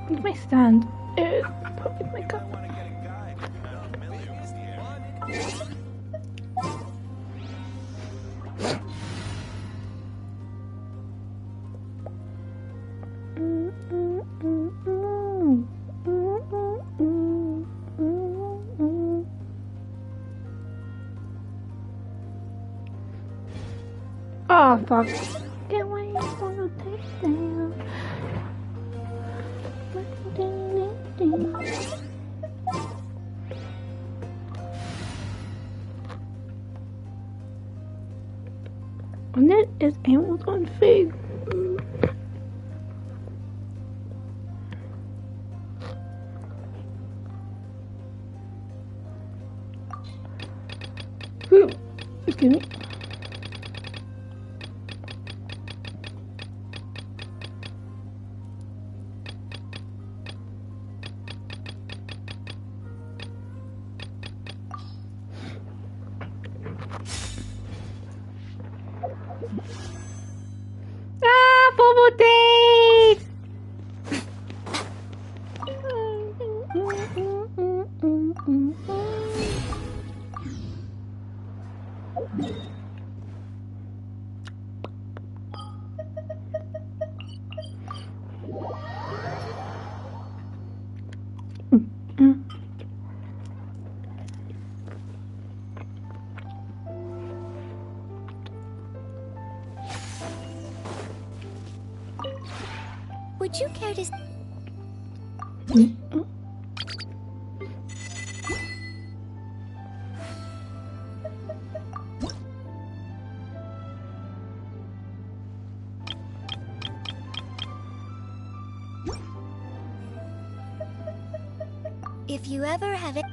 Where's my stand? Put with my cup. Oh fuck. Get away from the takedown. And that is animals on food. Excuse me. Would you care to... If you ever have it...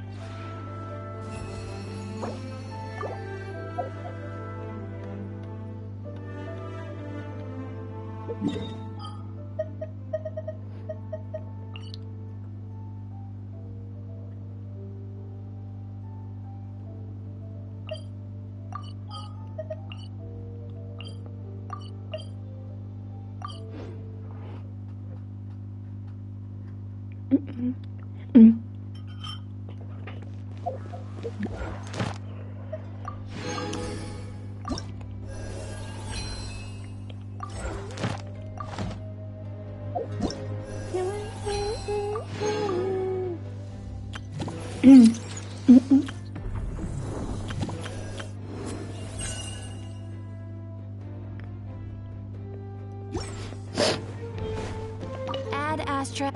Ad Astra.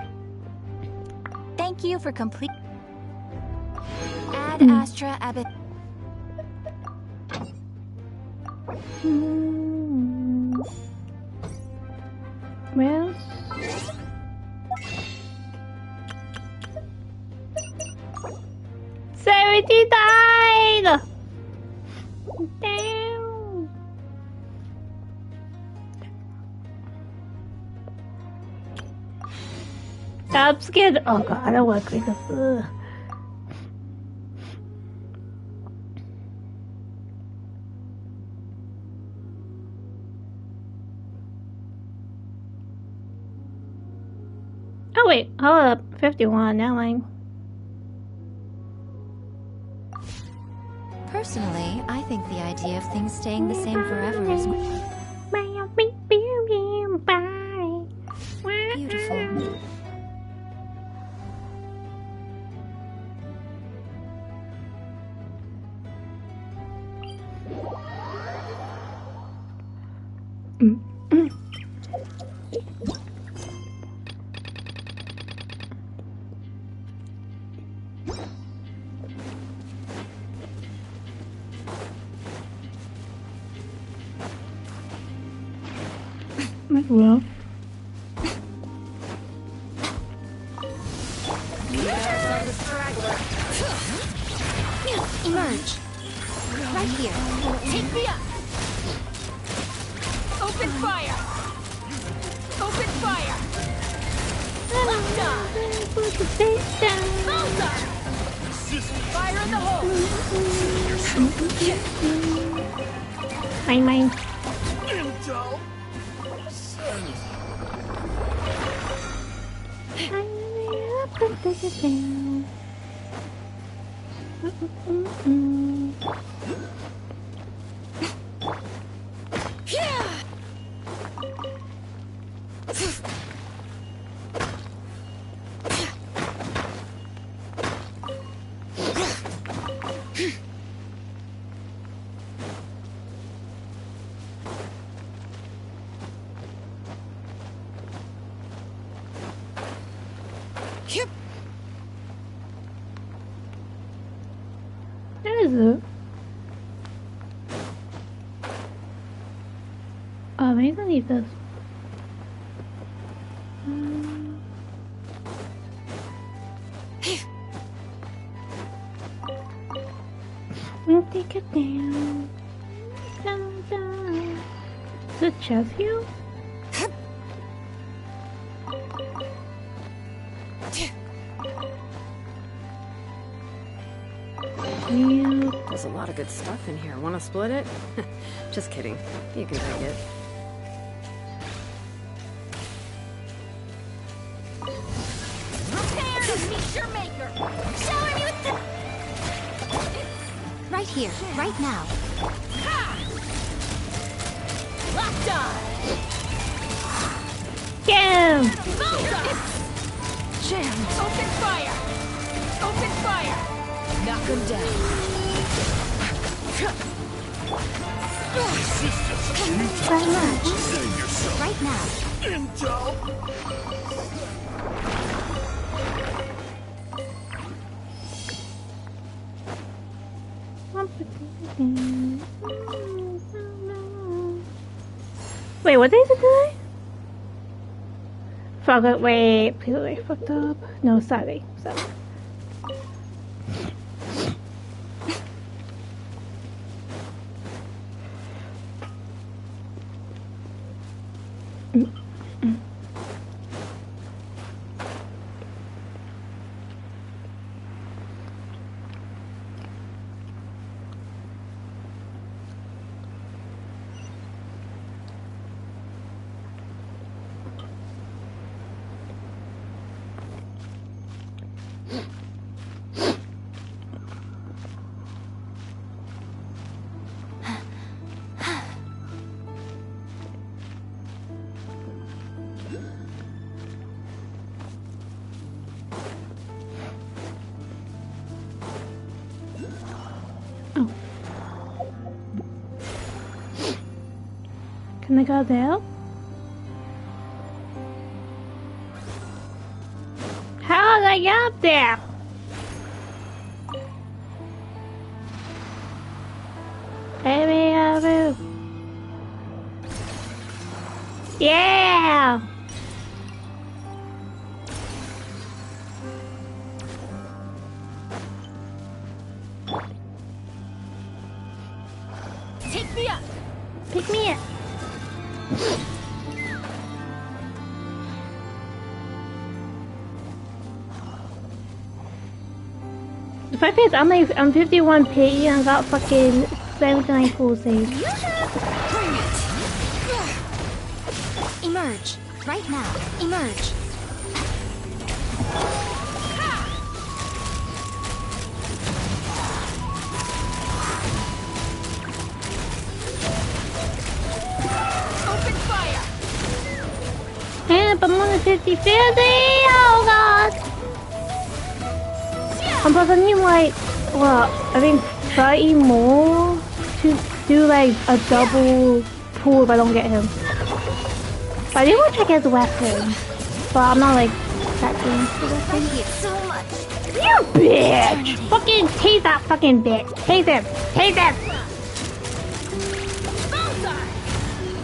Thank you for complete. Ad Astra Abbott. Well, Sarity died. Damn. Stop scared. Oh god, I don't want to click this. Oh wait, hold up. 51, now mine. Personally, I think the idea of things staying the same forever is beautiful. Well. Emerge. Right here. Take me up. Open fire. Open fire! Put the face down. Bullseye! Fire in the hole! Mine. Intel! Put this down. What is it? Oh, maybe I need this. Take it down. Down, down. Is it chest heal? There's a lot of good stuff in here. Want to split it? Just kidding. You can take it. Prepare to meet your maker! Shower me with the... Right here, right now. Ha! Locked on! Damn! Bullseye! Jam! Open fire! Open fire! Knock him down. Right now. Intel! Wait, what day is it today? Fuck it, wait, please don't get fucked up. No, Saturday. Can I go there? How did I get up there? Yeah! Take me up! Pick me up. The fact is, I'm 51p and I got fucking 79 full save. Bring it! Emerge. Right now. Emerge. Open fire! And I'm on 50-50! Oh god! I'm supposed to need like, what, I think 30 more to do like a double pull if I don't get him. But I do want to check his weapon. But I'm not like that game for weapon. So much. You bitch! Fucking tase that fucking bitch! Tase him! Tase him!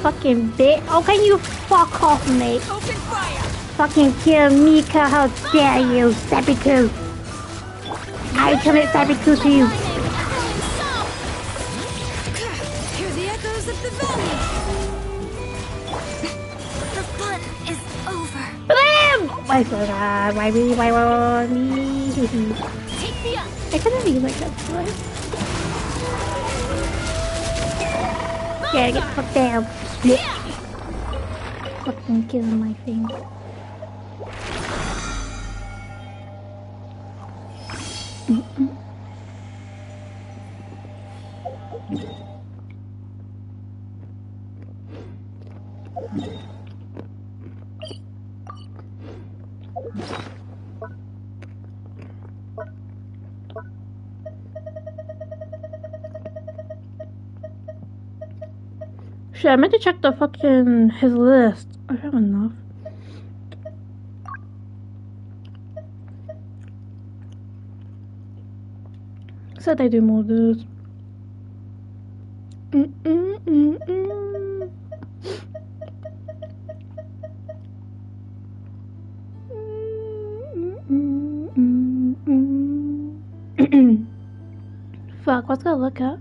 Fucking bitch! Oh, can you fuck off, mate? Open fire! Fucking kill Mika, how dare you, Sabiku! I commit Sabiku to you! Hear the echoes of the valley. The fun is I forgot. Why me? Why me? Take me up. I couldn't be like that. Right? Yeah, get fucked down. Yeah. Fucking killing my thing. Shit, I meant to check the fucking his list. I have enough. Said I do more of those. Fuck, what's gonna look at?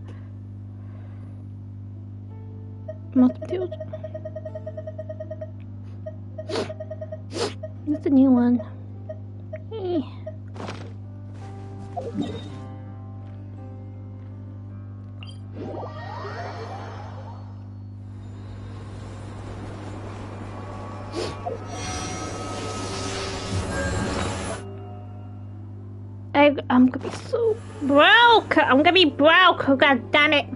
Multitude. That's a new one. Eh. I'm gonna be so broke. I'm gonna be broke. Oh, God damn it.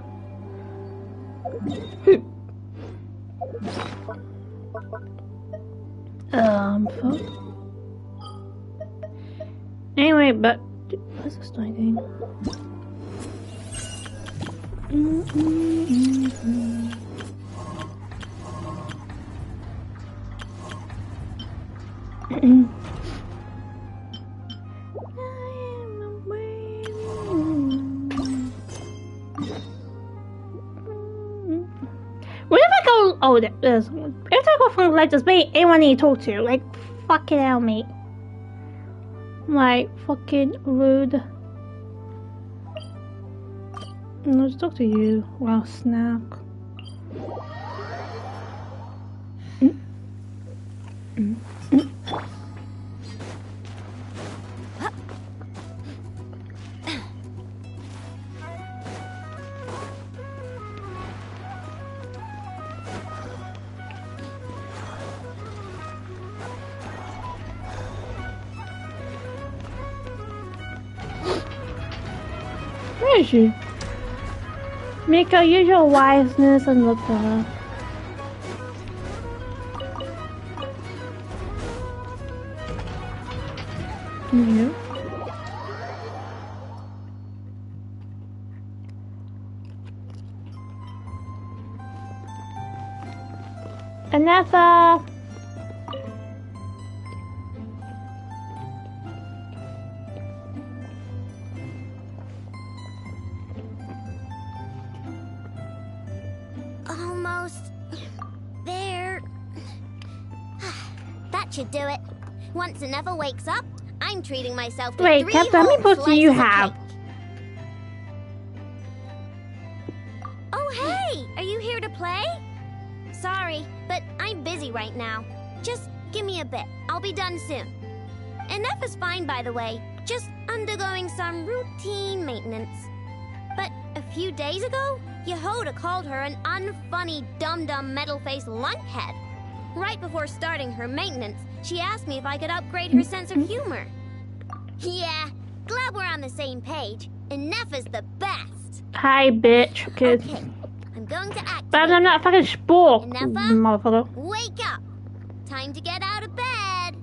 Fuck. Anyway, but what's this doing? What if I go? Oh, there's. If I go from like this, wait, anyone I need to talk to, like, fucking hell, mate. Like, fucking rude. Let's talk to you. Wow, snack. Where is she? Miko, use your wiseness and look for her. Yeah. Another. Almost there. That should do it. Once Nefa wakes up, I'm treating myself to Wait, 3 Captain, how many whole posts do you slices of have? cake. Oh, hey! Are you here to play? Sorry, but I'm busy right now. Just give me a bit. I'll be done soon. And Nefa's fine, by the way. Just undergoing some routine maintenance. But a few days ago, Yehoda called her an unfunny, dum-dum, metal-faced lunkhead. Right before starting her maintenance, she asked me if I could upgrade her sense of humor. Yeah, glad we're on the same page. And Nefa's the best. Hi, bitch. Okay. Okay, I'm going to act. But I'm not fucking spook, Nefa? motherfucker. Wake up! Time to get out of bed.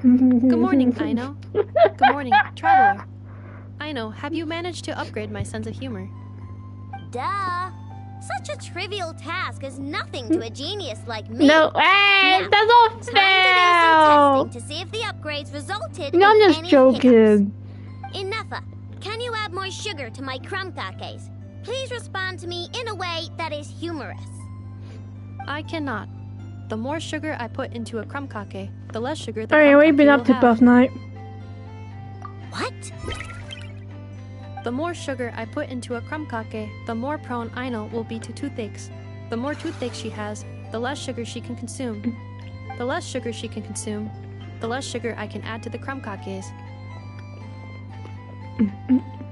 Good morning, Aino. Good morning, Traveler. Aino, have you managed to upgrade my sense of humor? Duh. Such a trivial task is nothing to a genius like me. No, hey, Now, that's not time to do fair. some testing to see if the upgrades resulted No, I'm in just any joking. hiccups. Nefa, can you add more sugar to my crumcakes? Please respond to me in a way that is humorous. I cannot. The more sugar I put into a crumcake, the less sugar the Alright, what have you been crumcake up to will past have. night? What? The more sugar I put into a crumcake, the more prone Aino will be to toothaches. The more toothaches she has, the less sugar she can consume. The less sugar she can consume, the less sugar I can add to the crumb cakes.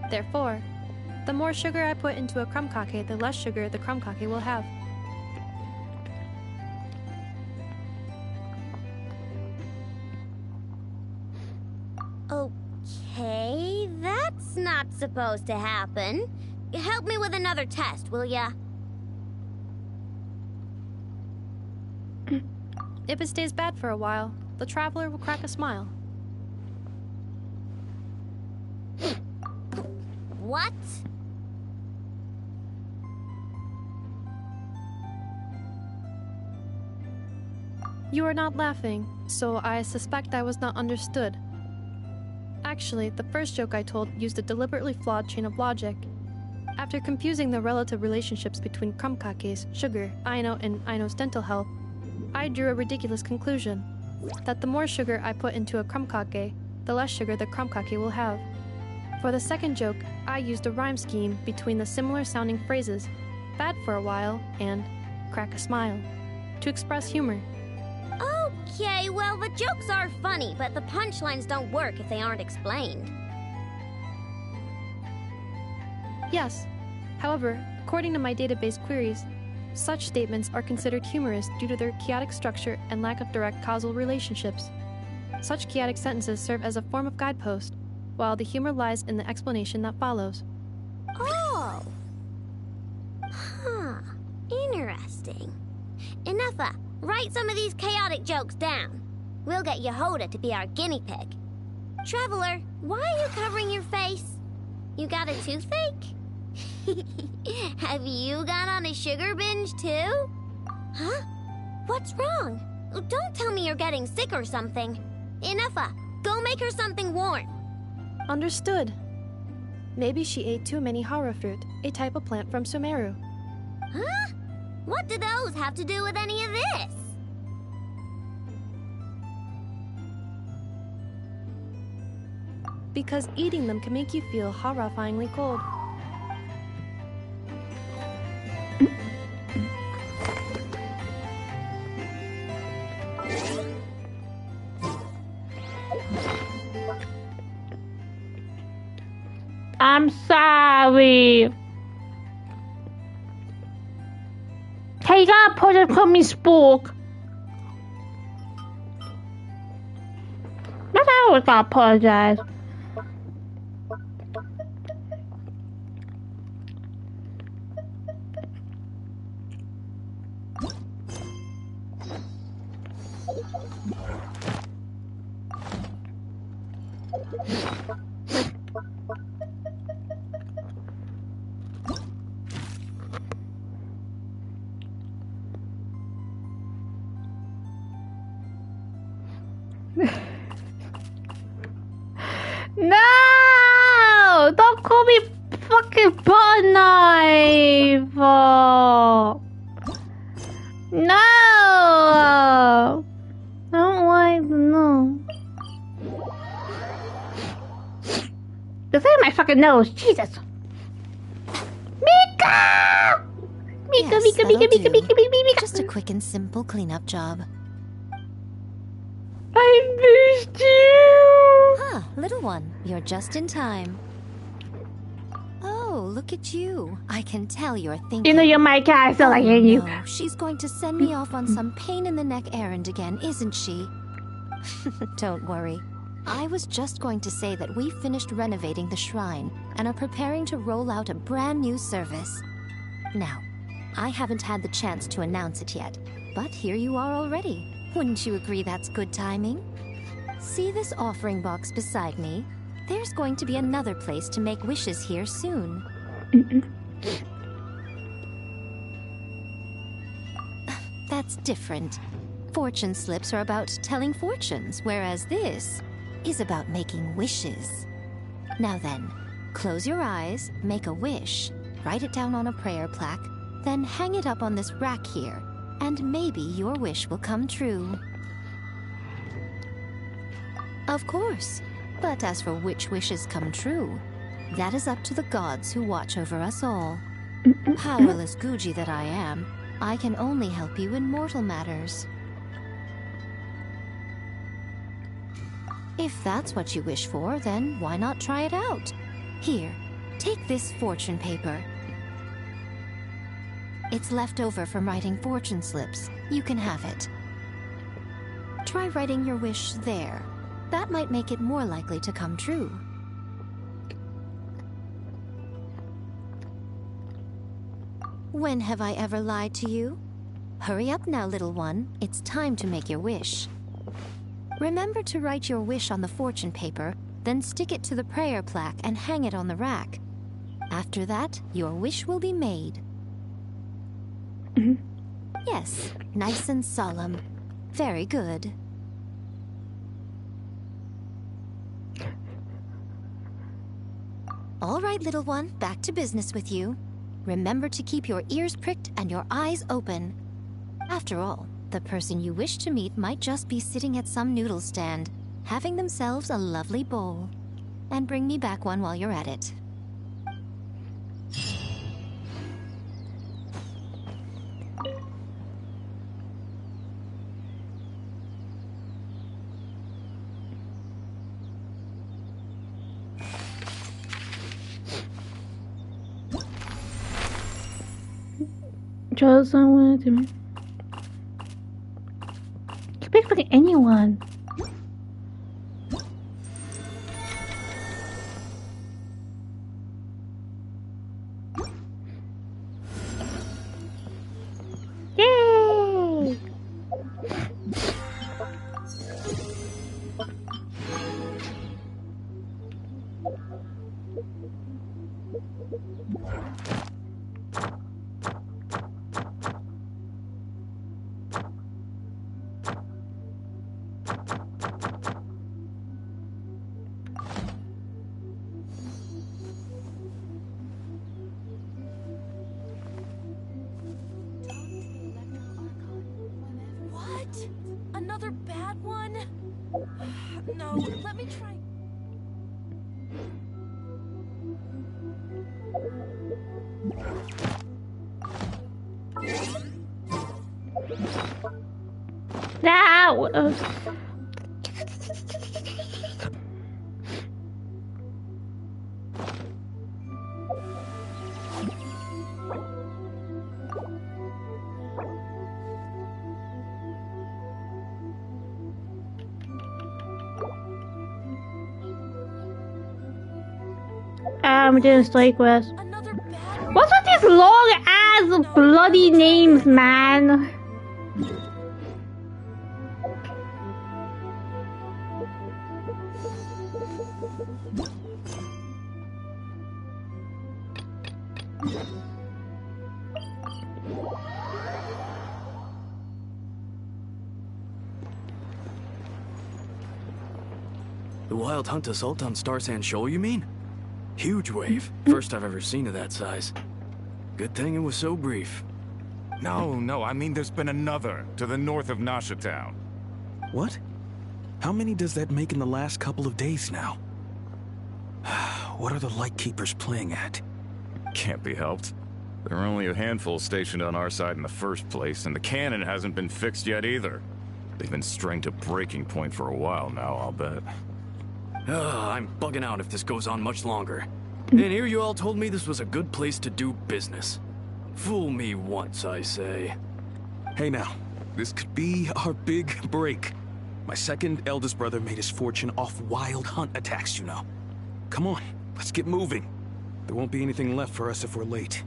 Therefore, the more sugar I put into a crumb cake, the less sugar the crumb cake will have. Okay, that's not supposed to happen. Help me with another test, will ya? If it stays bad for a while, the traveler will crack a smile. What? You are not laughing, so I suspect I was not understood. Actually, the first joke I told used a deliberately flawed chain of logic. After confusing the relative relationships between crumb cakes, sugar, Aino, and Aino's dental health, I drew a ridiculous conclusion. That the more sugar I put into a crumb cake, the less sugar the crumb cake will have. For the second joke, I used a rhyme scheme between the similar sounding phrases, bad for a while, and crack a smile, to express humor. Okay, well, the jokes are funny, but the punchlines don't work if they aren't explained. Yes. However, according to my database queries, such statements are considered humorous due to their chaotic structure and lack of direct causal relationships. Such chaotic sentences serve as a form of guidepost, while the humor lies in the explanation that follows. Oh. Huh. Interesting. Enougha, write some of these chaotic jokes down. We'll get Yehoda to be our guinea pig. Traveler, why are you covering your face? You got a toothache? Have you gone on a sugar binge too? Huh? What's wrong? Don't tell me you're getting sick or something. Enougha, go make her something warm. Understood. Maybe she ate too many hara fruit, a type of plant from Sumeru. Huh? What do those have to do with any of this? Because eating them can make you feel horrifyingly cold. I'm sorry. Hey, you gotta put me spook. That's I always gotta apologize. No! Don't call me fucking butter knife! No! I don't like no. This ain't my fucking nose, Jesus! Mika! Mika, Yes, Mika, that'll Mika, Mika, do. Mika, Mika, Mika! Just a quick and simple cleanup job. I missed you! Ah, little one, you're just in time. Oh, look at you. I can tell you're thinking... You know you're my cat, I feel like hitting you. No, she's going to send me off on some pain-in-the-neck errand again, isn't she? Don't worry. I was just going to say that we finished renovating the shrine and are preparing to roll out a brand new service. Now, I haven't had the chance to announce it yet, but here you are already. Wouldn't you agree that's good timing? See this offering box beside me? There's going to be another place to make wishes here soon. That's different. Fortune slips are about telling fortunes, whereas this is about making wishes. Now then, close your eyes, make a wish, write it down on a prayer plaque, then hang it up on this rack here, and maybe your wish will come true. Of course. But as for which wishes come true, that is up to the gods who watch over us all. Powerless Guji that I am, I can only help you in mortal matters. If that's what you wish for, then why not try it out? Here, take this fortune paper. It's left over from writing fortune slips. You can have it. Try writing your wish there. That might make it more likely to come true. When have I ever lied to you? Hurry up now, little one. It's time to make your wish. Remember to write your wish on the fortune paper, then stick it to the prayer plaque and hang it on the rack. After that, your wish will be made. Yes, nice and solemn. Very good. All right, little one, back to business with you. Remember to keep your ears pricked and your eyes open. After all, the person you wish to meet might just be sitting at some noodle stand, having themselves a lovely bowl. And bring me back one while you're at it. Chose someone to me. You pick fucking anyone. Yay! Another bad one? No, let me try. No! I'm doing strike quest. Another bad one? What's with these long ass bloody names, man? The Wild Hunt assault on Star Sand Shoal, you mean? Huge wave. First I've ever seen of that size. Good thing it was so brief. No, I mean there's been another, to the north of Nasha Town. What? How many does that make in the last couple of days now? What are the Lightkeepers playing at? Can't be helped. There are only a handful stationed on our side in the first place, and the cannon hasn't been fixed yet either. They've been strained to breaking point for a while now, I'll bet. I'm bugging out if this goes on much longer. And here you all told me this was a good place to do business. Fool me once, I say. Hey now, this could be our big break. My second eldest brother made his fortune off wild hunt attacks, you know. Come on, let's get moving. There won't be anything left for us if we're late.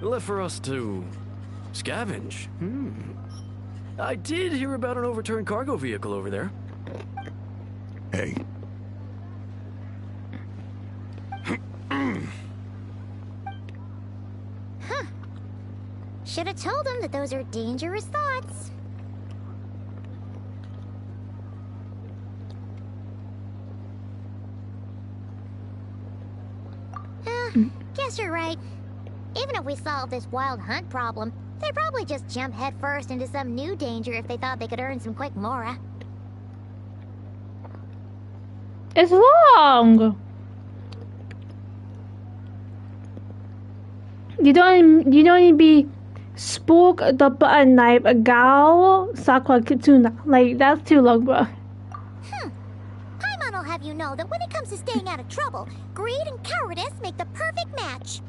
Left for us to scavenge. I did hear about an overturned cargo vehicle over there. Hey. Should have told him that those are dangerous thoughts. Guess you're right. Even if we solve this wild hunt problem, they'd probably just jump headfirst into some new danger if they thought they could earn some quick mora. It's long. You don't need to be Spork the butter knife, a gal, sakura kitsuna. Like, that's too long, bro. Paimon will have you know that when it comes to staying out of trouble, greed and cowardice make the perfect match.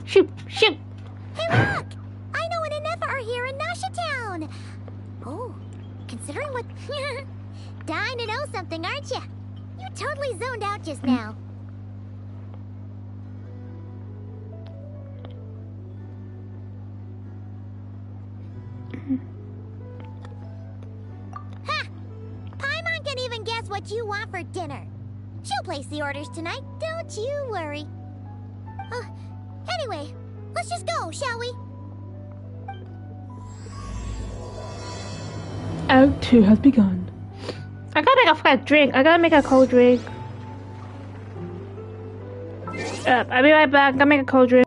Shoot, shoot. Hey, look! I know and Nefa are here in Nasha Town. Oh, considering what... Dying to know something, aren't you? You totally zoned out just now. Ha! Paimon can even guess what you want for dinner. She'll place the orders tonight, don't you worry. Anyway, let's just go, shall we? Act 2 has begun. I gotta make a fucking drink. I gotta make a cold drink. I'll be right back. I gotta make a cold drink.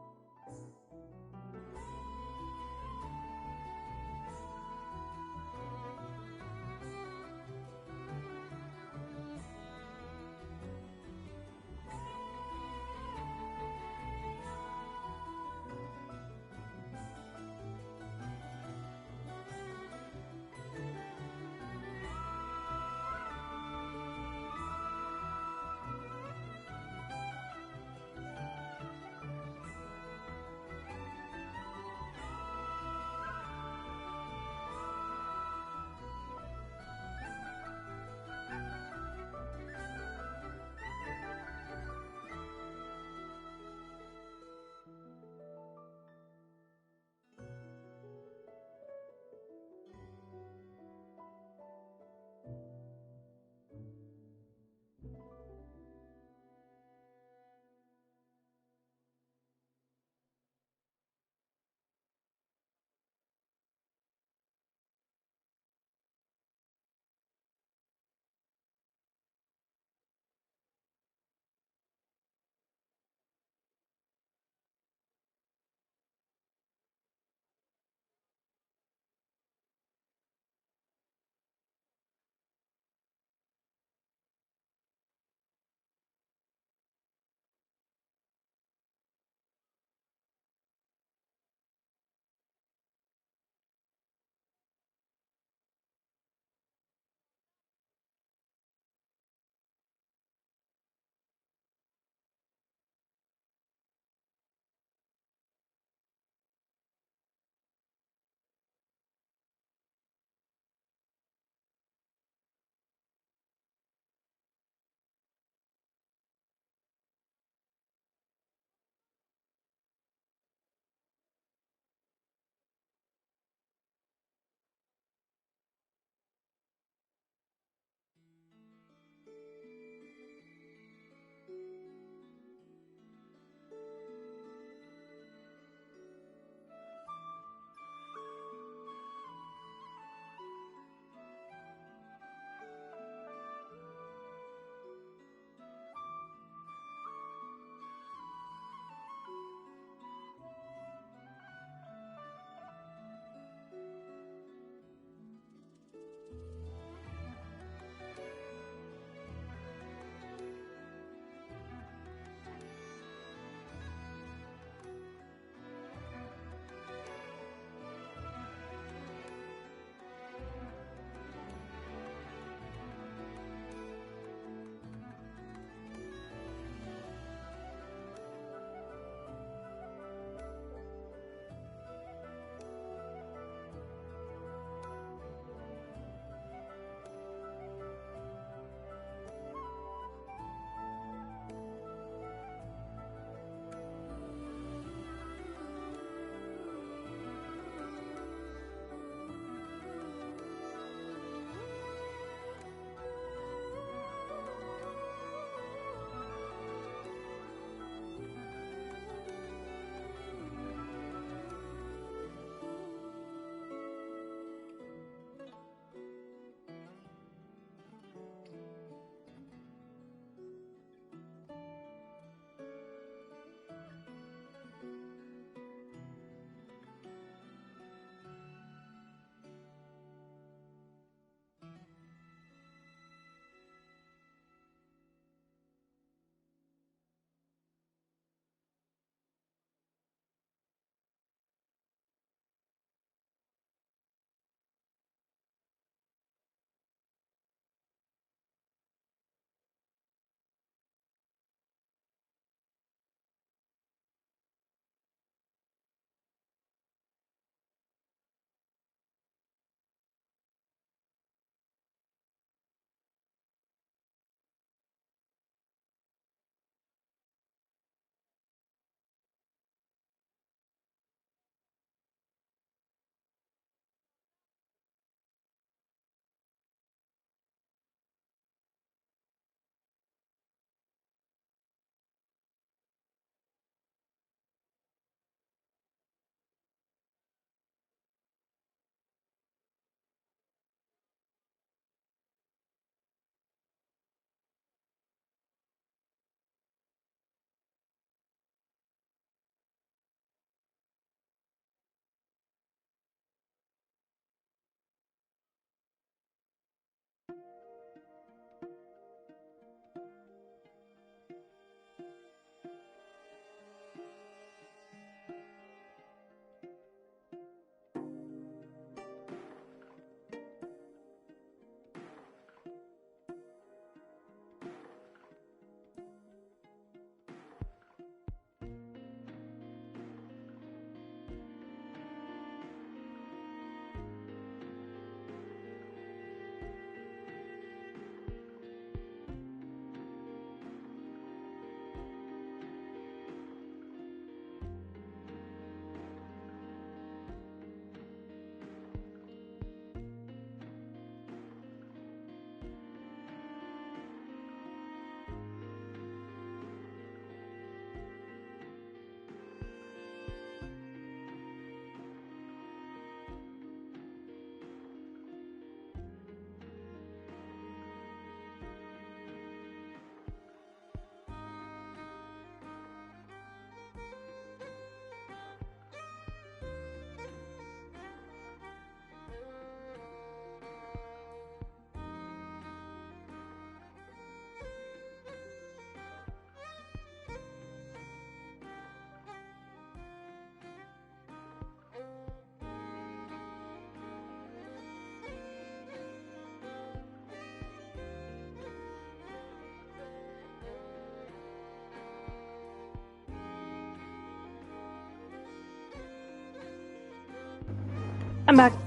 I'm back.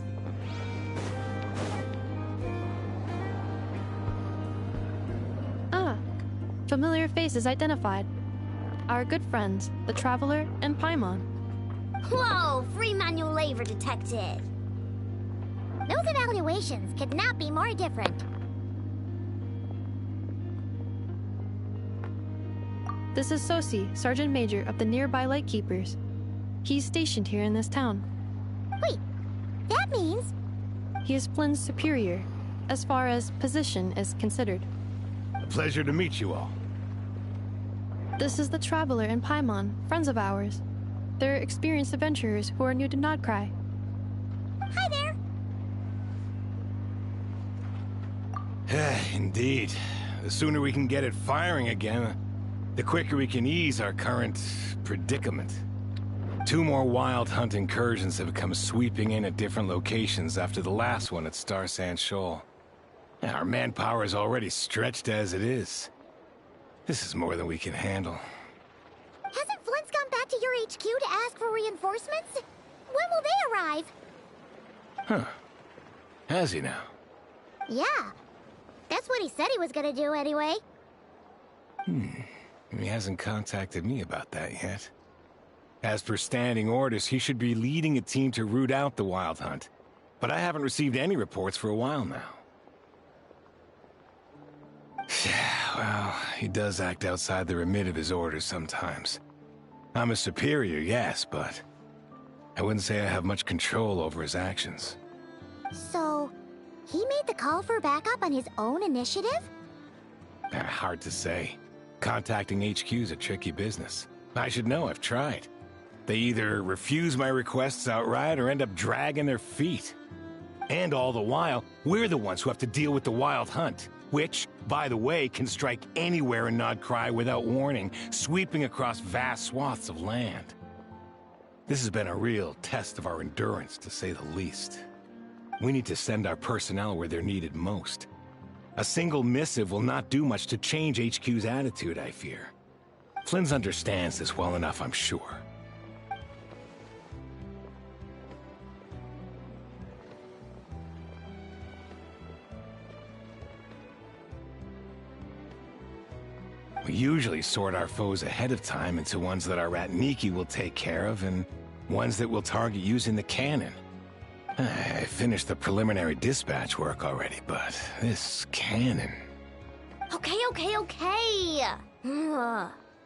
Ah, familiar faces identified. Our good friends, the Traveler and Paimon. Whoa, free manual labor detected. Those evaluations could not be more different. This is Sosi, Sergeant Major of the nearby Lightkeepers. He's stationed here in this town. Wait, that means... He is Flynn's superior, as far as position is considered. A pleasure to meet you all. This is the Traveler and Paimon, friends of ours. They're experienced adventurers who are new to Nodcry. Hi there. Indeed. The sooner we can get it firing again, the quicker we can ease our current predicament. 2 more wild hunt incursions have come sweeping in at different locations after the last one at Star Sand Shoal. Our manpower is already stretched as it is. This is more than we can handle. Hasn't Flint's gone back to your HQ to ask for reinforcements? When will they arrive? Huh. Has he now? Yeah. That's what he said he was gonna do anyway. He hasn't contacted me about that yet. As per standing orders, he should be leading a team to root out the wild hunt. But I haven't received any reports for a while now. Well, he does act outside the remit of his orders sometimes. I'm a superior, yes, but I wouldn't say I have much control over his actions. So, he made the call for backup on his own initiative? Hard to say. Contacting HQ's a tricky business. I should know, I've tried. They either refuse my requests outright or end up dragging their feet. And all the while, we're the ones who have to deal with the wild hunt, which, by the way, can strike anywhere in Nodcry without warning, sweeping across vast swaths of land. This has been a real test of our endurance, to say the least. We need to send our personnel where they're needed most. A single missive will not do much to change HQ's attitude, I fear. Flynn understands this well enough, I'm sure. We usually sort our foes ahead of time into ones that our Ratniki will take care of and ones that we'll target using the cannon. I finished the preliminary dispatch work already, but this cannon... Okay.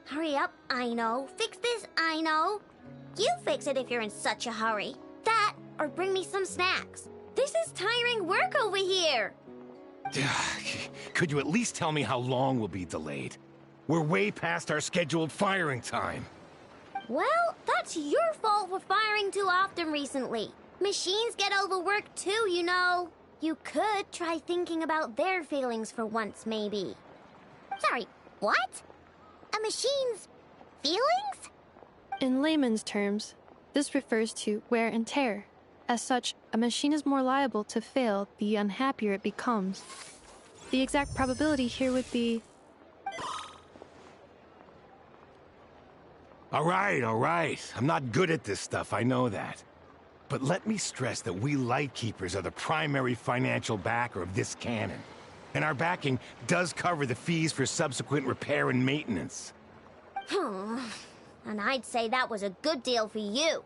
Hurry up, I know. Fix this, I know. You fix it if you're in such a hurry. That, or bring me some snacks. This is tiring work over here. Could you at least tell me how long we'll be delayed? We're way past our scheduled firing time. Well, that's your fault for firing too often recently. Machines get overworked too, you know. You could try thinking about their feelings for once, maybe. Sorry, what? A machine's feelings? In layman's terms, this refers to wear and tear. As such, a machine is more liable to fail the unhappier it becomes. The exact probability here would be... All right. I'm not good at this stuff, I know that. But let me stress that we Lightkeepers are the primary financial backer of this cannon. And our backing does cover the fees for subsequent repair and maintenance. And I'd say that was a good deal for you.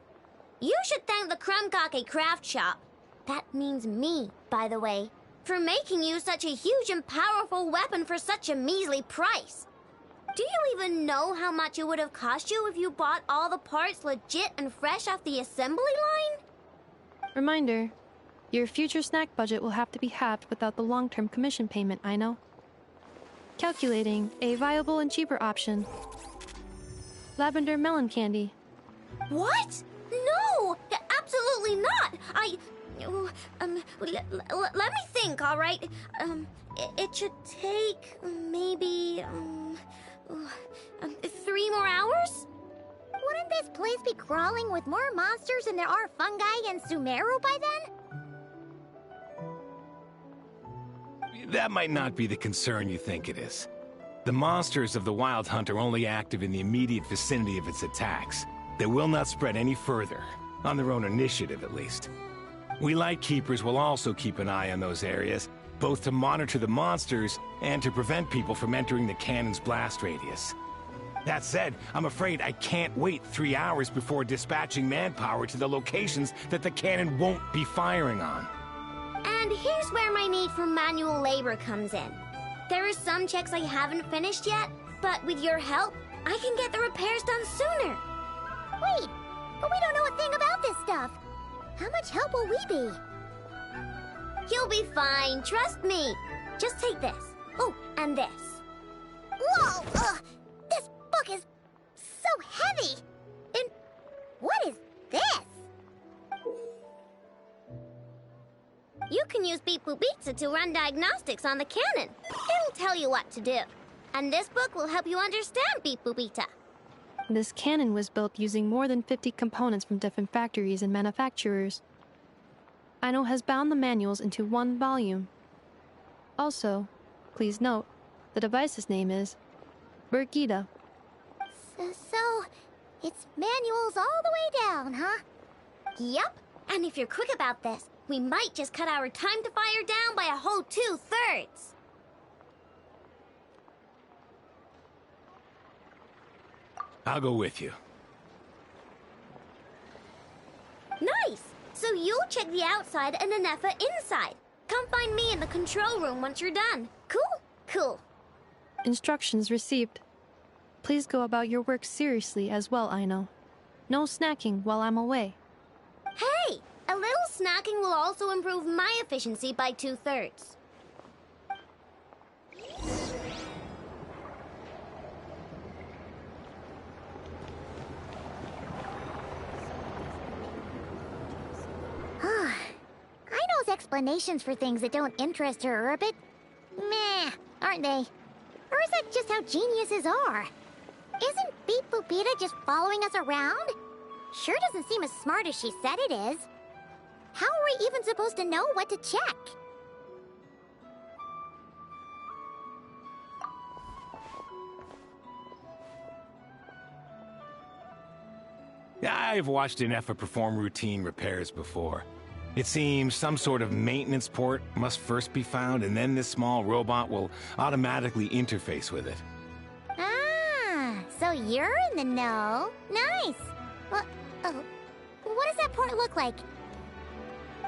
You should thank the Krumkake craft shop. That means me, by the way, for making you such a huge and powerful weapon for such a measly price. Do you even know how much it would have cost you if you bought all the parts legit and fresh off the assembly line? Reminder, your future snack budget will have to be halved without the long-term commission payment, I know. Calculating a viable and cheaper option. Lavender melon candy. What? No! Absolutely not! Let me think, all right? It should take maybe, 3 more hours? Wouldn't this place be crawling with more monsters than there are fungi in Sumeru by then? That might not be the concern you think it is. The monsters of the Wild Hunt are only active in the immediate vicinity of its attacks. They will not spread any further, on their own initiative at least. We Lightkeepers will also keep an eye on those areas, both to monitor the monsters and to prevent people from entering the cannon's blast radius. That said, I'm afraid I can't wait 3 hours before dispatching manpower to the locations that the cannon won't be firing on. And here's where my need for manual labor comes in. There are some checks I haven't finished yet, but with your help, I can get the repairs done sooner. Wait, but we don't know a thing about this stuff. How much help will we be? You'll be fine, trust me. Just take this. Oh, and this. Whoa! This book is so heavy! And what is this? You can use Beep Boop Pizza to run diagnostics on the cannon. It'll tell you what to do. And this book will help you understand Beep Boop Pizza. This cannon was built using more than 50 components from different factories and manufacturers. Aino has bound the manuals into one volume. Also, please note, the device's name is Birgitta. So, it's manuals all the way down, huh? Yep. And if you're quick about this, we might just cut our time to fire down by a whole 2/3. I'll go with you. Nice! So you'll check the outside and Anefa inside. Come find me in the control room once you're done. Cool? Cool. Instructions received. Please go about your work seriously as well, Aino. No snacking while I'm away. Hey! A little snacking will also improve my efficiency by 2/3. Aino's explanations for things that don't interest her are a bit meh, aren't they? Or is that just how geniuses are? Isn't Beep Boopita just following us around? Sure doesn't seem as smart as she said it is. How are we even supposed to know what to check? I've watched Anefa perform routine repairs before. It seems some sort of maintenance port must first be found, and then this small robot will automatically interface with it. Ah, so you're in the know. Nice. Well, what does that port look like?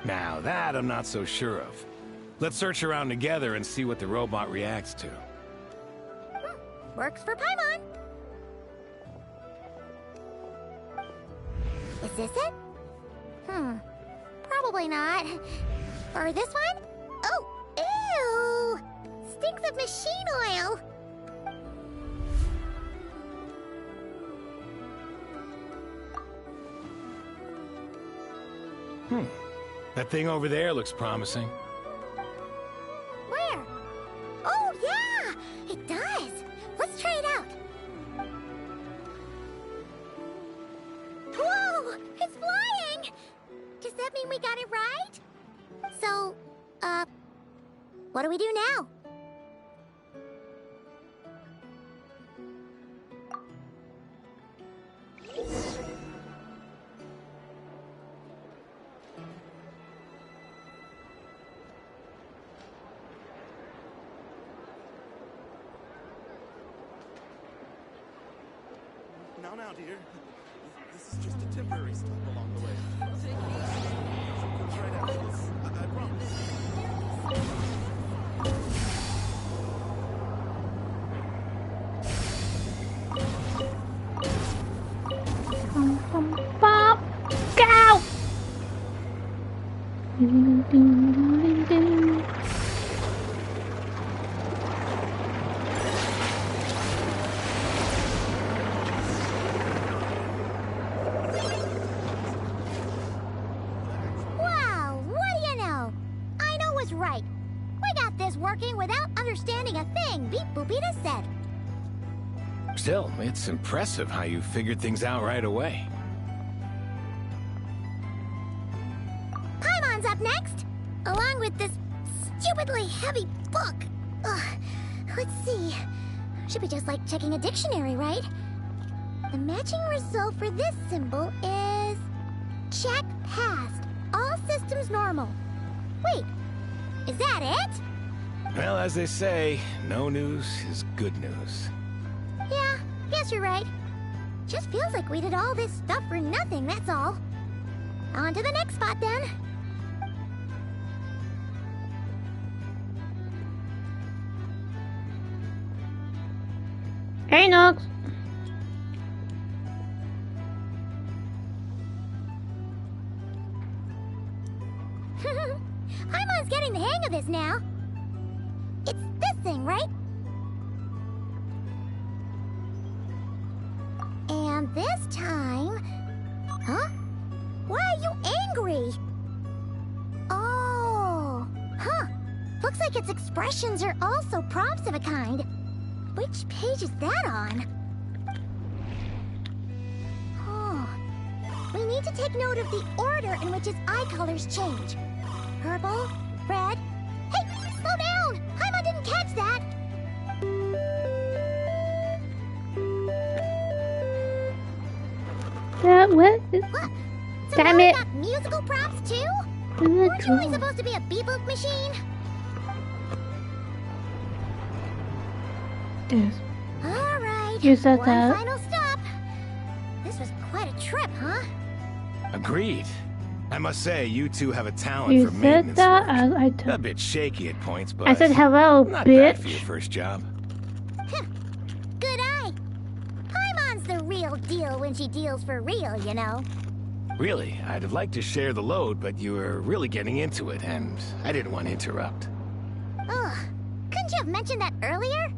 Now, that I'm not so sure of. Let's search around together and see what the robot reacts to. Works for Paimon. Is this it? Probably not. Or this one? Oh, ew! Stinks of machine oil! That thing over there looks promising. Where? Oh, yeah! It does! Let's try it out! Whoa! It's flying! Does that mean we got it right? So, what do we do now? Now, dear. This is just a temporary stop along the way. Take it easy. Come right after this. I promise. Bop! Go! Wow, what do you know? Aino was right. We got this working without understanding a thing Beep Boopita said. Still, it's impressive how you figured things out right away. Paimon's up next, along with this stupidly heavy book. Ugh, let's see. Should be just like checking a dictionary, right? The matching result for this symbol is check passed. All systems system's normal. Wait, is that it? Well, as they say, no news is good news. Yeah, guess you're right. Just feels like we did all this stuff for nothing, that's all. On to the next spot, then. Hey, Nox. Paimon's getting the hang of this now. It's this thing, right? And this time... Huh? Why are you angry? Oh... Huh. Looks like its expressions are also prompts of a kind. Which page is that on? Oh... We need to take note of the order in which its eye colors change. Purple, red... Hey! Slow down! Paimon didn't catch that! What? What? So Damn now we it. got musical props too? Isn't it Weren't you only cool? supposed to be a beep-boop machine? Yes. Alright. You said One that. final stop. This was quite a trip, huh? Agreed. I must say, you two have a talent You for said maintenance that? work. I A bit shaky at points, but I said hello, not bad for bitch. your first job. Good eye. Paimon's the real deal when she deals for real, you know. Really, I'd have liked to share the load, but you were really getting into it, and I didn't want to interrupt. Ugh. Couldn't you have mentioned that earlier?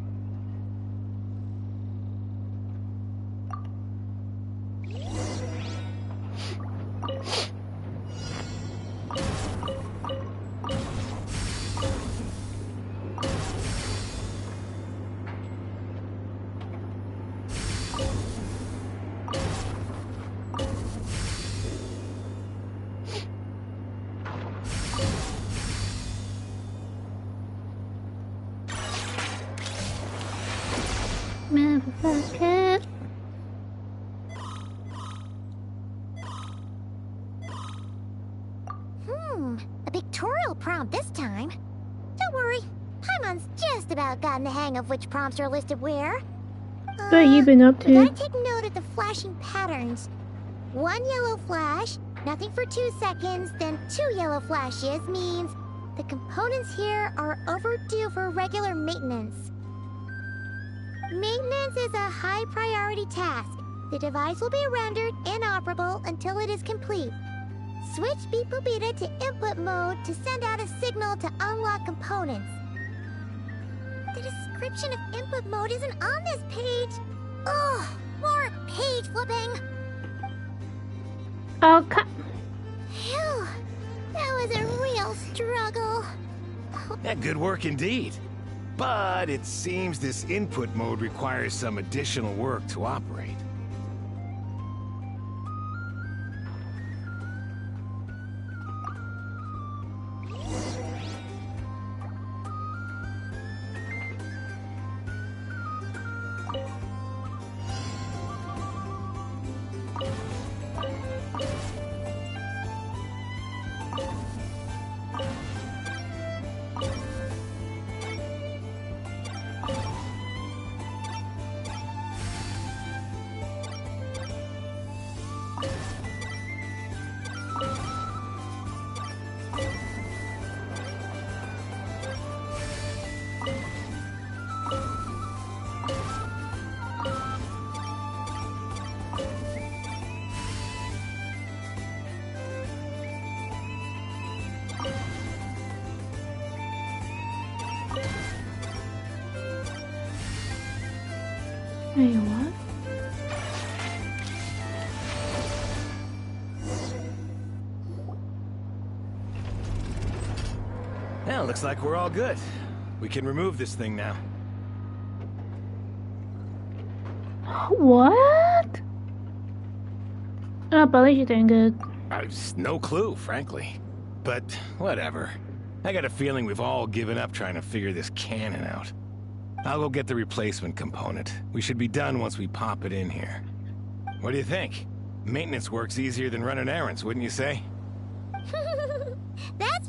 Motherfucker. A pictorial prompt this time. Don't worry, Paimon's just about gotten the hang of which prompts are listed where. What you been up We to? gotta take note of the flashing patterns. One yellow flash, nothing for 2 seconds, then 2 yellow flashes means the components here are overdue for regular maintenance. Maintenance is a high priority task. The device will be rendered inoperable until it is complete. Switch Beep Boop Beta to input mode to send out a signal to unlock components. The description of input mode isn't on this page. Ugh, more page flipping. Okay. Phew, that was a real struggle. Yeah, good work indeed. But it seems this input mode requires some additional work to operate. Wait, what? Well, looks like we're all good. We can remove this thing now. What? Oh, but at least you're doing good. I've no clue, frankly. But whatever. I got a feeling we've all given up trying to figure this cannon out. I'll go get the replacement component. We should be done once we pop it in here. What do you think? Maintenance work's easier than running errands, wouldn't you say?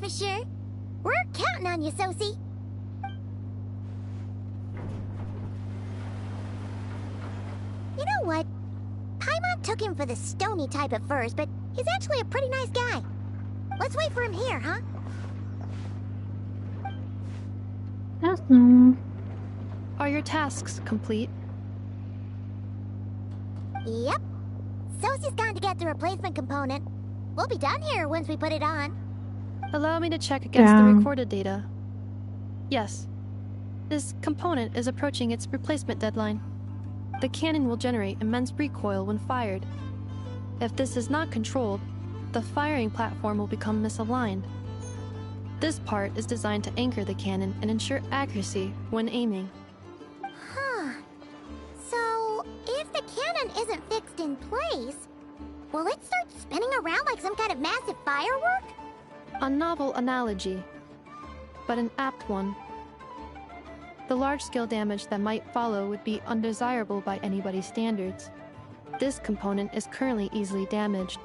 for sure. We're counting on you, Sosie. You know what? Paimon took him for the stony type at first, but he's actually a pretty nice guy. Let's wait for him here, huh? That's normal. Are your tasks complete? Yep. Sosie's gone to get the replacement component. We'll be done here once we put it on. Allow me to check against the Damn. recorded data. Yes. This component is approaching its replacement deadline. The cannon will generate immense recoil when fired. If this is not controlled, the firing platform will become misaligned. This part is designed to anchor the cannon and ensure accuracy when aiming. Huh. So, if the cannon isn't fixed in place, will it start spinning around like some kind of massive firework? A novel analogy, but an apt one. The large-scale damage that might follow would be undesirable by anybody's standards. This component is currently easily damaged.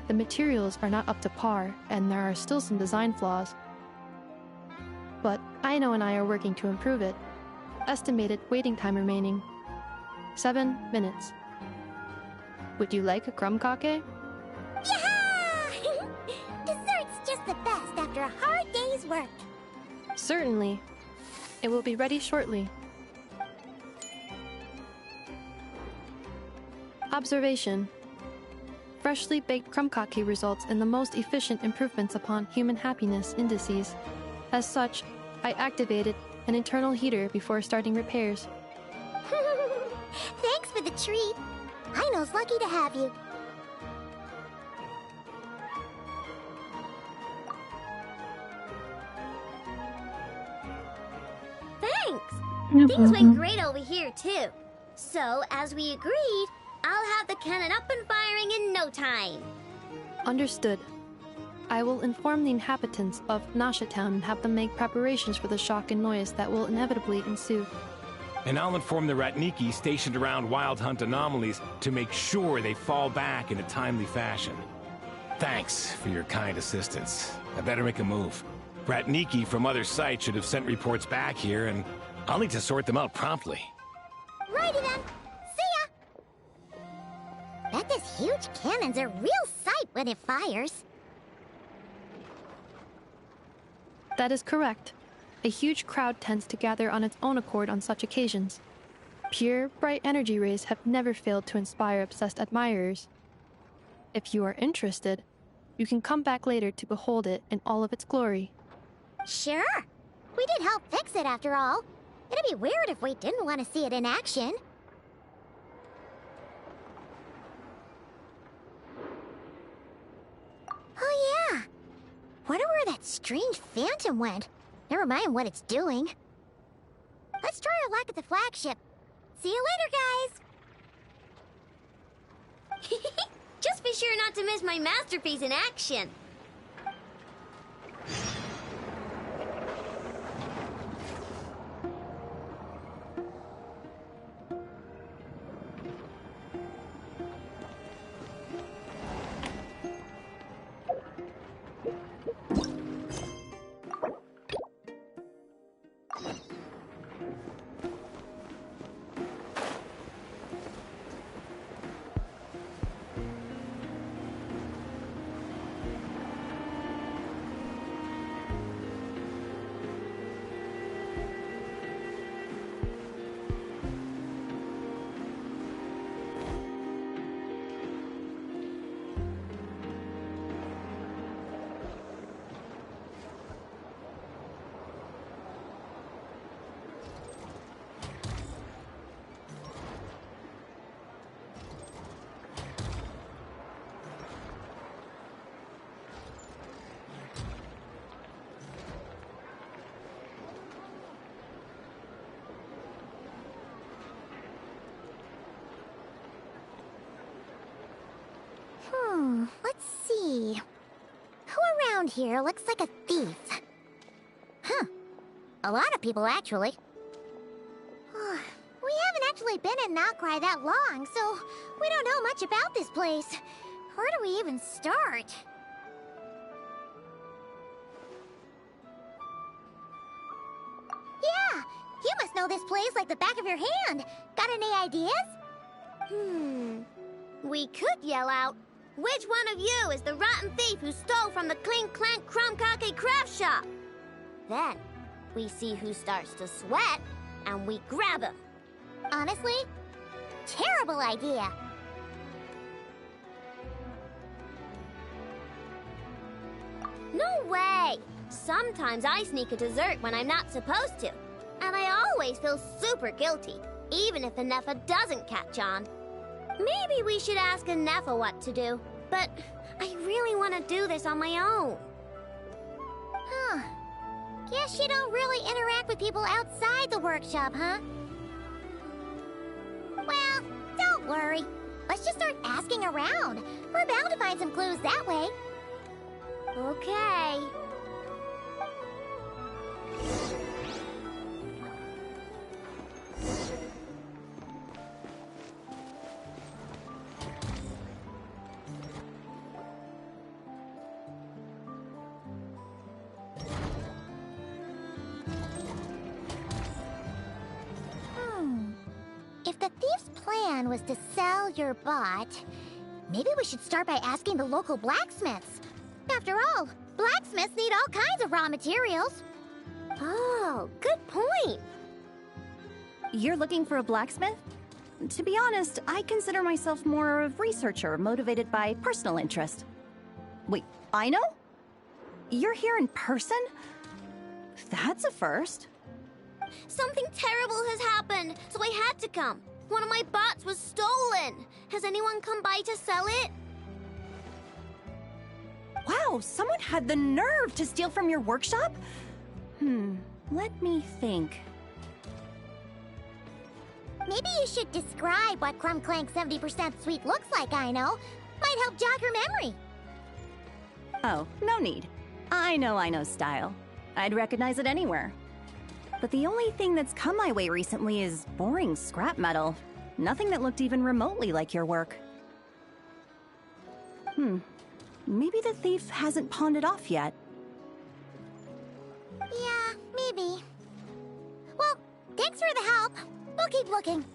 The materials are not up to par, and there are still some design flaws. But Aino and I are working to improve it. Estimated waiting time remaining: 7 minutes. Would you like a crumb cake? Yeah! Dessert's just the best after a hard day's work. Certainly. It will be ready shortly. Observation. Freshly baked crumb cake results in the most efficient improvements upon human happiness indices. As such, I activated an internal heater before starting repairs. Thanks for the treat. Aino's lucky to have you. Thanks! No Things problem. went great over here, too. So, as we agreed, I'll have the cannon up and firing in no time. Understood. I will inform the inhabitants of Nasha Town and have them make preparations for the shock and noise that will inevitably ensue. And I'll inform the Ratniki stationed around Wild Hunt anomalies to make sure they fall back in a timely fashion. Thanks for your kind assistance. I better make a move. Ratniki from other sites should have sent reports back here, and I'll need to sort them out promptly. Righty then. See ya! Bet this huge cannon's a real sight when it fires. That is correct. A huge crowd tends to gather on its own accord on such occasions. Pure, bright energy rays have never failed to inspire obsessed admirers. If you are interested, you can come back later to behold it in all of its glory. Sure. We did help fix it after all. It'd be weird if we didn't want to see it in action. Oh yeah. Wonder where that strange phantom went. Never mind what it's doing. Let's try our luck at the flagship. See you later, guys. Just be sure not to miss my masterpiece in action. Let's see. Who around here looks like a thief? Huh. A lot of people, actually. We haven't actually been in Outcry that long, so we don't know much about this place. Where do we even start? know this place like the back of your hand. Got any ideas? We could yell out, "Which one of you is the rotten thief who stole from the Clink Clank Crumb-Kake craft shop?" Then, we see who starts to sweat, and we grab him. Honestly, terrible idea. No way! Sometimes I sneak a dessert when I'm not supposed to. And I always feel super guilty, even if Anefa doesn't catch on. Maybe we should ask Anefa what to do, but I really want to do this on my own. Huh. Guess you don't really interact with people outside the workshop, huh? Well, don't worry. Let's just start asking around. We're bound to find some clues that way. Okay. If the thief's plan was to sell your bot, maybe we should start by asking the local blacksmiths. After all, blacksmiths need all kinds of raw materials. Oh, good point. You're looking for a blacksmith? To be honest, I consider myself more of a researcher motivated by personal interest. Wait, I know? You're here in person? That's a first. Something terrible has happened, so I had to come. One of my bots was stolen. Has anyone come by to sell it? Wow, someone had the nerve to steal from your workshop? Let me think. Maybe you should describe what Crumb Clank 70% sweet looks like, I know. Might help jog your memory. Oh, no need. I know style. I'd recognize it anywhere. But the only thing that's come my way recently is boring scrap metal. Nothing that looked even remotely like your work. Maybe the thief hasn't pawned it off yet. Yeah, maybe. Well, thanks for the help. We'll keep looking.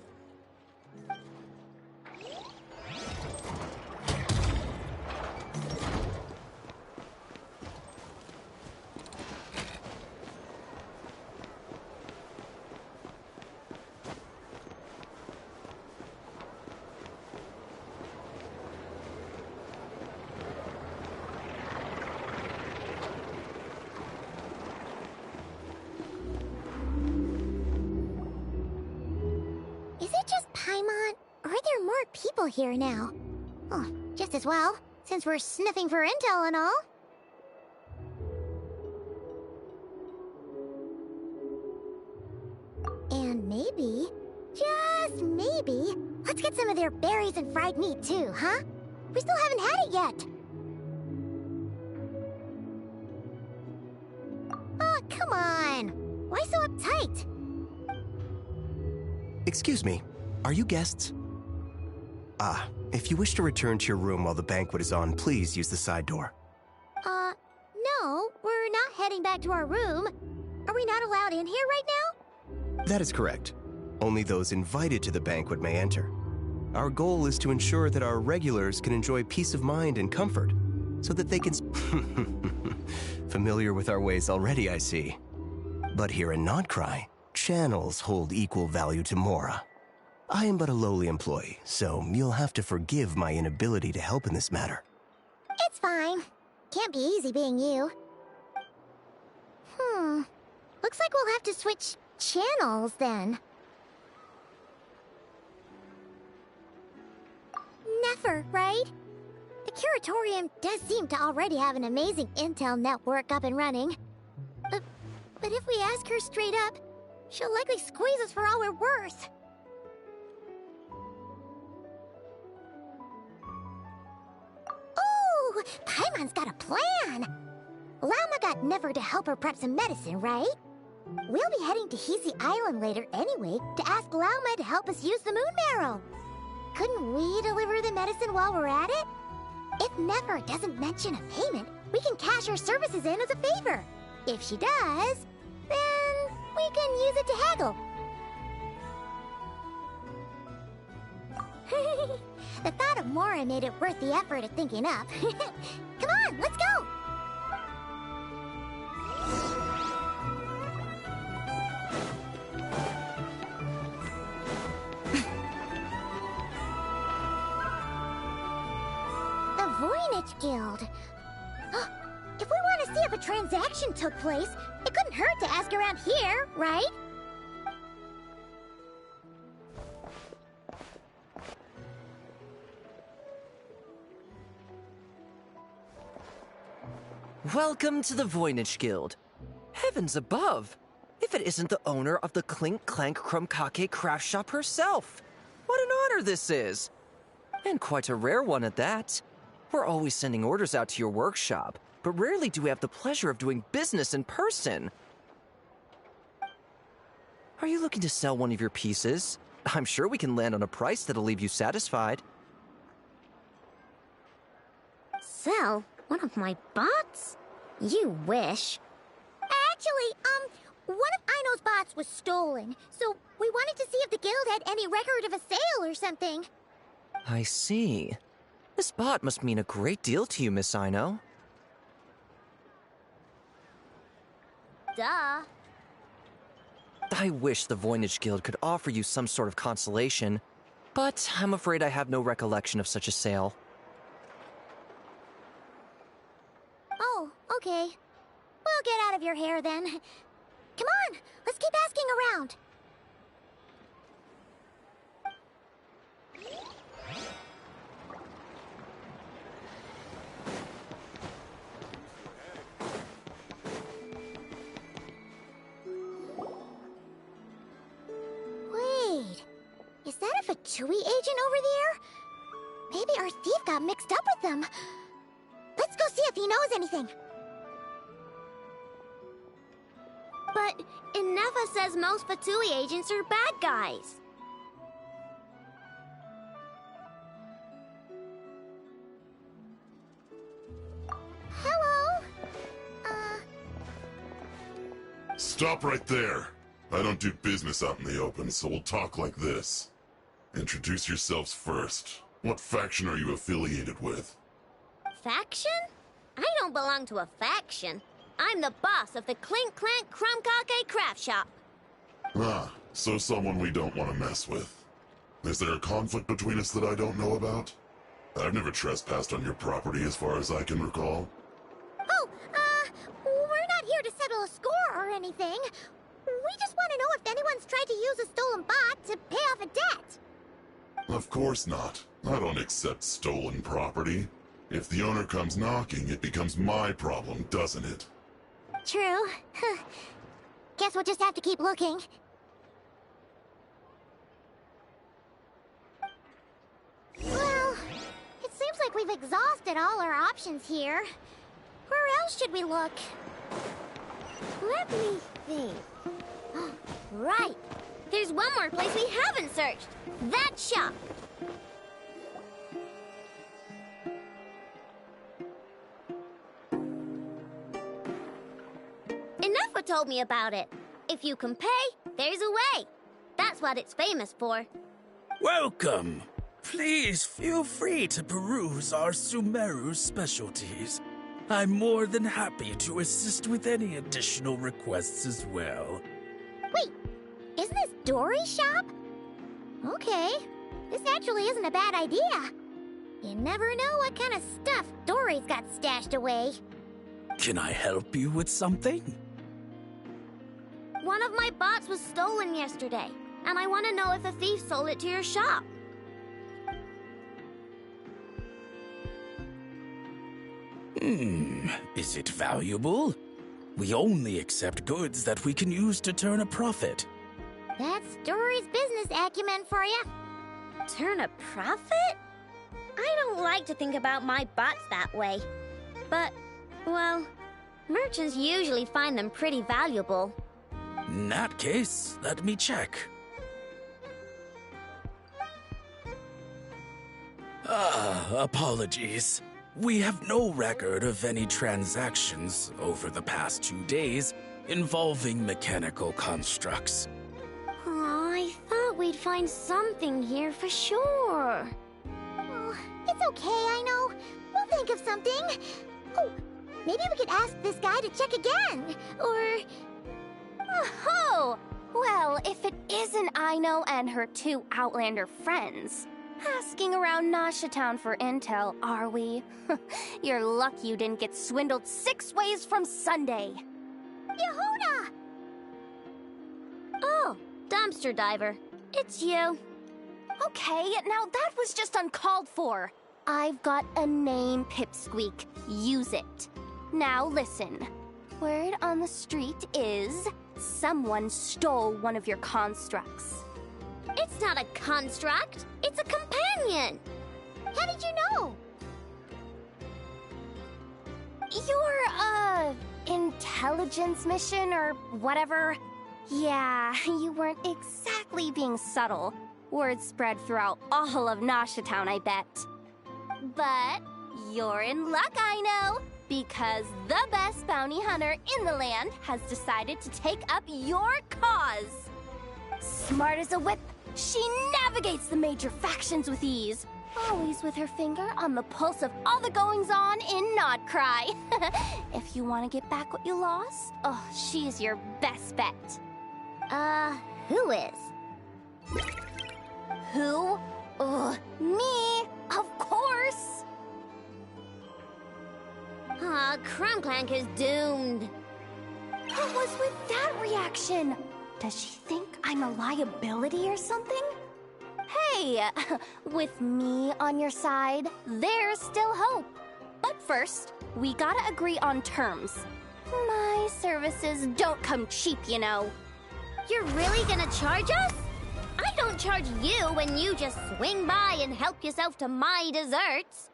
People here now. Oh, just as well, since we're sniffing for intel and all. And maybe, just maybe, let's get some of their berries and fried meat too, huh? We still haven't had it yet. Oh, come on. Why so uptight? Excuse me, are you guests? If you wish to return to your room while the banquet is on, please use the side door. No, we're not heading back to our room. Are we not allowed in here right now? That is correct. Only those invited to the banquet may enter. Our goal is to ensure that our regulars can enjoy peace of mind and comfort, so that they can... Familiar with our ways already, I see. But here in Notcry, channels hold equal value to Mora. I am but a lowly employee, so you'll have to forgive my inability to help in this matter. It's fine. Can't be easy being you. Looks like we'll have to switch channels then. Never, right? The Curatorium does seem to already have an amazing intel network up and running. But if we ask her straight up, she'll likely squeeze us for all we're worth. Ooh, Paimon's got a plan! Lauma got Never to help her prep some medicine, right? We'll be heading to Hisi Island later anyway to ask Lauma to help us use the moon marrow. Couldn't we deliver the medicine while we're at it? If Never doesn't mention a payment, we can cash her services in as a favor. If she does, then we can use it to haggle. The thought of Mora made it worth the effort of thinking up. Come on, let's go! The Voynich Guild. If we want to see if a transaction took place, it couldn't hurt to ask around here, right? Welcome to the Voynich Guild. Heavens above! If it isn't the owner of the Clink Clank Krumkake craft shop herself! What an honor this is! And quite a rare one at that. We're always sending orders out to your workshop, but rarely do we have the pleasure of doing business in person. Are you looking to sell one of your pieces? I'm sure we can land on a price that'll leave you satisfied. Sell one of my bots? You wish. Actually, one of Aino's bots was stolen, so we wanted to see if the guild had any record of a sale or something. I see. This bot must mean a great deal to you, Miss Aino. Duh. I wish the Voynich Guild could offer you some sort of consolation, but I'm afraid I have no recollection of such a sale. Oh, okay. We'll get out of your hair then. Come on, let's keep asking around. Wait, is that a Fatui agent over there? Maybe our thief got mixed up with them. Let's go see if he knows anything. But Inefa says most Fatui agents are bad guys. Hello? Stop right there. I don't do business out in the open, so we'll talk like this. Introduce yourselves first. What faction are you affiliated with? Faction? I don't belong to a faction. I'm the boss of the Clink Clank Krumkake craft shop. Ah, so someone we don't want to mess with. Is there a conflict between us that I don't know about? I've never trespassed on your property as far as I can recall. Oh, we're not here to settle a score or anything. We just want to know if anyone's tried to use a stolen bot to pay off a debt. Of course not. I don't accept stolen property. If the owner comes knocking, it becomes my problem, doesn't it? True. Guess we'll just have to keep looking. Well, it seems like we've exhausted all our options here. Where else should we look? Let me think. Right. There's one more place we haven't searched. That shop. Inefa told me about it. If you can pay, there's a way. That's what it's famous for. Welcome. Please feel free to peruse our Sumeru specialties. I'm more than happy to assist with any additional requests as well. Wait, isn't this Dory's shop? Okay, this actually isn't a bad idea. You never know what kind of stuff Dory's got stashed away. Can I help you with something? One of my bots was stolen yesterday, and I want to know if a thief sold it to your shop. Is it valuable? We only accept goods that we can use to turn a profit. That's Dory's business acumen for you. Turn a profit? I don't like to think about my bots that way. But, well, merchants usually find them pretty valuable. In that case, let me check. Apologies. We have no record of any transactions over the past 2 days involving mechanical constructs. Aw, I thought we'd find something here for sure. Oh, it's okay, I know. We'll think of something. Oh, maybe we could ask this guy to check again. Or... Oh! Well, if it isn't Aino and her two Outlander friends, asking around Nasha Town for intel, are we? You're lucky you didn't get swindled 6 ways from Sunday. Yehuda! Oh, dumpster diver. It's you. Okay, now that was just uncalled for. I've got a name, Pipsqueak. Use it. Now listen. Word on the street is someone stole one of your constructs. It's not a construct. It's a companion. How did you know? Your, intelligence mission or whatever. Yeah, you weren't exactly being subtle. Word spread throughout all of Nasha Town, I bet. But you're in luck, I know, because the best bounty hunter in the land has decided to take up your cause. Smart as a whip, she navigates the major factions with ease, always with her finger on the pulse of all the goings-on in Nodcry. If you want to get back what you lost, oh, she's your best bet. Who is? Who? Me, of course. Crumclank is doomed. What was with that reaction? Does she think I'm a liability or something? Hey, with me on your side, there's still hope. But first, we gotta agree on terms. My services don't come cheap, you know. You're really gonna charge us? I don't charge you when you just swing by and help yourself to my desserts.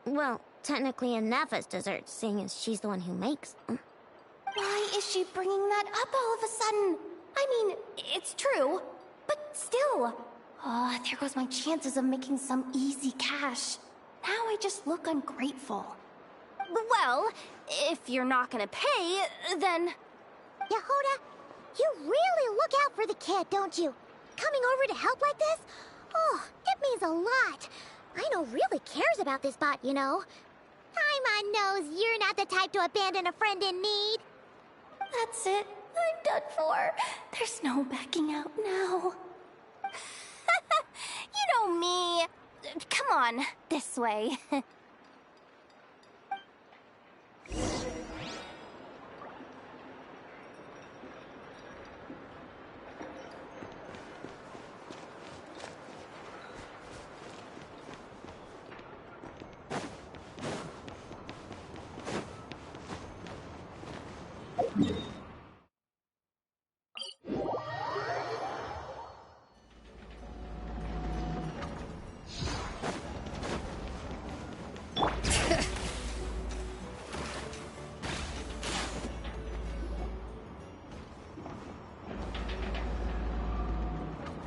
Well, technically Nefa's desserts, seeing as she's the one who makes them. Why is she bringing that up all of a sudden? I mean, it's true, but still. Oh, there goes my chances of making some easy cash. Now I just look ungrateful. Well, if you're not gonna pay, then... Yehuda, you really look out for the kid, don't you? Coming over to help like this? Oh, it means a lot. Aino really cares about this bot, you know. Paimon knows you're not the type to abandon a friend in need. That's it. I'm done for. There's no backing out now. You know me. Come on, this way.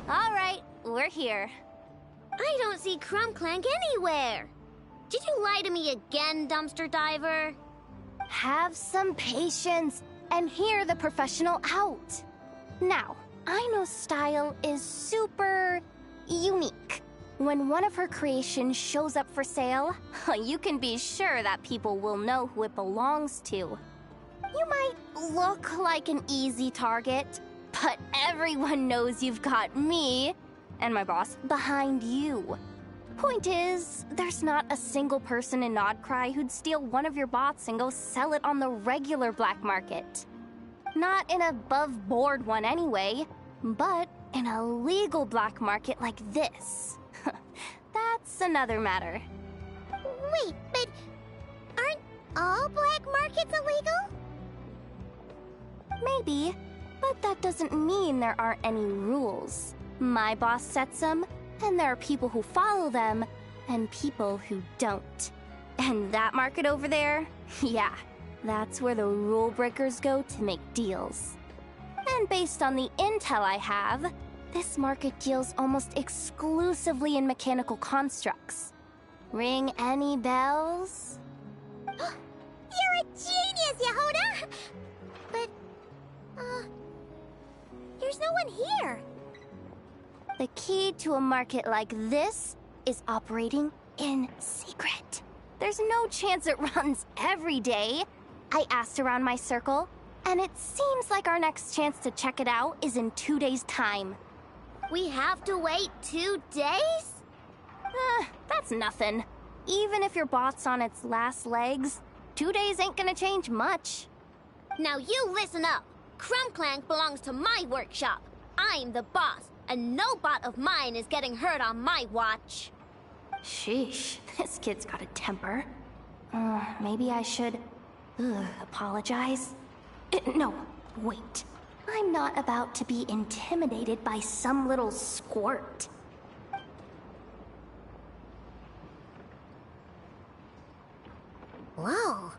All right, we're here. I don't see Crumclank anywhere. Did you lie to me again, dumpster diver? Have some patience and hear the professional out. Now, Aino's style is super unique. When one of her creations shows up for sale, you can be sure that people will know who it belongs to. You might look like an easy target, but everyone knows you've got me and my boss behind you. Point is, there's not a single person in Nodcry who'd steal one of your bots and go sell it on the regular black market. Not an above-board one anyway, but in a legal black market like this. That's another matter. Wait, but aren't all black markets illegal? Maybe, but that doesn't mean there aren't any rules. My boss sets them, and there are people who follow them, and people who don't. And that market over there? Yeah, that's where the rule breakers go to make deals. And based on the intel I have, this market deals almost exclusively in mechanical constructs. Ring any bells? You're a genius, Yehuda! But, there's no one here. The key to a market like this is operating in secret. There's no chance it runs every day. I asked around my circle, and it seems like our next chance to check it out is in 2 days' time. We have to wait 2 days? That's nothing. Even if your bot's on its last legs, 2 days ain't gonna change much. Now you listen up. Crumbclank belongs to my workshop. I'm the boss, and no bot of mine is getting hurt on my watch. Sheesh, this kid's got a temper. Maybe I should apologize? No, wait. I'm not about to be intimidated by some little squirt. Whoa,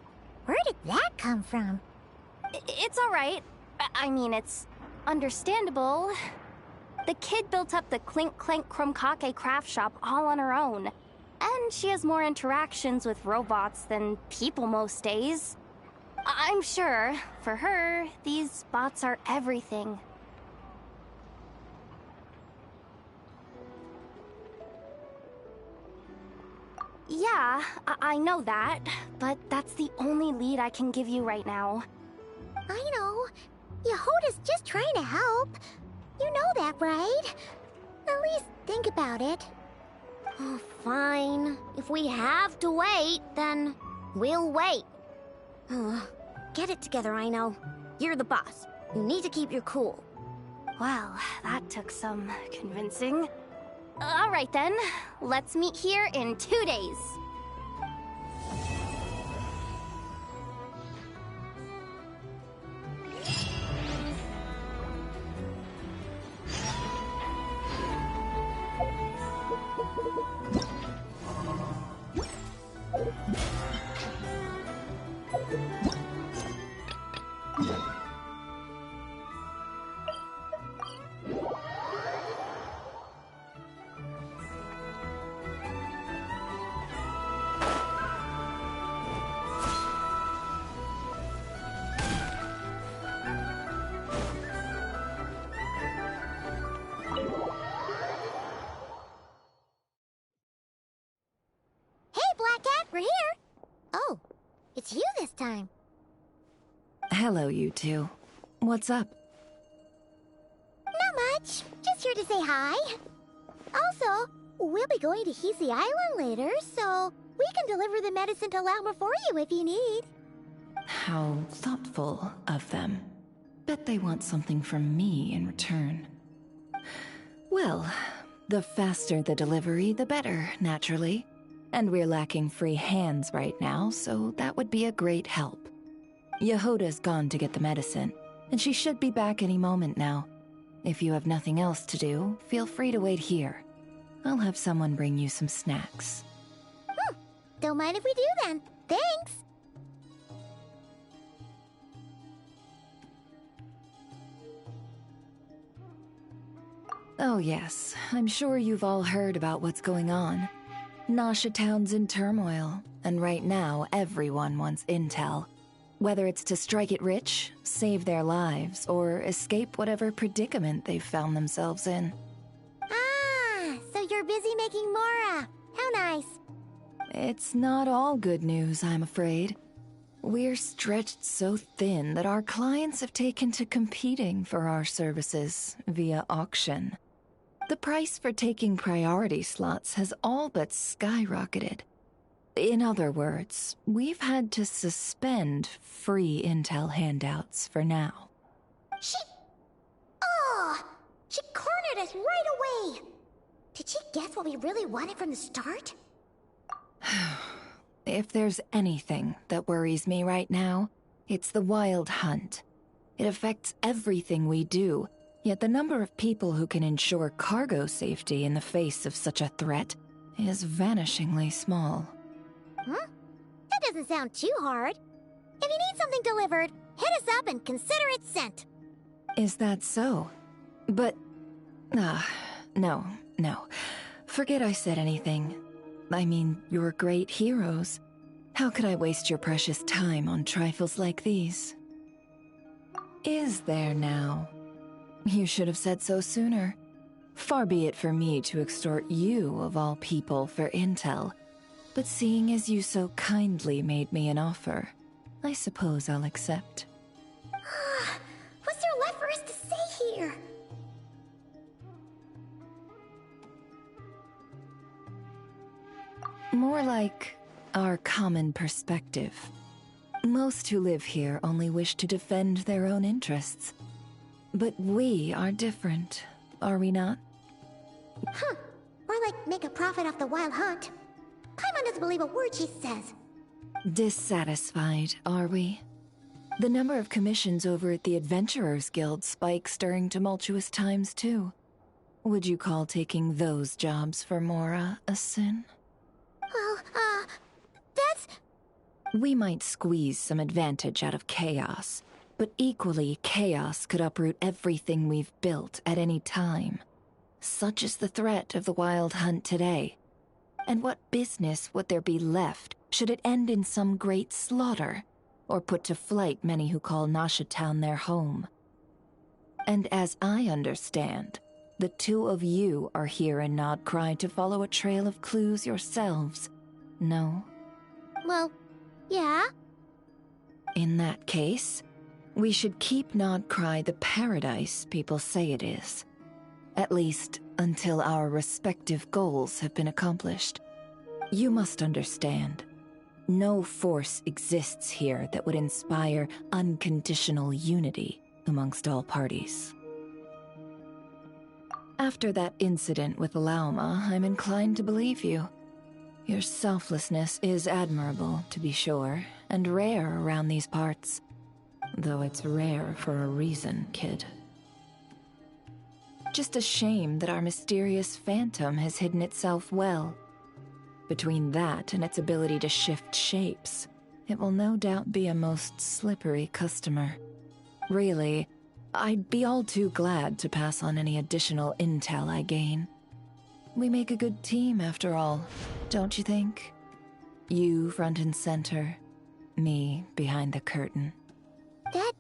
where did that come from? It's all right. I mean, it's understandable. The kid built up the Clink Clank Krumkake craft shop all on her own. And she has more interactions with robots than people most days. I'm sure, for her, these bots are everything. Yeah, I know that, but that's the only lead I can give you right now. I know. Yehoda's just trying to help. You know that, right? At least think about it. Oh, fine. If we have to wait, then we'll wait. Get it together, I know. You're the boss. You need to keep your cool. Well, that took some convincing. All right then, let's meet here in 2 days. We're here. Oh, it's you this time. Hello, you two. What's up? Not much. Just here to say hi. Also, we'll be going to Hisi Island later, so we can deliver the medicine to Lauma for you if you need. How thoughtful of them. Bet they want something from me in return. Well, the faster the delivery, the better, naturally. And we're lacking free hands right now, so that would be a great help. Yehoda's gone to get the medicine, and she should be back any moment now. If you have nothing else to do, feel free to wait here. I'll have someone bring you some snacks. Don't mind if we do then. Thanks. Oh yes, I'm sure you've all heard about what's going on. Nasha Town's in turmoil, and right now everyone wants intel. Whether it's to strike it rich, save their lives, or escape whatever predicament they've found themselves in. Ah, so you're busy making mora. How nice. It's not all good news, I'm afraid. We're stretched so thin that our clients have taken to competing for our services via auction. The price for taking priority slots has all but skyrocketed. In other words, we've had to suspend free intel handouts for now. She cornered us right away! Did she guess what we really wanted from the start? If there's anything that worries me right now, it's the wild hunt. It affects everything we do. Yet the number of people who can ensure cargo safety in the face of such a threat is vanishingly small. That doesn't sound too hard. If you need something delivered, hit us up and consider it sent. Is that so? But... no. Forget I said anything. I mean, you're great heroes. How could I waste your precious time on trifles like these? Is there now? You should have said so sooner. Far be it for me to extort you, of all people, for intel. But seeing as you so kindly made me an offer, I suppose I'll accept. What's there left for us to say here? More like our common perspective. Most who live here only wish to defend their own interests. But we are different, are we not? Huh. More like make a profit off the wild hunt. Paimon doesn't believe a word she says. Dissatisfied, are we? The number of commissions over at the Adventurers Guild spikes during tumultuous times, too. Would you call taking those jobs for Mora a sin? Well, that's... We might squeeze some advantage out of chaos, but equally, chaos could uproot everything we've built at any time. Such is the threat of the wild hunt today. And what business would there be left should it end in some great slaughter, or put to flight many who call Nasha Town their home? And as I understand, the two of you are here in Nodcry to follow a trail of clues yourselves, no? Well, yeah. In that case, we should keep Nodcry the paradise people say it is. At least, until our respective goals have been accomplished. You must understand, no force exists here that would inspire unconditional unity amongst all parties. After that incident with Lauma, I'm inclined to believe you. Your selflessness is admirable, to be sure, and rare around these parts. Though it's rare for a reason, kid. Just a shame that our mysterious phantom has hidden itself well. Between that and its ability to shift shapes, it will no doubt be a most slippery customer. Really, I'd be all too glad to pass on any additional intel I gain. We make a good team, after all, don't you think? You front and center, me behind the curtain. That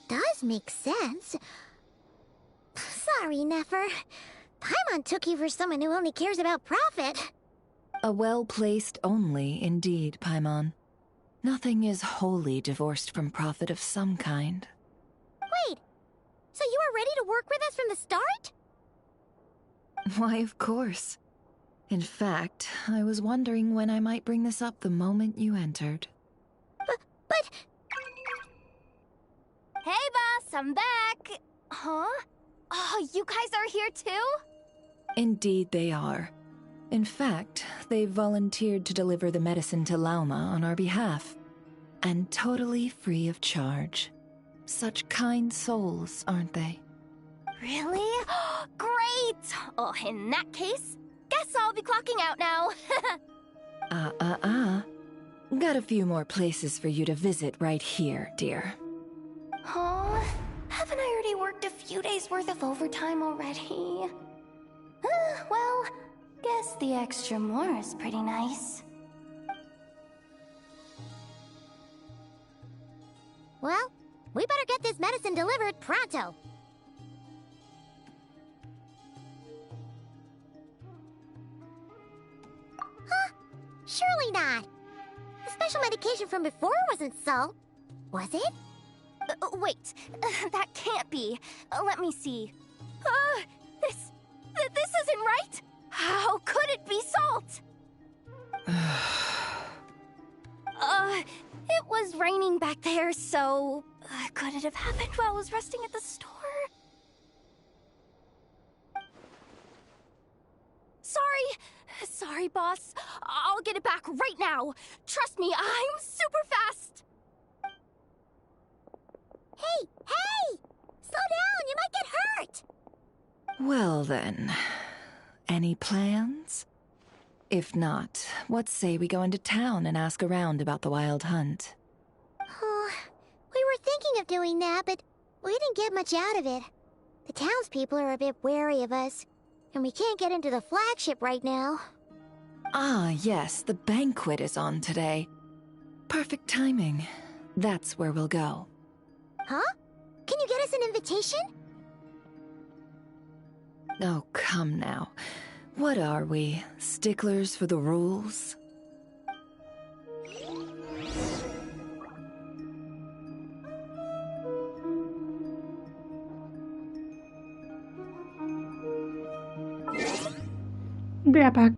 does make sense. Sorry, Nefer. Paimon took you for someone who only cares about profit. A well-placed only, indeed, Paimon. Nothing is wholly divorced from profit of some kind. Wait, so you were ready to work with us from the start? Why, of course. In fact, I was wondering when I might bring this up the moment you entered. But... Hey, boss, I'm back! Huh? Oh, you guys are here too? Indeed they are. In fact, they've volunteered to deliver the medicine to Lauma on our behalf. And totally free of charge. Such kind souls, aren't they? Really? Great! Oh, in that case, guess I'll be clocking out now. Got a few more places for you to visit right here, dear. Huh? Haven't I already worked a few days worth of overtime already? Well, guess the extra more is pretty nice. Well, we better get this medicine delivered pronto. Huh? Surely not. The special medication from before wasn't salt, was it? Wait, that can't be. Let me see. This isn't right. How could it be salt? It was raining back there, so could it have happened while I was resting at the store? Sorry, boss. I'll get it back right now. Trust me, I'm super fast. Hey! Slow down, you might get hurt! Well then, any plans? If not, what say we go into town and ask around about the wild hunt? We were thinking of doing that, but we didn't get much out of it. The townspeople are a bit wary of us, and we can't get into the flagship right now. Ah, yes, the banquet is on today. Perfect timing. That's where we'll go. Huh? Can you get us an invitation? Oh, come now. What are we? Sticklers for the rules? Be right back.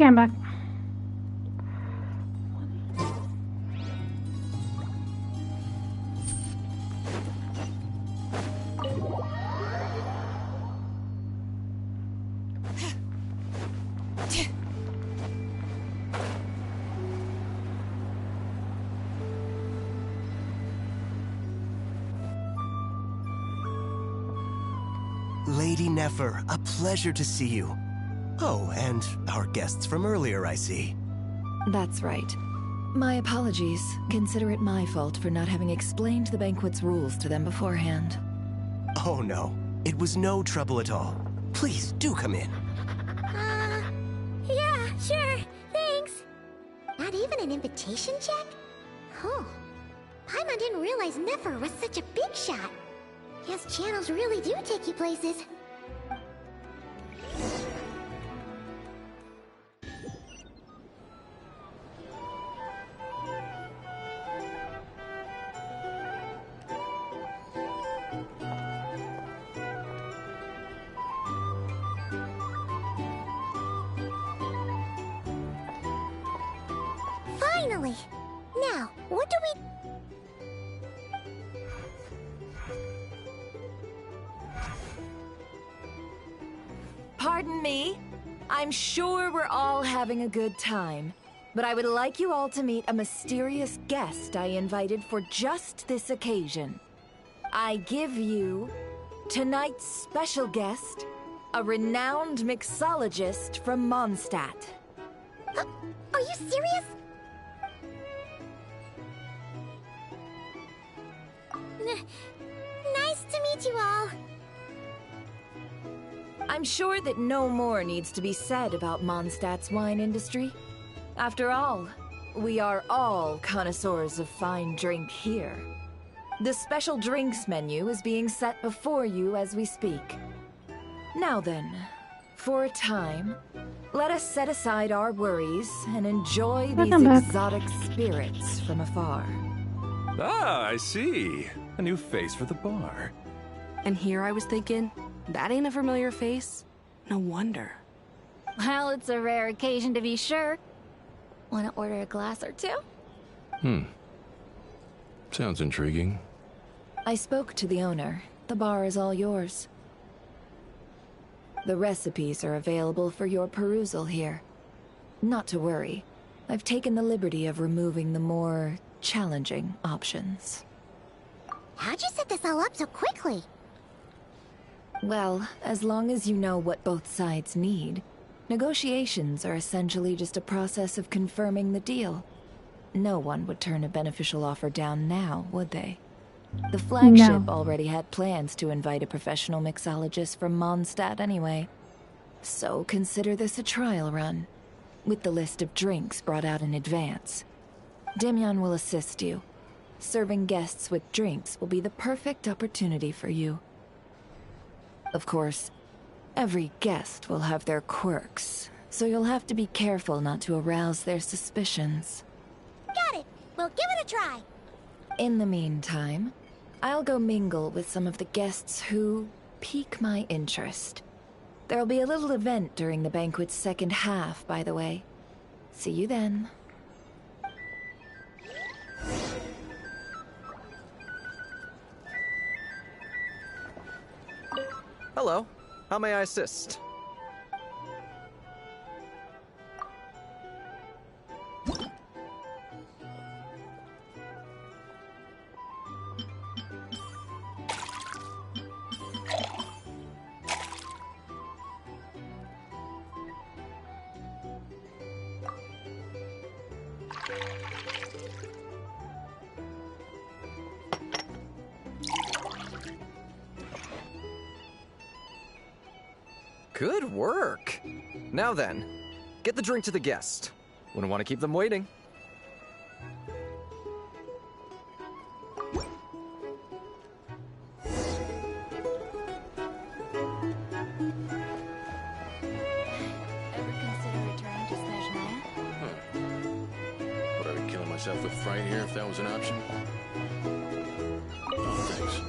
Okay, I'm back. Lady Nefer, a pleasure to see you. Oh, and our guests from earlier, I see. That's right. My apologies. Consider it my fault for not having explained the banquet's rules to them beforehand. Oh no, it was no trouble at all. Please, do come in. Yeah, sure, thanks. Not even an invitation check? Oh, Paimon didn't realize Nefer was such a big shot. Yes, channels really do take you places. Finally! Now, what do we... Pardon me? I'm sure we're all having a good time, but I would like you all to meet a mysterious guest I invited for just this occasion. I give you tonight's special guest, a renowned mixologist from Mondstadt. Are you serious? Nice to meet you all. I'm sure that no more needs to be said about Mondstadt's wine industry. After all, we are all connoisseurs of fine drink here. The special drinks menu is being set before you as we speak. Now then, for a time, let us set aside our worries and enjoy these exotic spirits from afar. Ah, I see. A new face for the bar. And here I was thinking, that ain't a familiar face. No wonder. Well, it's a rare occasion to be sure. Want to order a glass or two? Sounds intriguing. I spoke to the owner. The bar is all yours. The recipes are available for your perusal here. Not to worry. I've taken the liberty of removing the more challenging options. How'd you set this all up so quickly? Well, as long as you know what both sides need, negotiations are essentially just a process of confirming the deal. No one would turn a beneficial offer down now, would they? The flagship already had plans to invite a professional mixologist from Mondstadt anyway. So consider this a trial run, with the list of drinks brought out in advance. Demyon will assist you. Serving guests with drinks will be the perfect opportunity for you. Of course, every guest will have their quirks, so you'll have to be careful not to arouse their suspicions. Got it! We'll give it a try! In the meantime, I'll go mingle with some of the guests who pique my interest. There'll be a little event during the banquet's second half, by the way. See you then. Hello. How may I assist? Good work. Now then, get the drink to the guest. Wouldn't want to keep them waiting. Ever consider returning to Snezhnaya? Would I be killing myself with fright here if that was an option? Oh, thanks.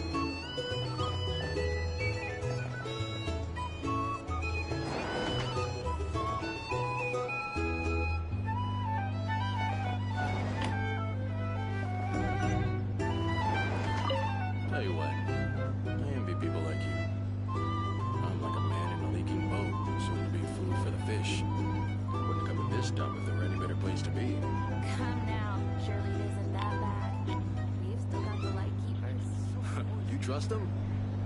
trust them?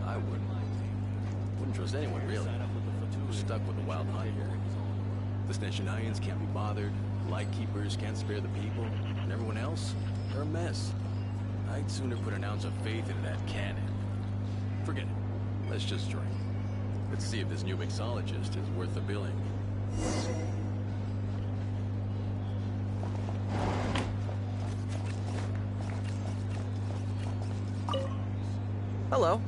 I wouldn't. Wouldn't trust anyone, really. Too stuck with the wild hunt here. The Sneshanians can't be bothered, Lightkeepers can't spare the people, and everyone else, they're a mess. I'd sooner put an ounce of faith into that cannon. Forget it. Let's just drink. Let's see if this new mixologist is worth the billing. Hello.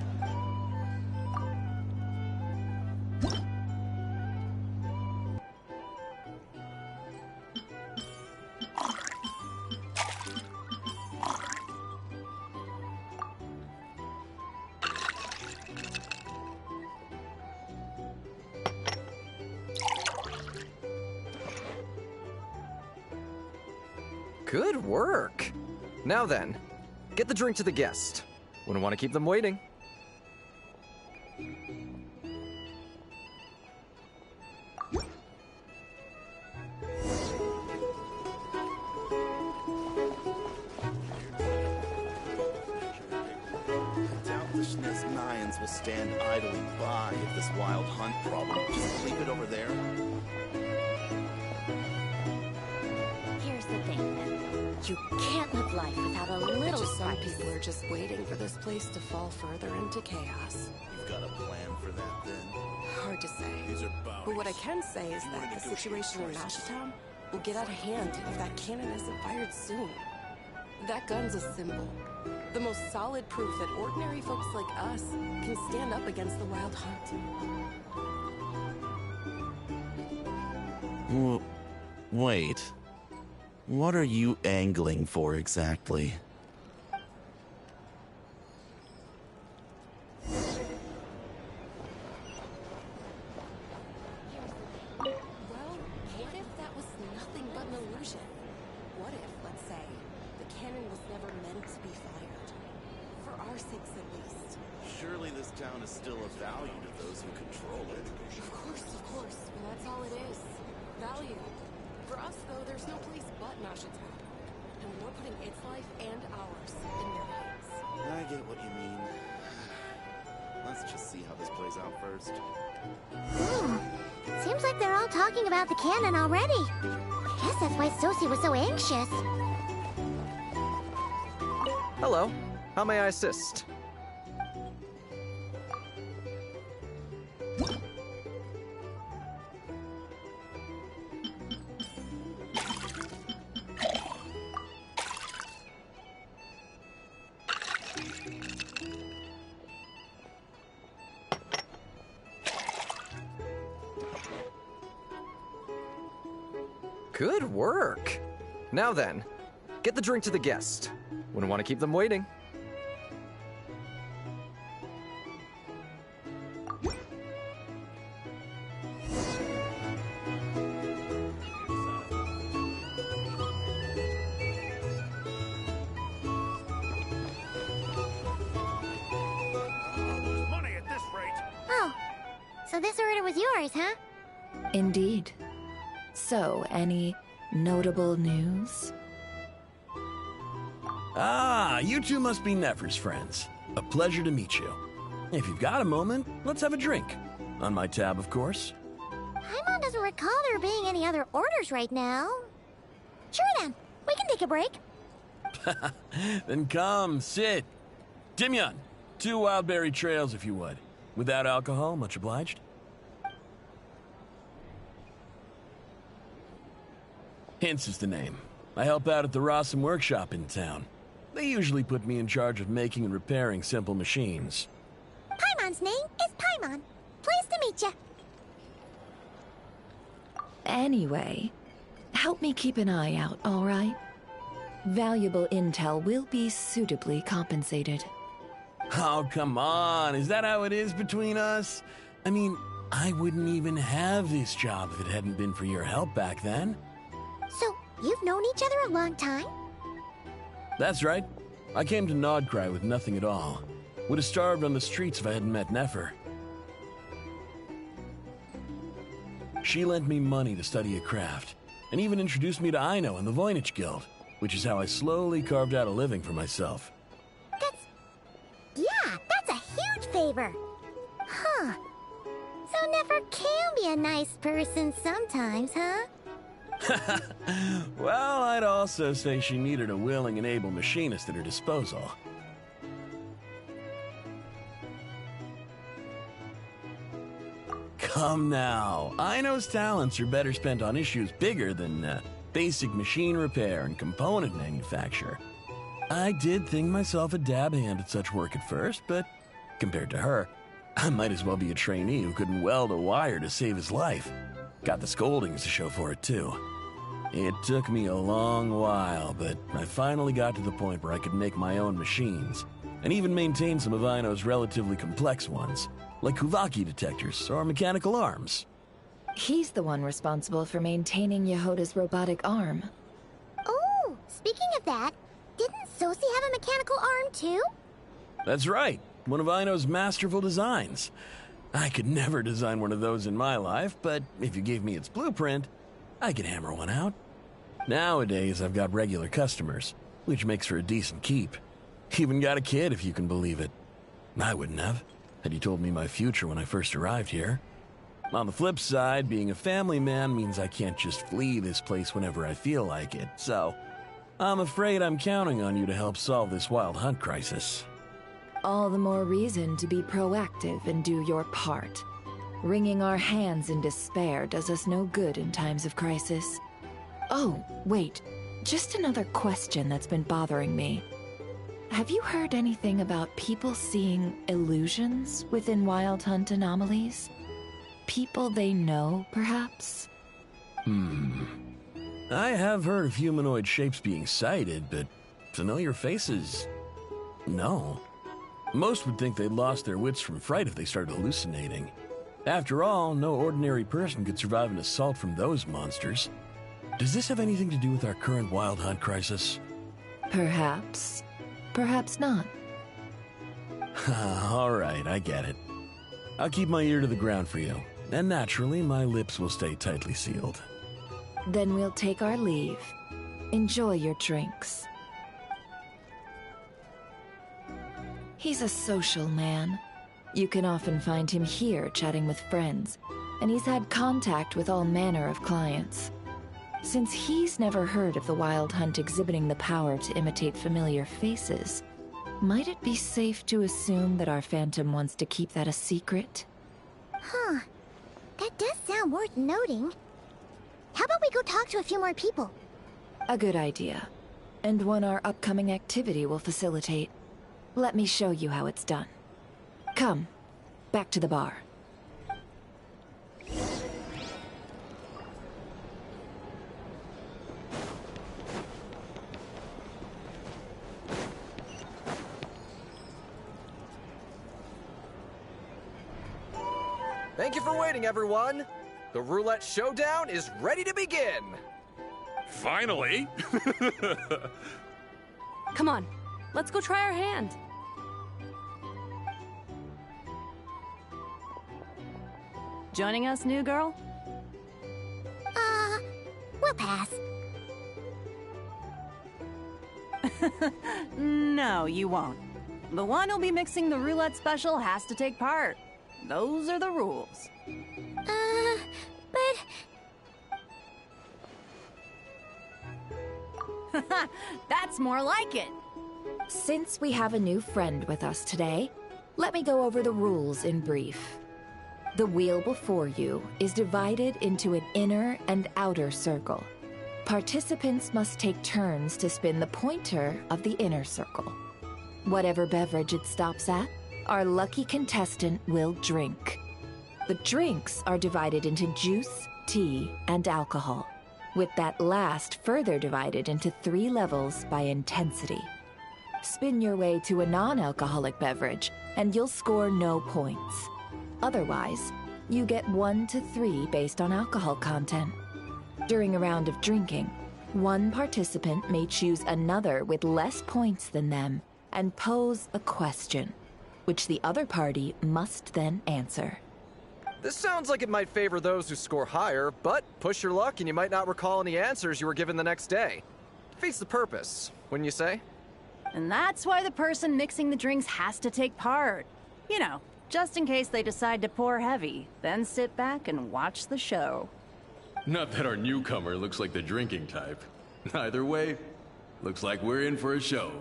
Good work. Now then, get the drink to the guest. Wouldn't want to keep them waiting. Nines will stand idly by if this wild hunt problem. Just leave it over there. Here's the thing. You can't live life without a little Some spice. people are just waiting for this place to fall further into chaos. You've got a plan for that, then? Hard to say. These are But what I can say is that the situation in Nashatown will get out of hand if that cannon isn't fired soon. That gun's a symbol. The most solid proof that ordinary folks like us can stand up against the wild hunt. Wait. What are you angling for exactly? Well, what if that was nothing but an illusion? What if, let's say, the cannon was never meant to be fired? For our sakes, at least. Surely this town is still of value to those who control it. Of course, of course. Well, that's all it is. Value. For us, though, there's no place but Nashatown. And we're putting its life and ours in your hands. I get what you mean. Let's just see how this plays out first. Seems like they're all talking about the cannon already. I guess that's why Sosie was so anxious. Hello. How may I assist? Good work. Now then, get the drink to the guest. Wouldn't want to keep them waiting. Oh, so this order was yours, huh? Indeed. So, any notable news? Ah, you two must be Nefer's friends. A pleasure to meet you. If you've got a moment, let's have a drink. On my tab, of course. Paimon doesn't recall there being any other orders right now. Sure then, we can take a break. Then come, sit. Timyon, 2 wildberry trails if you would. Without alcohol, much obliged. Hints is the name. I help out at the Rossum workshop in town. They usually put me in charge of making and repairing simple machines. Paimon's name is Paimon. Pleased to meet you. Anyway, help me keep an eye out, all right? Valuable intel will be suitably compensated. Oh, come on. Is that how it is between us? I mean, I wouldn't even have this job if it hadn't been for your help back then. So, you've known each other a long time? That's right. I came to Nodcry with nothing at all. Would have starved on the streets if I hadn't met Nefer. She lent me money to study a craft, and even introduced me to Aino and the Voynich Guild, which is how I slowly carved out a living for myself. Yeah, that's a favor. Huh. So Nefer can be a nice person sometimes, huh? Well, I'd also say she needed a willing and able machinist at her disposal. Come now. Aino's talents are better spent on issues bigger than basic machine repair and component manufacture. I did think myself a dab hand at such work at first, but compared to her, I might as well be a trainee who couldn't weld a wire to save his life. Got the scoldings to show for it, too. It took me a long while, but I finally got to the point where I could make my own machines, and even maintain some of Aino's relatively complex ones, like Kuvaki detectors or mechanical arms. He's the one responsible for maintaining Yehoda's robotic arm. Oh, speaking of that, didn't Sosi have a mechanical arm too? That's right, one of Aino's masterful designs. I could never design one of those in my life, but if you gave me its blueprint, I could hammer one out. Nowadays, I've got regular customers, which makes for a decent keep. Even got a kid, if you can believe it. I wouldn't have, had you told me my future when I first arrived here. On the flip side, being a family man means I can't just flee this place whenever I feel like it, so I'm afraid I'm counting on you to help solve this wild hunt crisis. All the more reason to be proactive and do your part. Wringing our hands in despair does us no good in times of crisis. Oh, wait. Just another question that's been bothering me. Have you heard anything about people seeing illusions within Wild Hunt anomalies? People they know, perhaps? I have heard of humanoid shapes being sighted, but familiar faces? No. Most would think they'd lost their wits from fright if they started hallucinating. After all, no ordinary person could survive an assault from those monsters. Does this have anything to do with our current Wild Hunt crisis? Perhaps. Perhaps not. All right, I get it. I'll keep my ear to the ground for you, and naturally, my lips will stay tightly sealed. Then we'll take our leave. Enjoy your drinks. He's a social man. You can often find him here chatting with friends, and he's had contact with all manner of clients. Since he's never heard of the Wild Hunt exhibiting the power to imitate familiar faces, might it be safe to assume that our Phantom wants to keep that a secret? Huh. That does sound worth noting. How about we go talk to a few more people? A good idea. And one our upcoming activity will facilitate. Let me show you how it's done. Come, back to the bar. Thank you for waiting, everyone. The roulette showdown is ready to begin. Finally! Come on, let's go try our hand. Joining us, new girl? We'll pass. No, you won't. The one who'll be mixing the roulette special has to take part. Those are the rules. But... That's more like it. Since we have a new friend with us today, let me go over the rules in brief. The wheel before you is divided into an inner and outer circle. Participants must take turns to spin the pointer of the inner circle. Whatever beverage it stops at, our lucky contestant will drink. The drinks are divided into juice, tea, and alcohol, with that last further divided into 3 levels by intensity. Spin your way to a non-alcoholic beverage, and you'll score no points. Otherwise, you get 1 to 3 based on alcohol content. During a round of drinking, one participant may choose another with less points than them and pose a question, which the other party must then answer. This sounds like it might favor those who score higher, but push your luck and you might not recall any answers you were given the next day. Defeats the purpose, wouldn't you say? And that's why the person mixing the drinks has to take part. You know, just in case they decide to pour heavy, then sit back and watch the show. Not that our newcomer looks like the drinking type. Either way, looks like we're in for a show.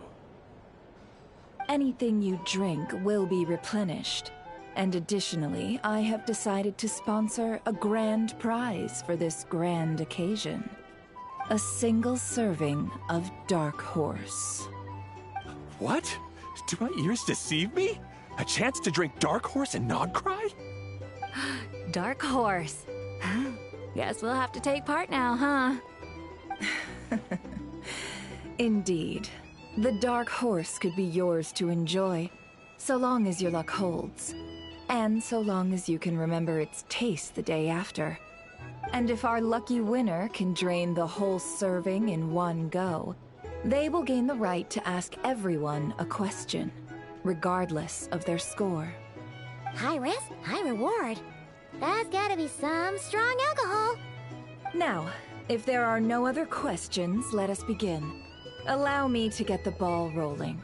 Anything you drink will be replenished. And additionally, I have decided to sponsor a grand prize for this grand occasion. A single serving of Dark Horse. What? Do my ears deceive me? A chance to drink Dark Horse and not cry? Dark Horse. Guess we'll have to take part now, huh? Indeed. The Dark Horse could be yours to enjoy, so long as your luck holds. And so long as you can remember its taste the day after. And if our lucky winner can drain the whole serving in one go, they will gain the right to ask everyone a question, regardless of their score. High risk, high reward. That's gotta be some strong alcohol. Now, if there are no other questions, let us begin. Allow me to get the ball rolling.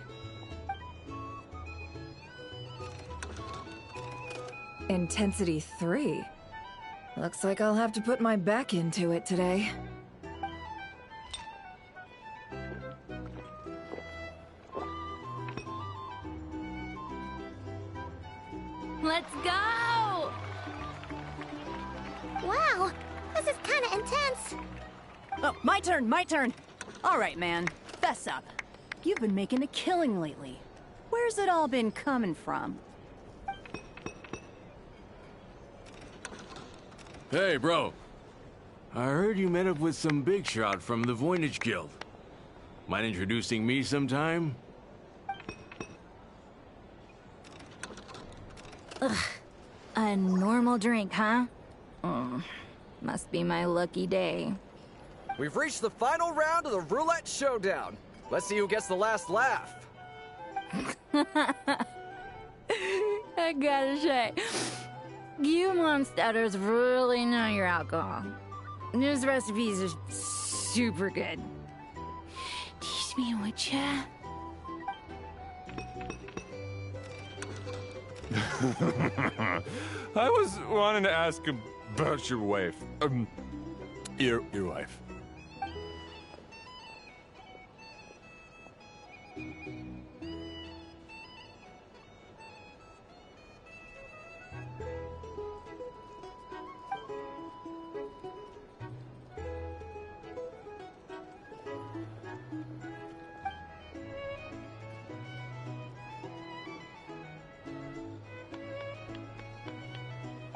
Intensity 3. Looks like I'll have to put my back into it today. Let's go! Wow, this is kinda intense. Oh, my turn, my turn. All right, man, fess up. You've been making a killing lately. Where's it all been coming from? Hey, bro. I heard you met up with some big shot from the Voynich Guild. Mind introducing me sometime? Ugh. A normal drink, huh? Must be my lucky day. We've reached the final round of the roulette showdown. Let's see who gets the last laugh. I gotta say, you monsters really know your alcohol. These recipes are super good. Teach me, would ya? I was wanting to ask about your wife. Your wife.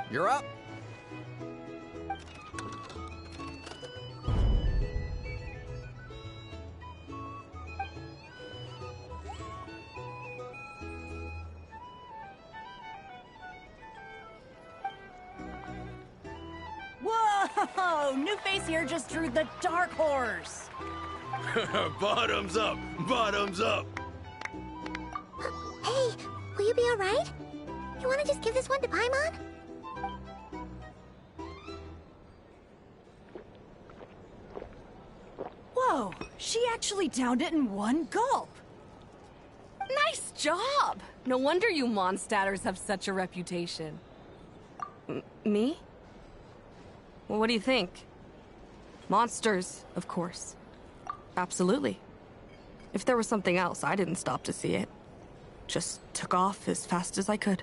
You're up. Whoa! New face here just drew the Dark Horse. Bottoms up! Bottoms up! Hey, will you be alright? You wanna just give this one to Paimon? Whoa, she actually downed it in one gulp. Nice job! No wonder you Mondstatters have such a reputation. Me? Well, what do you think? Monsters, of course. Absolutely. If there was something else, I didn't stop to see it. Just took off as fast as I could.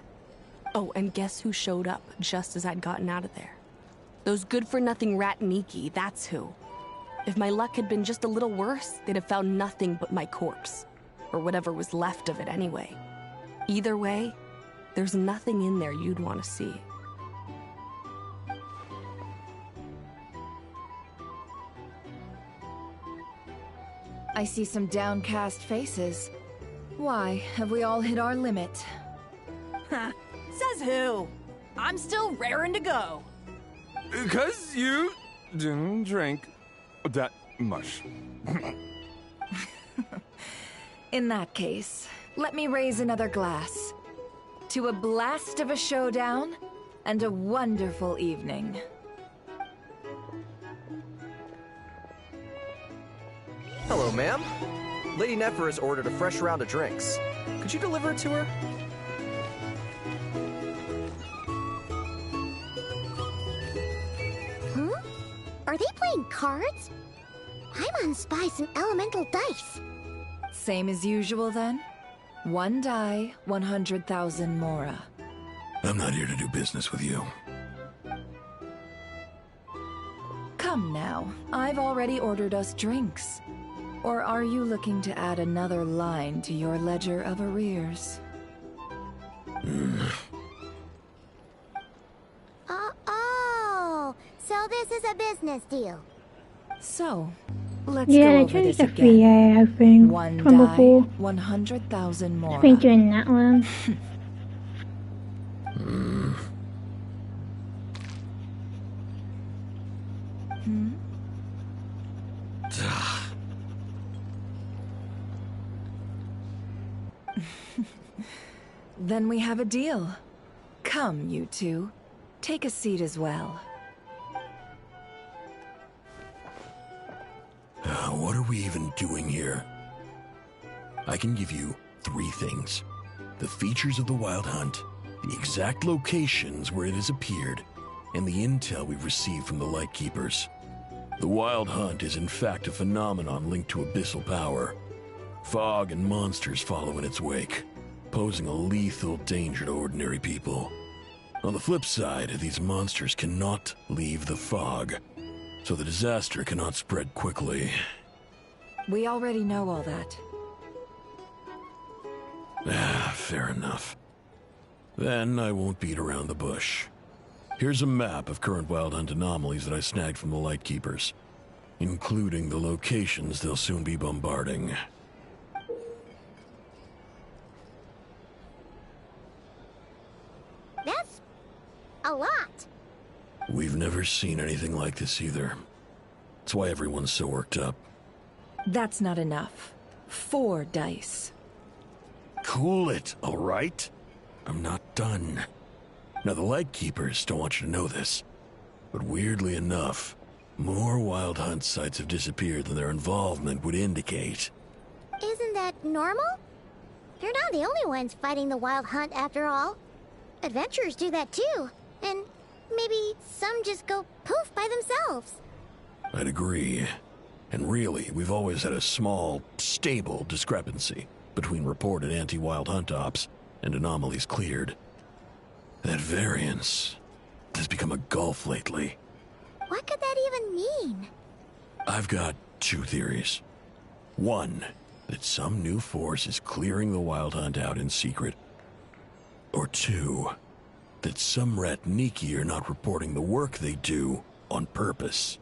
Oh, and guess who showed up just as I'd gotten out of there? Those good-for-nothing rat Niki, that's who. If my luck had been just a little worse, they'd have found nothing but my corpse. Or whatever was left of it anyway. Either way, there's nothing in there you'd want to see. I see some downcast faces. Why, have we all hit our limit? Says who? I'm still raring to go. 'Cause you didn't drink that much. In that case, let me raise another glass. To a blast of a showdown and a wonderful evening. Hello, ma'am. Lady Nefer has ordered a fresh round of drinks. Could you deliver it to her? cards? I'm on spy some elemental dice. Same as usual then? 1 die, 100,000 mora. I'm not here to do business with you. Come now, I've already ordered us drinks. Or are you looking to add another line to your ledger of arrears? Oh, so this is a business deal. So, let's Yeah, go they over changed this the again. VA, I think, 1 from die, before. 100,000 mora. I think doing that one. Then we have a deal. Come, you two. Take a seat as well. What are we even doing here? I can give you 3 things. The features of the Wild Hunt, the exact locations where it has appeared, and the intel we've received from the Lightkeepers. The Wild Hunt is in fact a phenomenon linked to abyssal power. Fog and monsters follow in its wake, posing a lethal danger to ordinary people. On the flip side, these monsters cannot leave the fog, so the disaster cannot spread quickly. We already know all that. Fair enough. Then I won't beat around the bush. Here's a map of current Wild Hunt anomalies that I snagged from the Lightkeepers, including the locations they'll soon be bombarding. That's a lot. We've never seen anything like this either. That's why everyone's so worked up. That's not enough. 4 dice. Cool it, all right? I'm not done. Now, the Lightkeepers don't want you to know this, but weirdly enough, more Wild Hunt sites have disappeared than their involvement would indicate. Isn't that normal? They're not the only ones fighting the Wild Hunt after all. Adventurers do that too, and maybe some just go poof by themselves. I'd agree. And really, we've always had a small, stable discrepancy between reported anti-Wild Hunt ops and anomalies cleared. That variance has become a gulf lately. What could that even mean? I've got 2 theories. 1, that some new force is clearing the Wild Hunt out in secret. Or 2, that some Ratniki are not reporting the work they do on purpose.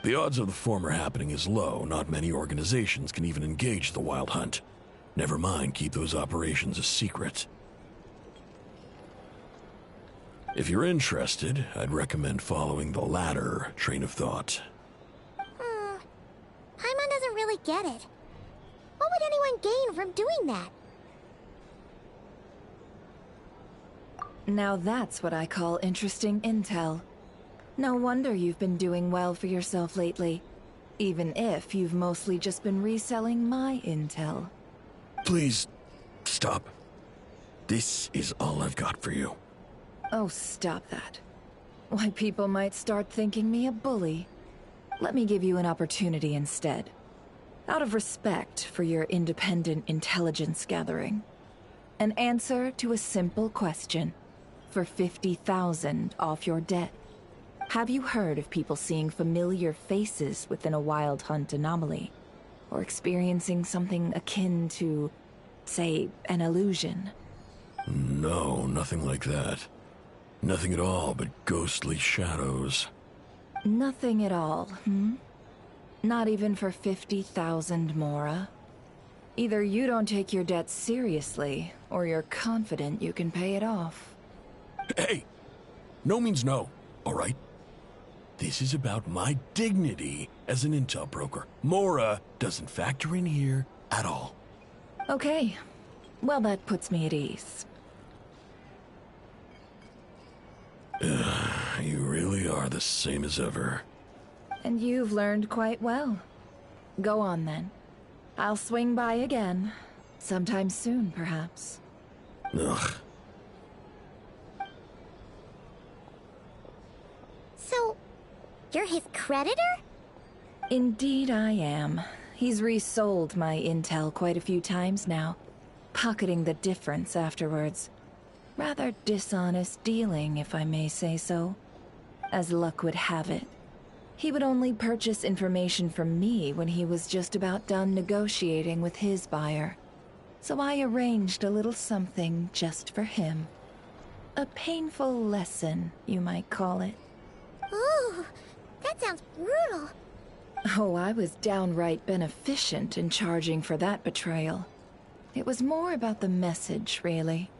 The odds of the former happening is low. Not many organizations can even engage the Wild Hunt. Never mind keep those operations a secret. If you're interested, I'd recommend following the latter train of thought. Paimon doesn't really get it. What would anyone gain from doing that? Now that's what I call interesting intel. No wonder you've been doing well for yourself lately. Even if you've mostly just been reselling my intel. Please, stop. This is all I've got for you. Oh, stop that. Why, people might start thinking me a bully. Let me give you an opportunity instead. Out of respect for your independent intelligence gathering. An answer to a simple question. For 50,000 off your debt. Have you heard of people seeing familiar faces within a Wild Hunt anomaly? Or experiencing something akin to, say, an illusion? No, nothing like that. Nothing at all but ghostly shadows. Nothing at all, Not even for 50,000 mora? Either you don't take your debt seriously, or you're confident you can pay it off. Hey! No means no, all right? This is about my dignity as an intel broker. Mora doesn't factor in here at all. Okay. Well, that puts me at ease. You really are the same as ever. And you've learned quite well. Go on, then. I'll swing by again. Sometime soon, perhaps. Ugh. So, you're his creditor? Indeed I am. He's resold my intel quite a few times now, pocketing the difference afterwards. Rather dishonest dealing, if I may say so. As luck would have it, he would only purchase information from me when he was just about done negotiating with his buyer. So I arranged a little something just for him. A painful lesson, you might call it. Ooh, that sounds brutal. Oh, I was downright beneficent in charging for that betrayal. It was more about the message, really.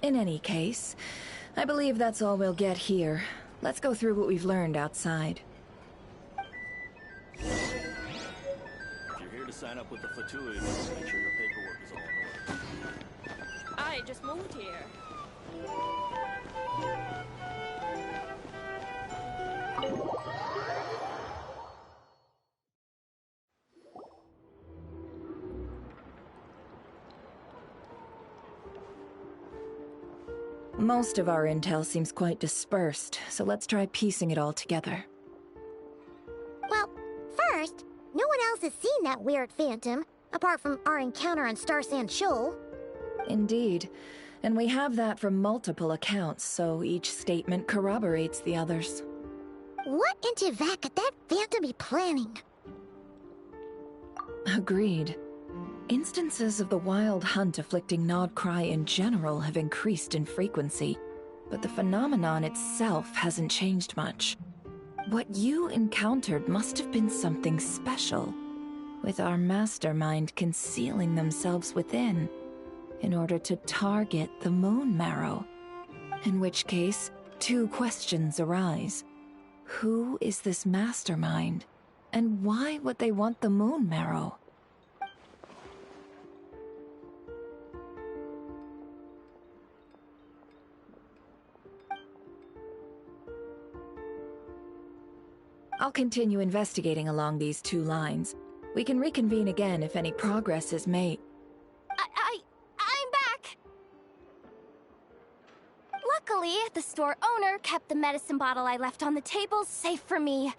In any case, I believe that's all we'll get here. Let's go through what we've learned outside. If you're here to sign up with the flotilla, you must make sure your paperwork is all in order. I just moved here. Most of our intel seems quite dispersed, so let's try piecing it all together. Well, first, no one else has seen that weird phantom, apart from our encounter on Star Sand Shoal. Indeed. And we have that from multiple accounts, so each statement corroborates the others. What in Teyvat could that phantom be planning? Agreed. Instances of the wild hunt afflicting Nodcry in general have increased in frequency, but the phenomenon itself hasn't changed much. What you encountered must have been something special, with our mastermind concealing themselves within, in order to target the Moon Marrow. In which case, two questions arise. Who is this mastermind, and why would they want the Moon Marrow? I'll continue investigating along these two lines. We can reconvene again if any progress is made. I'm back! Luckily, the store owner kept the medicine bottle I left on the table safe for me.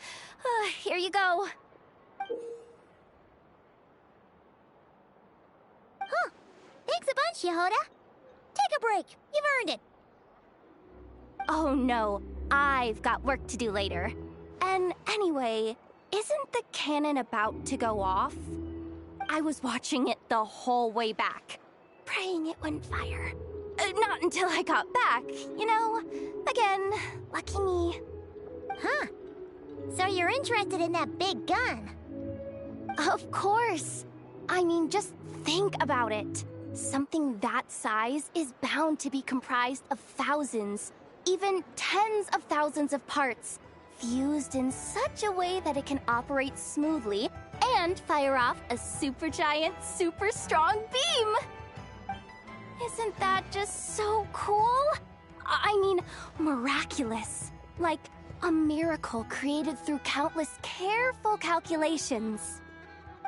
Here you go. Huh. Thanks a bunch, Yehoda. Take a break. You've earned it. Oh no, I've got work to do later. And anyway, isn't the cannon about to go off? I was watching it the whole way back, praying it wouldn't fire. Not until I got back, you know? Again, lucky me. Huh. So you're interested in that big gun? Of course. I mean, just think about it. Something that size is bound to be comprised of thousands, even tens of thousands of parts, fused in such a way that it can operate smoothly and fire off a supergiant, super strong beam! Isn't that just so cool? I mean, miraculous. Like a miracle created through countless careful calculations.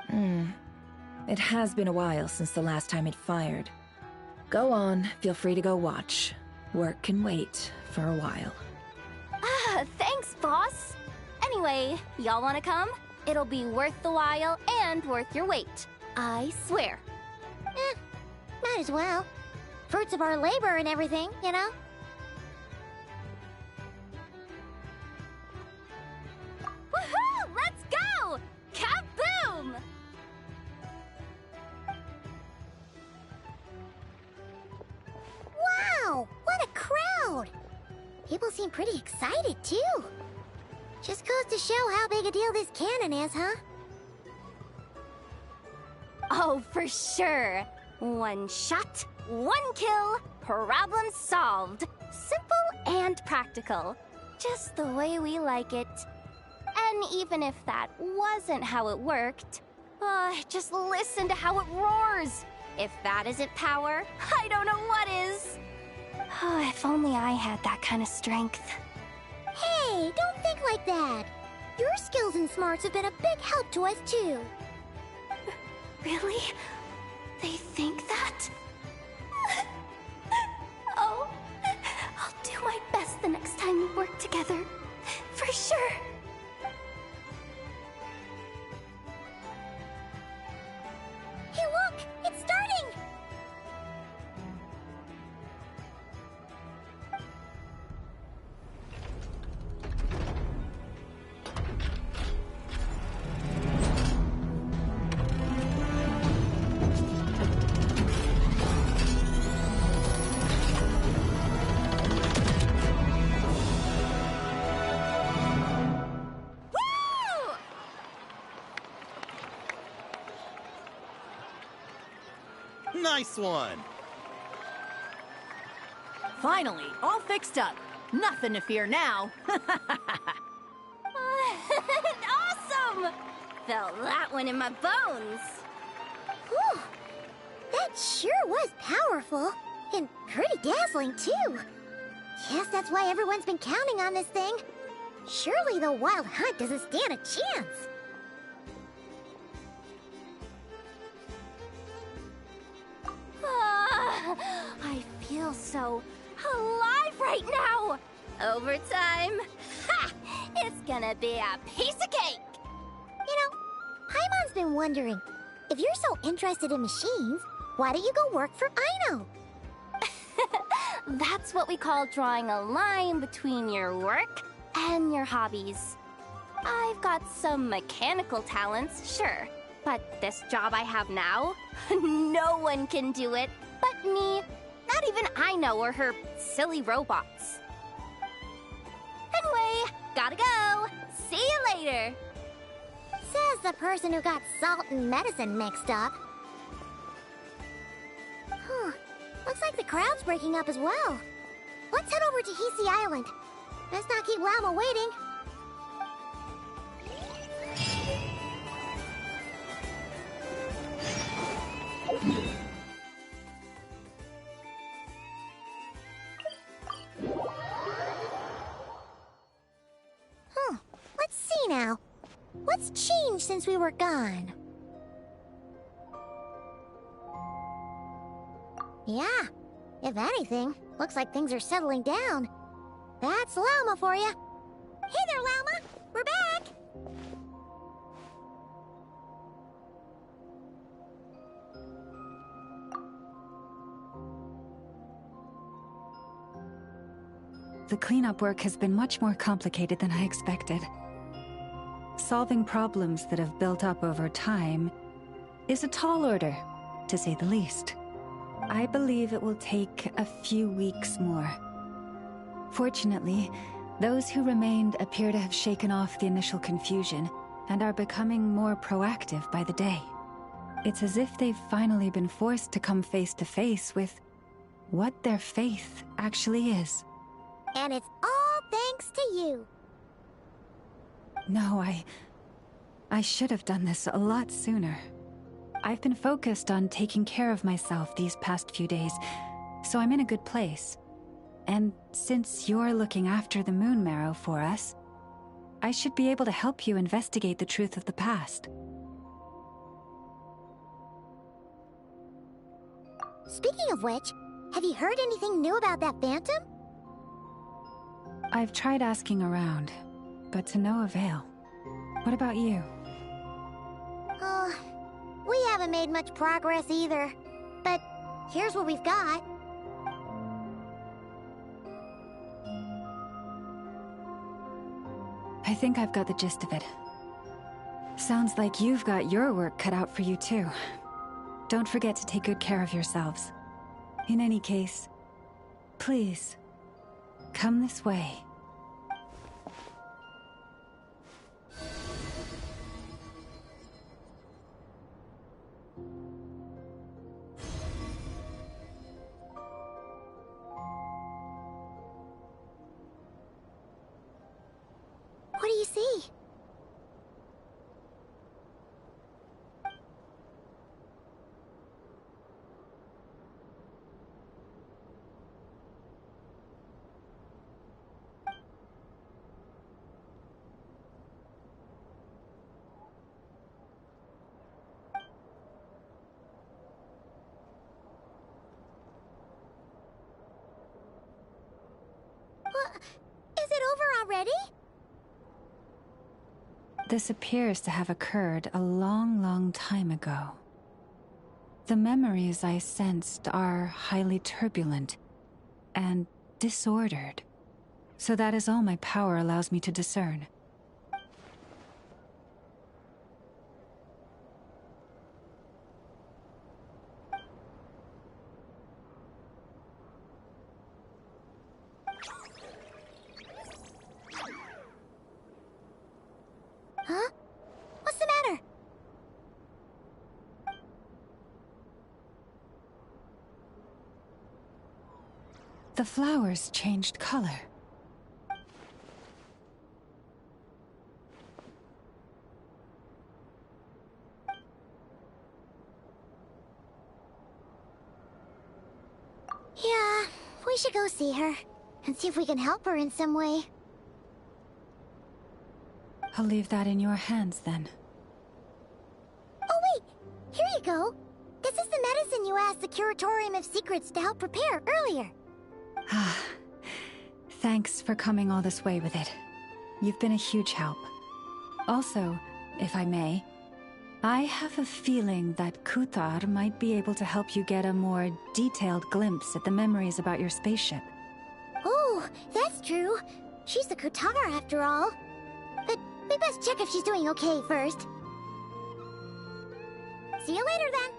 It has been a while since the last time it fired. Go on, feel free to go watch. Work can wait for a while. Thanks, boss. Anyway, y'all wanna come? It'll be worth the while and worth your wait. I swear. Might as well. Fruits of our labor and everything, you know? Woohoo! Let's go! Kaboom! Wow! What a crowd! People seem pretty excited, too. Just goes to show how big a deal this cannon is, huh? Oh, for sure. One shot, one kill, problem solved. Simple and practical. Just the way we like it. And even if that wasn't how it worked, just listen to how it roars. If that isn't power, I don't know what is. If only I had that kind of strength. Hey, don't think like that. Your skills and smarts have been a big help to us, too. Really? They think that? Oh, I'll do my best the next time we work together. For sure. Nice one! Finally, all fixed up. Nothing to fear now. Awesome! Felt that one in my bones. Whew! That sure was powerful. And pretty dazzling, too. Guess that's why everyone's been counting on this thing. Surely the Wild Hunt doesn't stand a chance. I feel so alive right now. Overtime. Ha! It's gonna be a piece of cake. You know, Paimon's been wondering, if you're so interested in machines, why don't you go work for Aino? That's what we call drawing a line between your work and your hobbies. I've got some mechanical talents, sure, but this job I have now, no one can do it but me. Not even Aino or her silly robots. Anyway, gotta go. See you later. Says the person who got salt and medicine mixed up. Huh. Looks like the crowd's breaking up as well. Let's head over to Hisi Island. Let's not keep Llama waiting. Huh. Let's see now. What's changed since we were gone? Yeah, if anything, looks like things are settling down. That's Llama for you. Hey there, Llama! We're back! The cleanup work has been much more complicated than I expected. Solving problems that have built up over time is a tall order, to say the least. I believe it will take a few weeks more. Fortunately, those who remained appear to have shaken off the initial confusion and are becoming more proactive by the day. It's as if they've finally been forced to come face to face with what their faith actually is. And it's all thanks to you. No, I should have done this a lot sooner. I've been focused on taking care of myself these past few days, so I'm in a good place. And since you're looking after the Moon Marrow for us, I should be able to help you investigate the truth of the past. Speaking of which, have you heard anything new about that Phantom? I've tried asking around, but to no avail. What about you? Oh, we haven't made much progress either. But here's what we've got. I think I've got the gist of it. Sounds like you've got your work cut out for you too. Don't forget to take good care of yourselves. In any case, please, come this way. What do you see? What? Is it over already? This appears to have occurred a long, long time ago. The memories I sensed are highly turbulent and disordered, so that is all my power allows me to discern. Huh? What's the matter? The flowers changed color. Yeah, we should go see her and see if we can help her in some way. I'll leave that in your hands then. Oh wait, here you go. This is the medicine you asked the Curatorium of Secrets to help prepare earlier. Ah, thanks for coming all this way with it. You've been a huge help. Also, if I may, I have a feeling that Kuthar might be able to help you get a more detailed glimpse at the memories about your spaceship. Oh, that's true. She's the Kutar after all. But we best check if she's doing okay first. See you later then.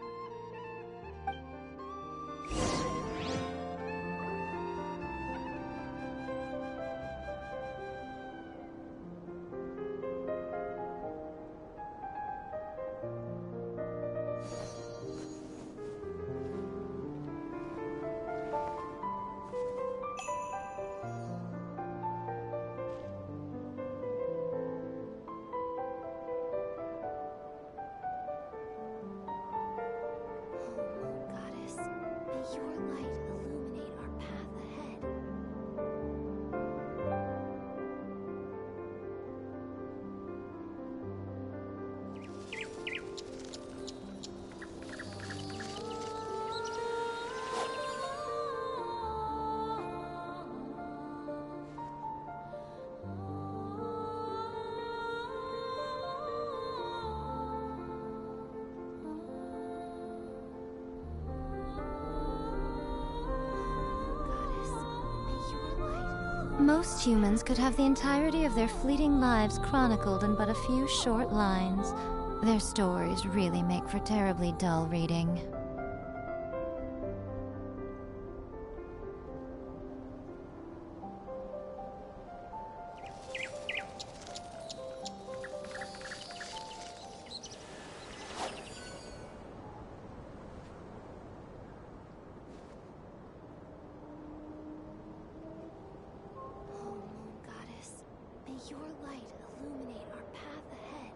Most humans could have the entirety of their fleeting lives chronicled in but a few short lines. Their stories really make for terribly dull reading. Your light illuminate our path ahead.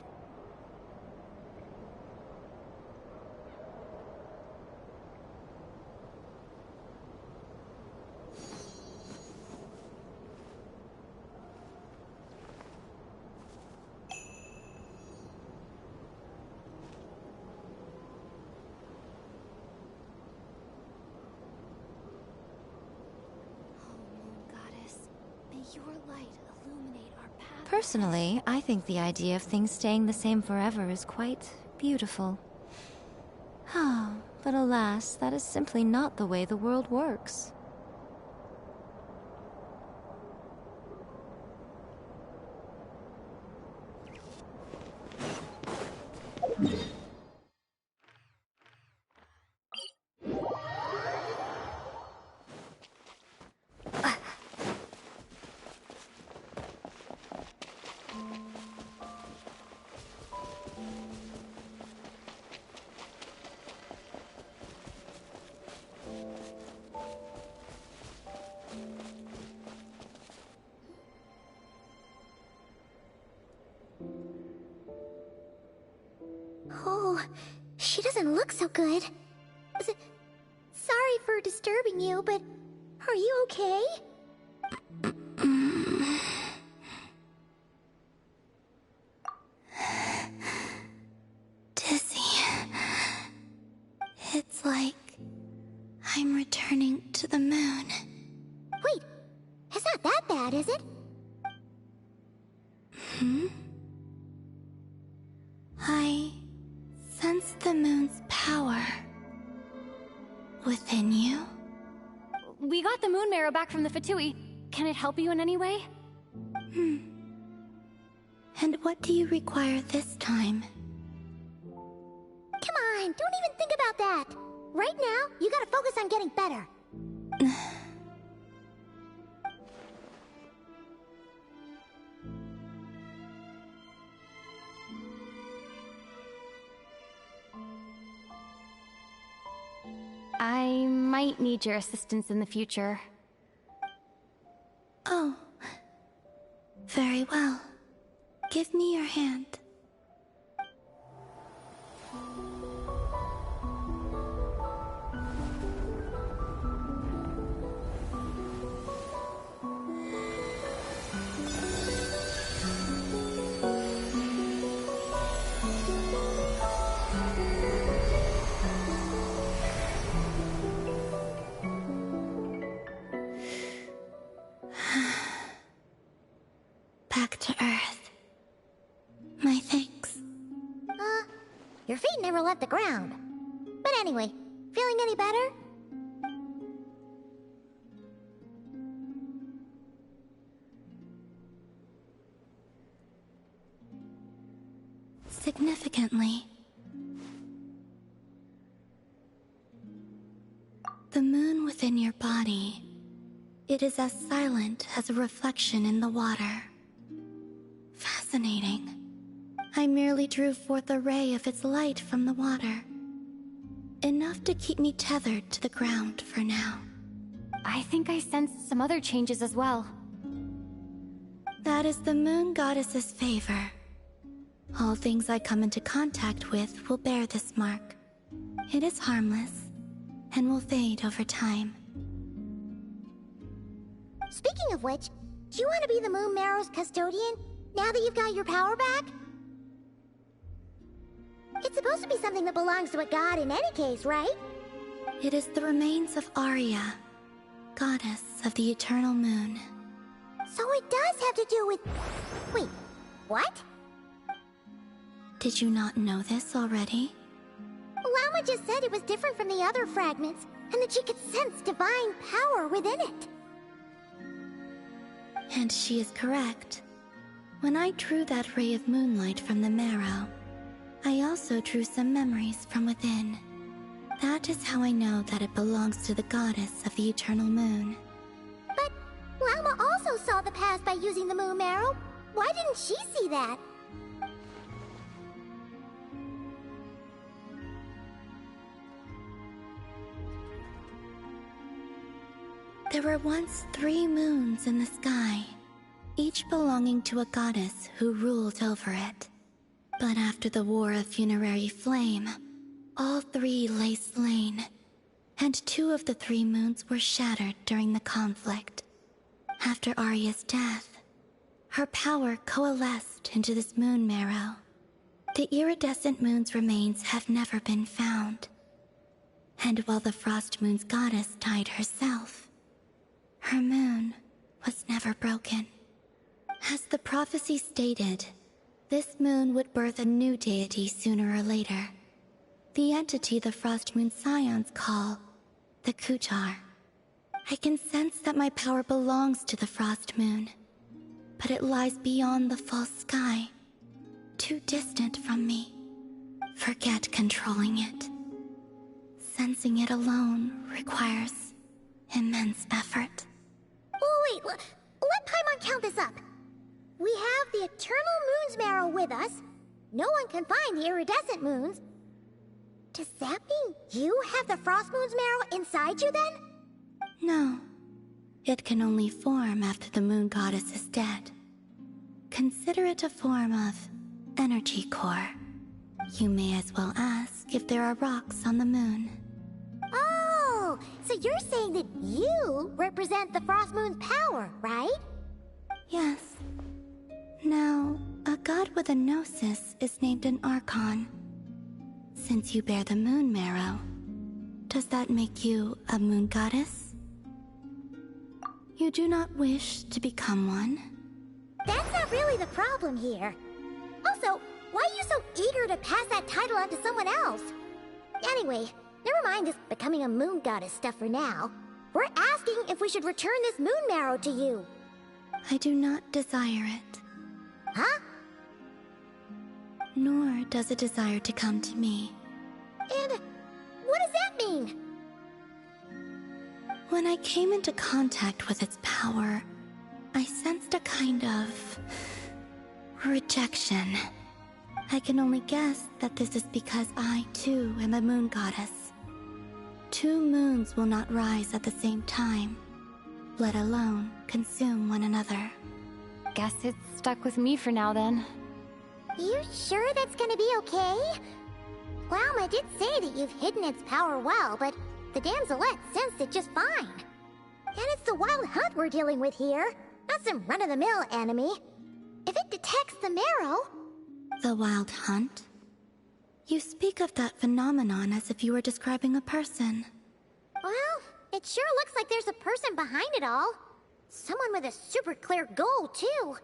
Oh, Moon Goddess, may your light illuminate our path. Personally, I think the idea of things staying the same forever is quite beautiful. But alas, that is simply not the way the world works. Oh, she doesn't look so good. Sorry for disturbing you, but are you okay? Dizzy. It's like I'm returning to the moon. Wait, it's not that bad, is it? I sense the moon's power within you. We got the moon marrow back from the Fatui. Can it help you in any way? And what do you require this time? Come on, don't even think about that. Right now, you gotta focus on getting better. I might need your assistance in the future. back to Earth. My thanks. Your feet never left the ground. But anyway, feeling any better? Significantly. The moon within your body, it is as silent as a reflection in the water. Fascinating. I merely drew forth a ray of its light from the water. Enough to keep me tethered to the ground for now. I think I sensed some other changes as well. That is the moon goddess's favor. All things I come into contact with will bear this mark. It is harmless, and will fade over time. Speaking of which, do you want to be the Moon Marrow's custodian, now that you've got your power back? It's supposed to be something that belongs to a god in any case, right? It is the remains of Arya, goddess of the eternal moon. So it does have to do with... Wait, what? Did you not know this already? Lama just said it was different from the other fragments, and that she could sense divine power within it. And she is correct. When I drew that ray of moonlight from the marrow, I also drew some memories from within. That is how I know that it belongs to the goddess of the eternal moon. But Lama also saw the past by using the Moon Marrow. Why didn't she see that? There were once 3 moons in the sky, each belonging to a goddess who ruled over it. But after the War of Funerary Flame, all 3 lay slain, and 2 of the 3 moons were shattered during the conflict. After Arya's death, her power coalesced into this moon marrow. The iridescent moon's remains have never been found. And while the Frost Moon's goddess died herself, her moon was never broken. As the prophecy stated, this moon would birth a new deity sooner or later. The entity the Frost Moon Scions call the Kutar. I can sense that my power belongs to the Frost Moon, but it lies beyond the false sky, too distant from me. Forget controlling it. Sensing it alone requires immense effort. Oh, wait, let Paimon count this up. We have the Eternal Moon's Marrow with us. No one can find the iridescent moons. Does that mean you have the Frost Moon's Marrow inside you then? No. It can only form after the moon goddess is dead. Consider it a form of energy core. You may as well ask if there are rocks on the moon. Oh, so you're saying that you represent the Frost Moon's power, right? Yes. Now, a god with a gnosis is named an Archon. Since you bear the moon marrow, does that make you a moon goddess? You do not wish to become one? That's not really the problem here. Also, why are you so eager to pass that title on to someone else? Anyway, never mind this becoming a moon goddess stuff for now. We're asking if we should return this moon marrow to you. I do not desire it. Huh? Nor does it desire to come to me. And what does that mean? When I came into contact with its power, I sensed a kind of rejection. I can only guess that this is because I, too, am a moon goddess. 2 moons will not rise at the same time, let alone consume one another. Guess it's stuck with me for now then. You sure that's gonna be okay? Lama did say that you've hidden its power well, but the damselette sensed it just fine. And it's the wild hunt we're dealing with here, not some run-of-the-mill enemy. If it detects the marrow... The wild hunt? You speak of that phenomenon as if you were describing a person. Well, it sure looks like there's a person behind it all. Someone with a super clear goal, too.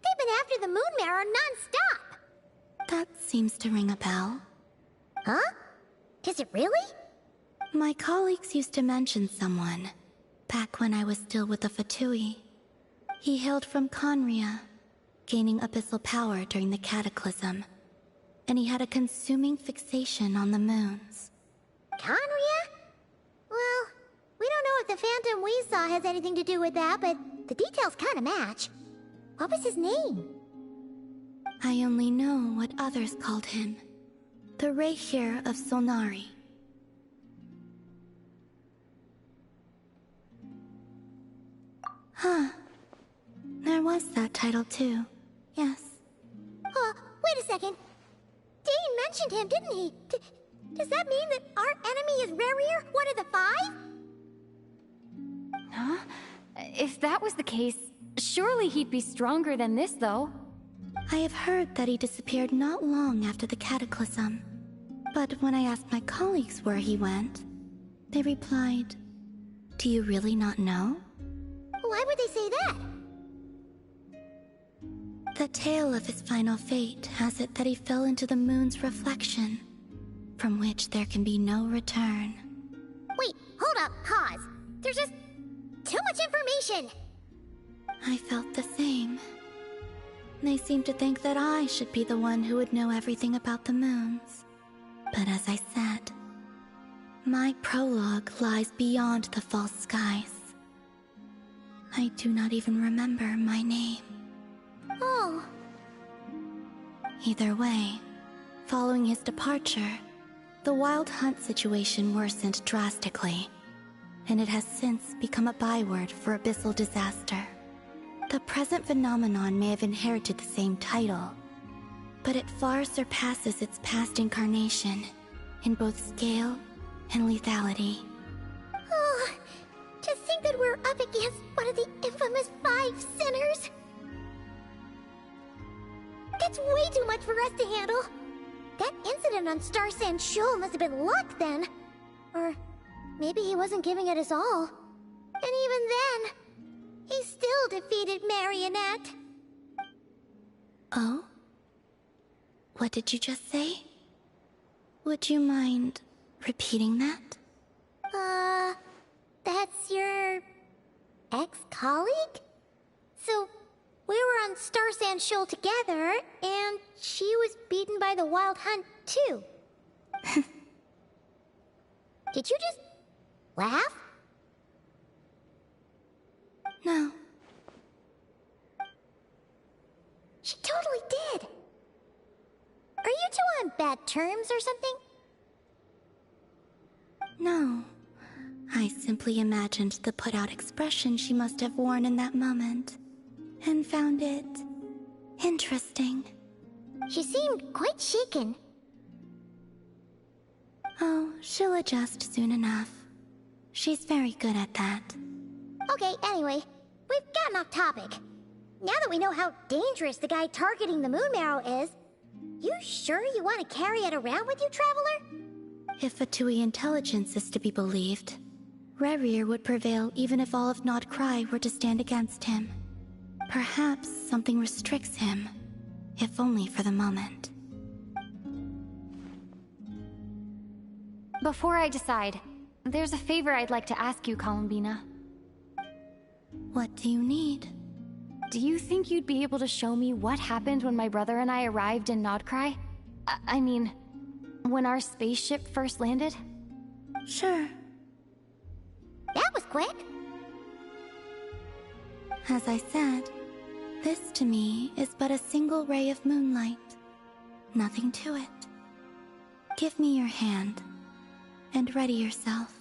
They've been after the moon marrow non-stop. That seems to ring a bell. Huh? Does it really? My colleagues used to mention someone, back when I was still with the Fatui. He hailed from Conria, gaining abyssal power during the Cataclysm, and he had a consuming fixation on the moons. Conria? Well, we don't know if the phantom we saw has anything to do with that, but the details kind of match. What was his name? I only know what others called him. The Reikir of Solnari. Huh. There was that title too. Yes. Wait a second. Dane mentioned him, didn't he? Does that mean that our enemy is Rerir, one of the 5? Huh? If that was the case, surely he'd be stronger than this, though. I have heard that he disappeared not long after the Cataclysm. But when I asked my colleagues where he went, they replied, "Do you really not know?" Why would they say that? The tale of his final fate has it that he fell into the moon's reflection, from which there can be no return. Wait, hold up, pause. There's just too much information. I felt the same. They seemed to think that I should be the one who would know everything about the moons. But as I said, my prologue lies beyond the false skies. I do not even remember my name. Oh. Either way, following his departure, the wild hunt situation worsened drastically, and it has since become a byword for abyssal disaster. The present phenomenon may have inherited the same title, but it far surpasses its past incarnation in both scale and lethality. Oh, to think that we're up against one of the infamous 5 sinners. That's way too much for us to handle. That incident on Star Sand Shoal must have been luck then. Or maybe he wasn't giving it his all. And even then, he still defeated Marionette. Oh? What did you just say? Would you mind repeating that? That's your ex-colleague? So, we were on Star Sand Shoal together, and she was beaten by the Wild Hunt, too. Did you just laugh? No. She totally did. Are you two on bad terms or something? No. I simply imagined the put-out expression she must have worn in that moment, and found it interesting. She seemed quite shaken. Oh, she'll adjust soon enough. She's very good at that. Okay, anyway, we've gotten off topic. Now that we know how dangerous the guy targeting the moon marrow is, you sure you want to carry it around with you, Traveler? If Fatui intelligence is to be believed, Rerir would prevail even if all of Nod Cry were to stand against him. Perhaps something restricts him, if only for the moment. Before I decide, there's a favor I'd like to ask you, Columbina. What do you need? Do you think you'd be able to show me what happened when my brother and I arrived in Nodcry? I mean, when our spaceship first landed? Sure. That was quick. As I said, this to me is but a single ray of moonlight. Nothing to it. Give me your hand, and ready yourself.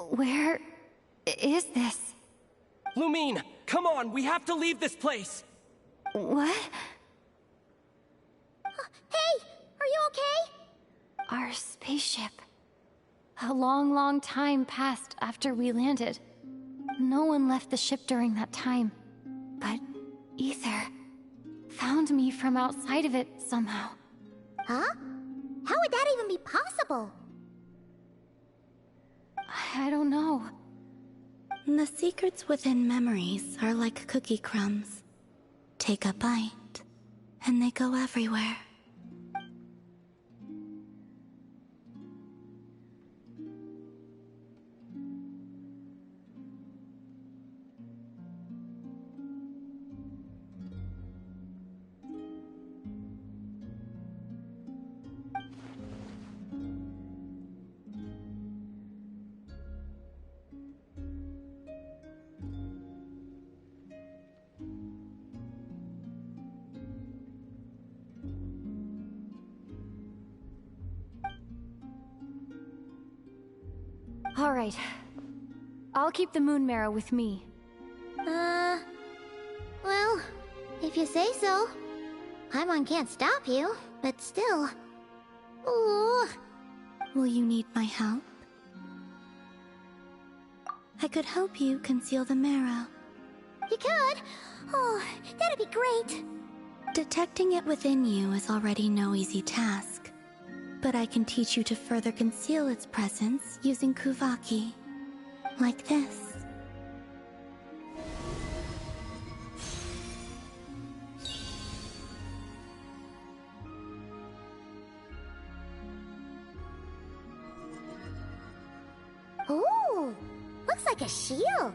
Where is this? Lumine, come on, we have to leave this place! What? Hey, are you okay? Our spaceship. A long, long time passed after we landed. No one left the ship during that time. But Ether found me from outside of it somehow. Huh? How would that even be possible? I don't know. The secrets within memories are like cookie crumbs. Take a bite, and they go everywhere. Alright. I'll keep the moon marrow with me. Well, if you say so. Paimon can't stop you, but still. Ooh. Will you need my help? I could help you conceal the marrow. You could? Oh, that'd be great. Detecting it within you is already no easy task. But I can teach you to further conceal its presence using Kuvaki. Like this. Ooh, looks like a shield.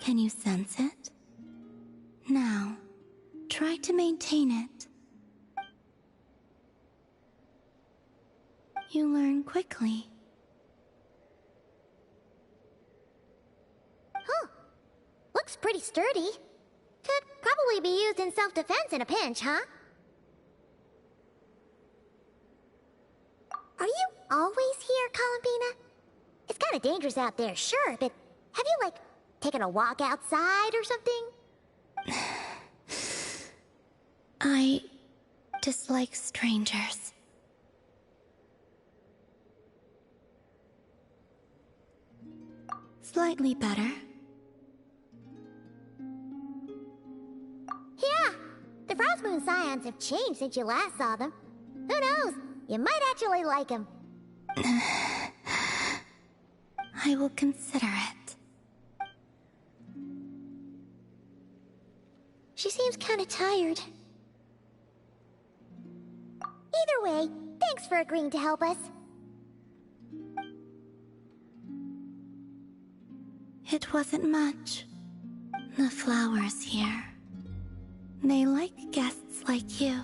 Can you sense it? Now, try to maintain it. You learn quickly. Huh. Looks pretty sturdy. Could probably be used in self-defense in a pinch, huh? Are you always here, Columbina? It's kinda dangerous out there, sure, but have you, like, taken a walk outside or something? I dislike strangers. Slightly better. Yeah, the Frostmoon Scions have changed since you last saw them. Who knows? You might actually like them. I will consider it. She seems kinda tired. Either way, thanks for agreeing to help us. It wasn't much. The flowers here. They like guests like you.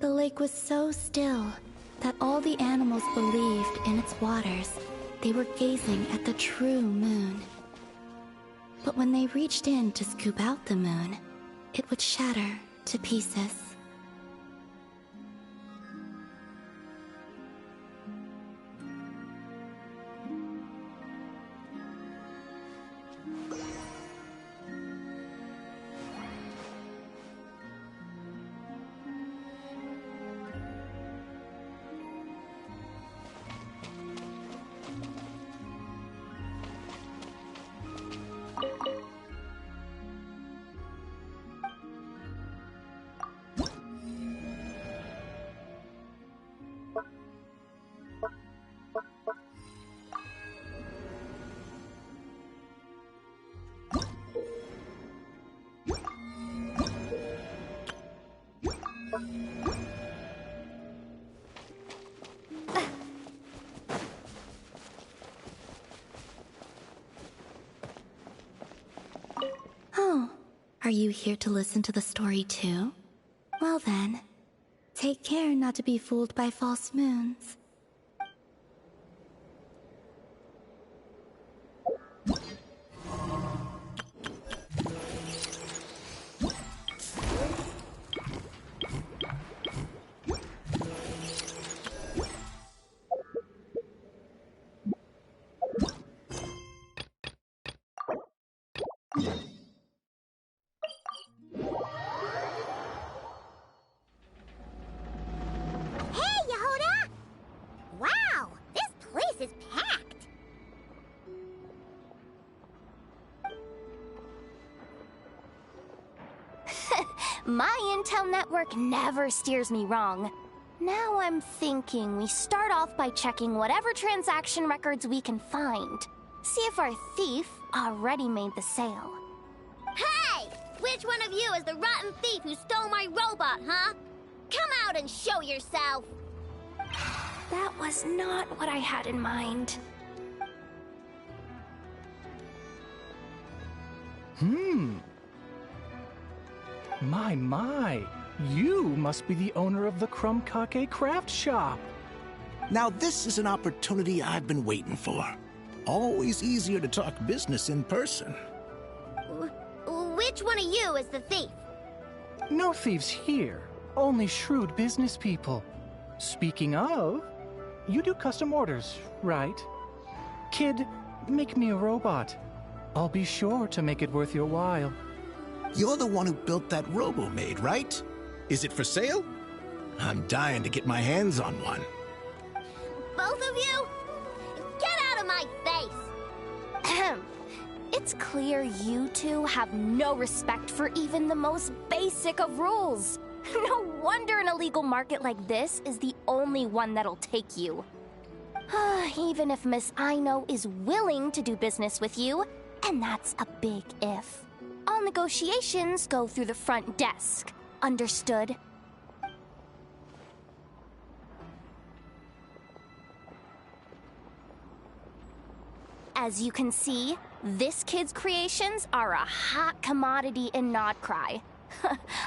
The lake was so still that all the animals believed in its waters they were gazing at the true moon. But when they reached in to scoop out the moon, it would shatter to pieces. Are you here to listen to the story too? Well then, take care not to be fooled by false moons. My intel network never steers me wrong. Now I'm thinking we start off by checking whatever transaction records we can find. See if our thief already made the sale. Hey! Which one of you is the rotten thief who stole my robot, huh? Come out and show yourself! That was not what I had in mind. My. You must be the owner of the Crumb Kake craft shop. Now this is an opportunity I've been waiting for. Always easier to talk business in person. Which one of you is the thief? No thieves here, only shrewd business people. Speaking of, you do custom orders, right? Kid, make me a robot. I'll be sure to make it worth your while. You're the one who built that robo-maid, right? Is it for sale? I'm dying to get my hands on one. Both of you? Get out of my face! It's clear you two have no respect for even the most basic of rules. No wonder an illegal market like this is the only one that'll take you. Even if Miss Aino is willing to do business with you, and that's a big if. All negotiations go through the front desk. Understood? As you can see, this kid's creations are a hot commodity in Nodcry.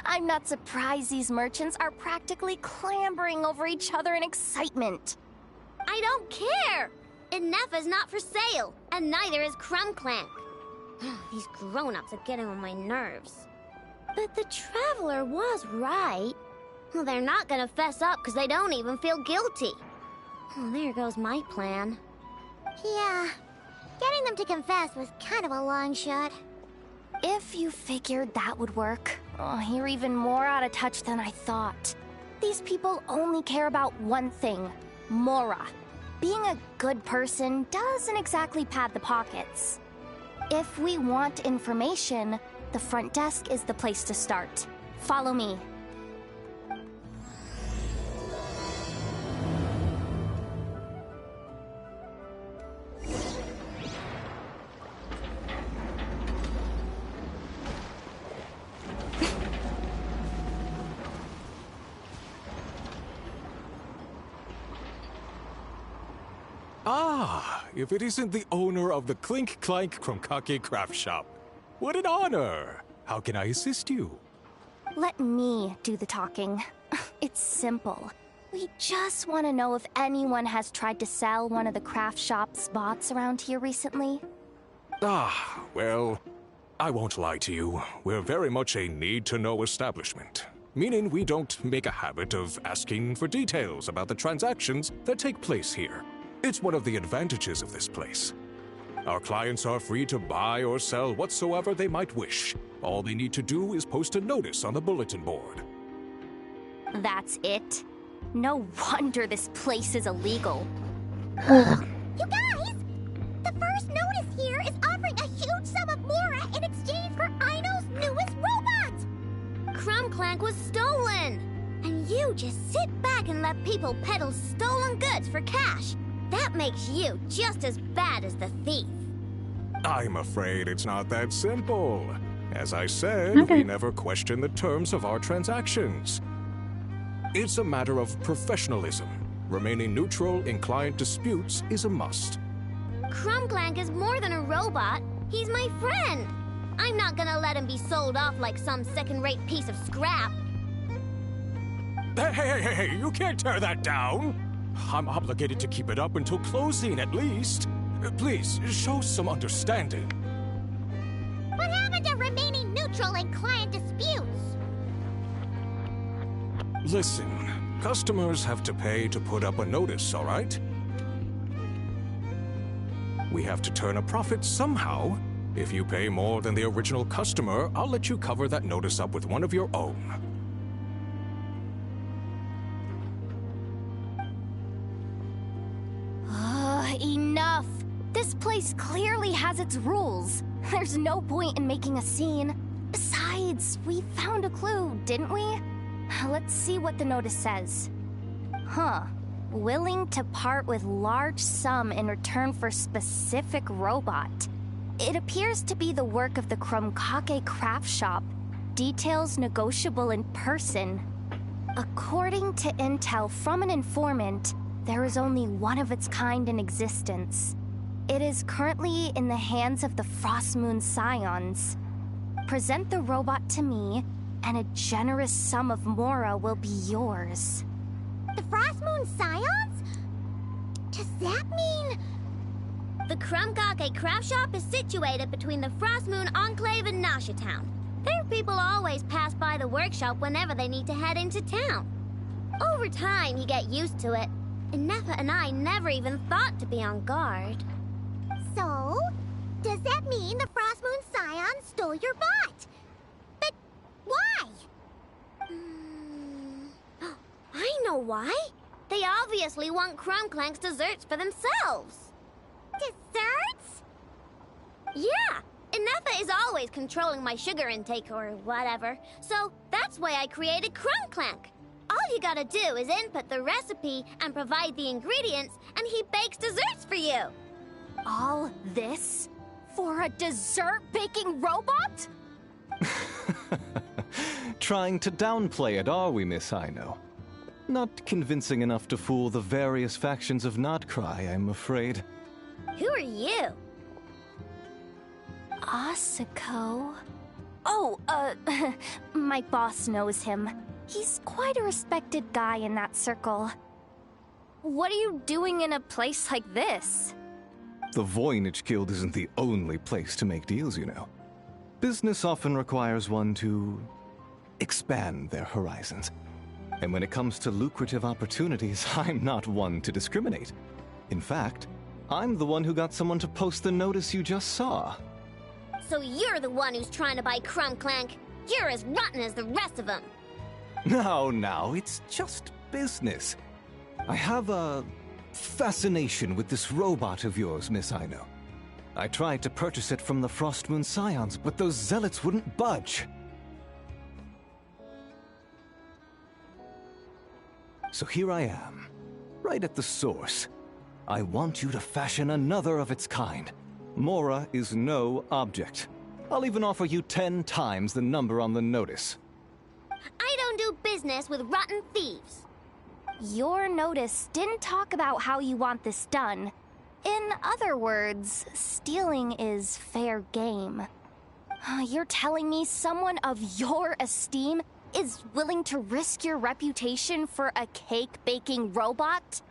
I'm not surprised these merchants are practically clambering over each other in excitement. I don't care! Inefa's not for sale, and neither is Crumbclank. These grown-ups are getting on my nerves. But the Traveler was right. Well, they're not gonna fess up because they don't even feel guilty. Oh, there goes my plan. Yeah, getting them to confess was kind of a long shot. If you figured that would work, you're even more out of touch than I thought. These people only care about one thing, mora. Being a good person doesn't exactly pad the pockets. If we want information, the front desk is the place to start. Follow me. Ah, if it isn't the owner of the Clink Clank Kromkake craft shop. What an honor! How can I assist you? Let me do the talking. It's simple. We just want to know if anyone has tried to sell one of the craft shop's bots around here recently. Ah, well, I won't lie to you. We're very much a need-to-know establishment. Meaning we don't make a habit of asking for details about the transactions that take place here. It's one of the advantages of this place. Our clients are free to buy or sell whatsoever they might wish. All they need to do is post a notice on the bulletin board. That's it? No wonder this place is illegal. You guys! The first notice here is offering a huge sum of mora in exchange for Aino's newest robot! Crumbclank was stolen! And you just sit back and let people peddle stolen goods for cash. That makes you just as bad as the thief. I'm afraid it's not that simple. As I said, we never question the terms of our transactions. It's a matter of professionalism. Remaining neutral in client disputes is a must. Crumbclank is more than a robot. He's my friend. I'm not gonna let him be sold off like some second-rate piece of scrap. Hey, you can't tear that down! I'm obligated to keep it up until closing, at least. Please, show some understanding. What happened to remaining neutral in client disputes? Listen, customers have to pay to put up a notice, all right? We have to turn a profit somehow. If you pay more than the original customer, I'll let you cover that notice up with one of your own. Enough! This place clearly has its rules. There's no point in making a scene. Besides, we found a clue, didn't we? Let's see what the notice says. Huh. Willing to part with large sum in return for specific robot. It appears to be the work of the Krumkake craft shop. Details negotiable in person. According to intel from an informant, there is only one of its kind in existence. It is currently in the hands of the Frostmoon Scions. Present the robot to me, and a generous sum of mora will be yours. The Frostmoon Scions? Does that mean... The Krumkake craft shop is situated between the Frostmoon Enclave and Nasha Town. Their people always pass by the workshop whenever they need to head into town. Over time, you get used to it, and Nefa and I never even thought to be on guard. So, does that mean the Frostmoon Scion stole your bot? But why? I know why. They obviously want Crumclank's desserts for themselves. Desserts? Yeah, and Nefa is always controlling my sugar intake or whatever, so that's why I created Crumclank. All you gotta do is input the recipe and provide the ingredients, and he bakes desserts for you. All this? For a dessert baking robot? Trying to downplay it, are we, Miss Aino? Not convincing enough to fool the various factions of Notcry, I'm afraid. Who are you? Asuko? Oh, my boss knows him. He's quite a respected guy in that circle. What are you doing in a place like this? The Voynich Guild isn't the only place to make deals, you know. Business often requires one to expand their horizons. And when it comes to lucrative opportunities, I'm not one to discriminate. In fact, I'm the one who got someone to post the notice you just saw. So you're the one who's trying to buy Crumclank. You're as rotten as the rest of them. No, it's just business. I have a fascination with this robot of yours, Miss Aino. I tried to purchase it from the Frostmoon Scions, but those zealots wouldn't budge. So here I am, right at the source. I want you to fashion another of its kind. Mora is no object. I'll even offer you 10 times the number on the notice. I don't do business with rotten thieves. Your notice didn't talk about how you want this done. In other words, stealing is fair game. You're telling me someone of your esteem is willing to risk your reputation for a cake-baking robot?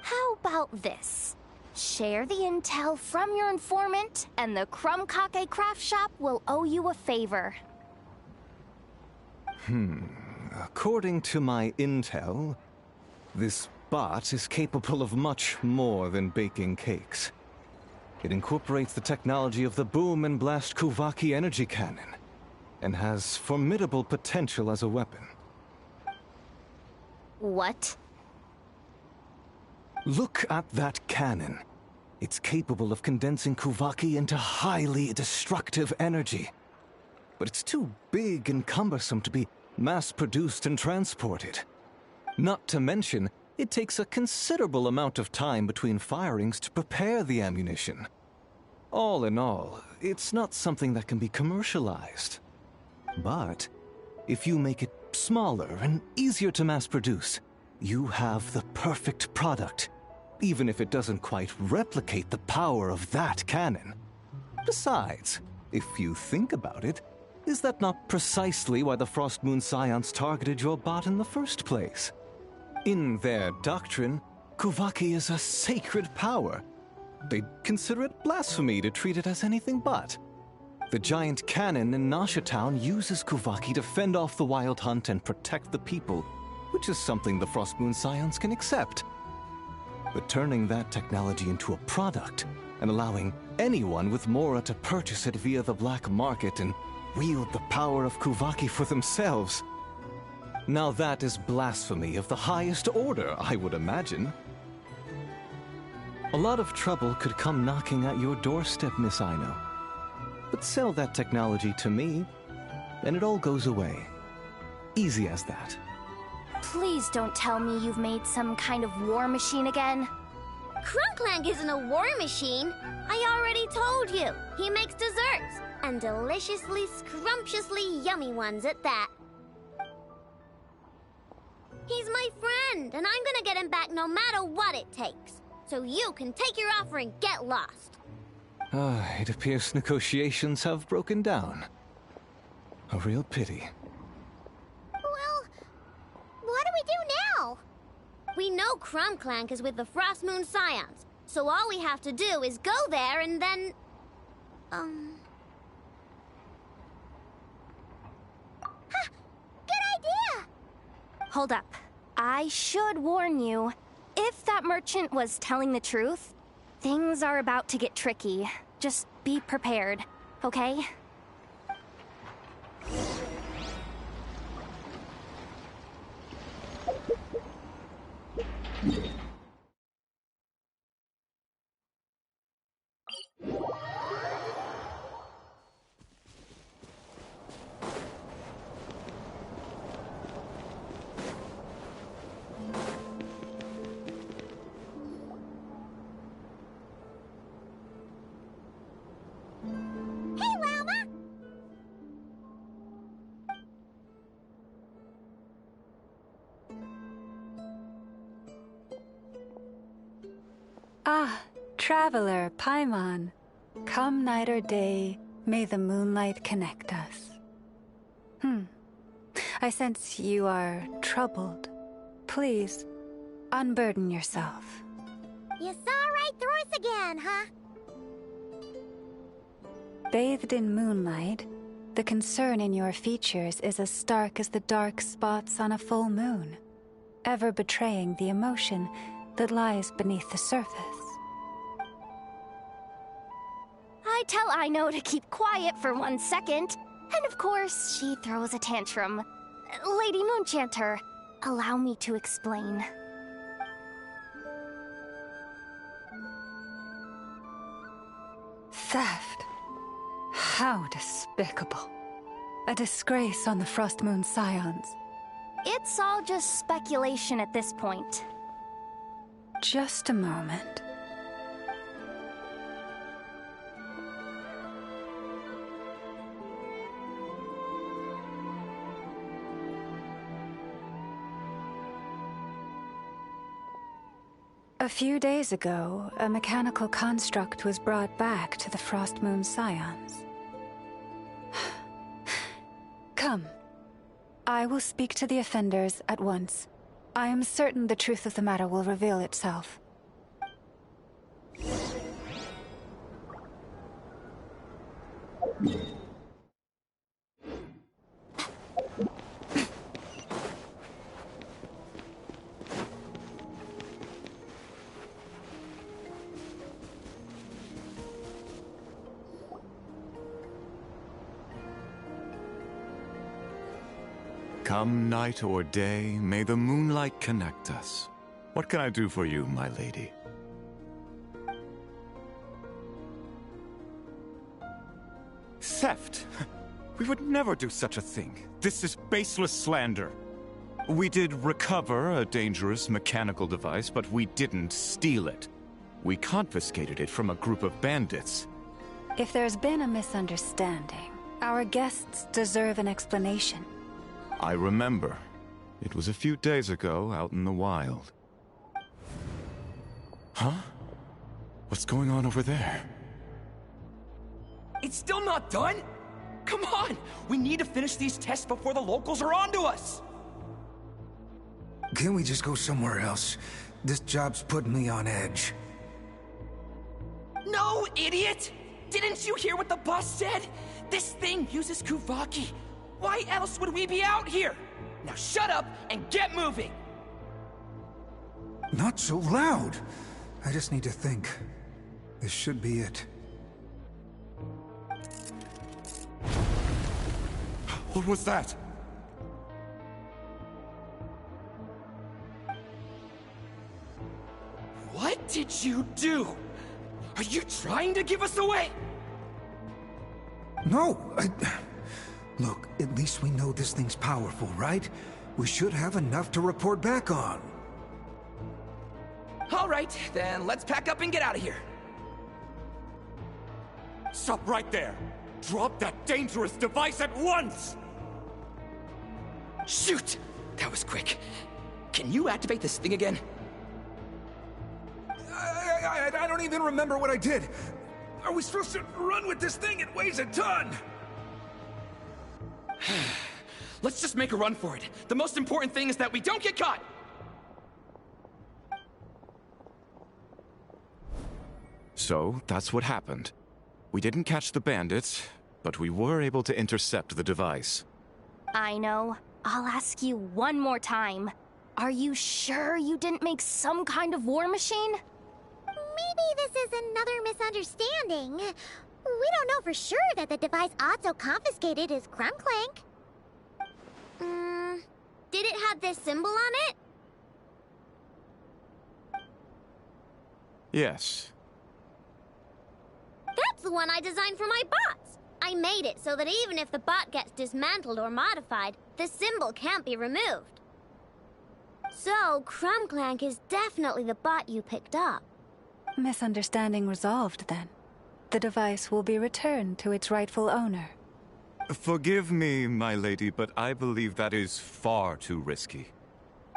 How about this? Share the intel from your informant, and the Krumkake craft shop will owe you a favor. According to my intel, this bot is capable of much more than baking cakes. It incorporates the technology of the Boom and Blast Kuvaki energy cannon, and has formidable potential as a weapon. What? Look at that cannon. It's capable of condensing Kuvaki into highly destructive energy. But it's too big and cumbersome to be mass-produced and transported. Not to mention, it takes a considerable amount of time between firings to prepare the ammunition. All in all, it's not something that can be commercialized. But if you make it smaller and easier to mass-produce, you have the perfect product, even if it doesn't quite replicate the power of that cannon. Besides, if you think about it, is that not precisely why the Frost Moon Scions targeted your bot in the first place? In their doctrine, Kuvaki is a sacred power. They'd consider it blasphemy to treat it as anything but. The giant cannon in Nasha Town uses Kuvaki to fend off the wild hunt and protect the people, which is something the Frost Moon Scions can accept. But turning that technology into a product and allowing anyone with Mora to purchase it via the black market and wield the power of Kuvaki for themselves. Now that is blasphemy of the highest order, I would imagine. A lot of trouble could come knocking at your doorstep, Miss Aino. But sell that technology to me, and it all goes away. Easy as that. Please don't tell me you've made some kind of war machine again. Crunklang isn't a war machine. I already told you. He makes desserts, and deliciously, scrumptiously yummy ones at that. He's my friend, and I'm gonna get him back no matter what it takes. So you can take your offer and get lost. It appears negotiations have broken down. A real pity. Well, what do we do now? We know Crunklang is with the Frost Moon Scions, so all we have to do is go there and then... Ha! Good idea! Hold up. I should warn you. If that merchant was telling the truth, things are about to get tricky. Just be prepared, okay? Ah, traveler, Paimon. Come night or day, may the moonlight connect us. I sense you are troubled. Please, unburden yourself. You saw right through us again, huh? Bathed in moonlight, the concern in your features is as stark as the dark spots on a full moon, ever betraying the emotion that lies beneath the surface. I tell Aino to keep quiet for 1 second, and of course, she throws a tantrum. Lady Moonchanter, allow me to explain. Theft? How despicable. A disgrace on the Frost Moon Scions. It's all just speculation at this point. Just a moment. A few days ago, a mechanical construct was brought back to the Frost Moon Scions. Come. I will speak to the offenders at once. I am certain the truth of the matter will reveal itself. Come night or day, may the moonlight connect us. What can I do for you, my lady? Theft? We would never do such a thing. This is baseless slander. We did recover a dangerous mechanical device, but we didn't steal it. We confiscated it from a group of bandits. If there's been a misunderstanding, our guests deserve an explanation. I remember. It was a few days ago out in the wild. Huh? What's going on over there? It's still not done? Come on! We need to finish these tests before the locals are onto us! Can't we just go somewhere else? This job's putting me on edge. No, idiot! Didn't you hear what the boss said? This thing uses Kuvaki. Why else would we be out here? Now shut up and get moving! Not so loud! I just need to think. This should be it. What was that? What did you do? Are you trying to give us away? No, Look, at least we know this thing's powerful, right? We should have enough to report back on. All right, then let's pack up and get out of here. Stop right there! Drop that dangerous device at once! Shoot! That was quick. Can you activate this thing again? I don't even remember what I did. Are we supposed to run with this thing? It weighs a ton! Let's just make a run for it. The most important thing is that we don't get caught! So, that's what happened. We didn't catch the bandits, but we were able to intercept the device. I know. I'll ask you one more time. Are you sure you didn't make some kind of war machine? Maybe this is another misunderstanding. We don't know for sure that the device Otto confiscated is Krumklank. Did it have this symbol on it? Yes. That's the one I designed for my bots. I made it so that even if the bot gets dismantled or modified, the symbol can't be removed. So, Krumklank is definitely the bot you picked up. Misunderstanding resolved, then. The device will be returned to its rightful owner. Forgive me, my lady, but I believe that is far too risky.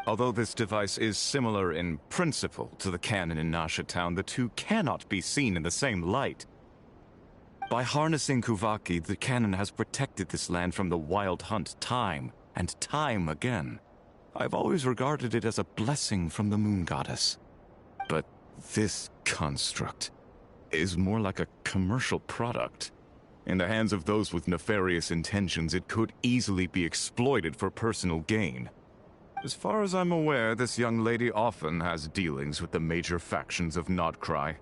Although this device is similar in principle to the cannon in Nasha Town, the two cannot be seen in the same light. By harnessing Kuvaki, the cannon has protected this land from the wild hunt time and time again. I've always regarded it as a blessing from the moon goddess. But this construct is more like a commercial product. In the hands of those with nefarious intentions, it could easily be exploited for personal gain. As far as I'm aware, this young lady often has dealings with the major factions of Nodcry.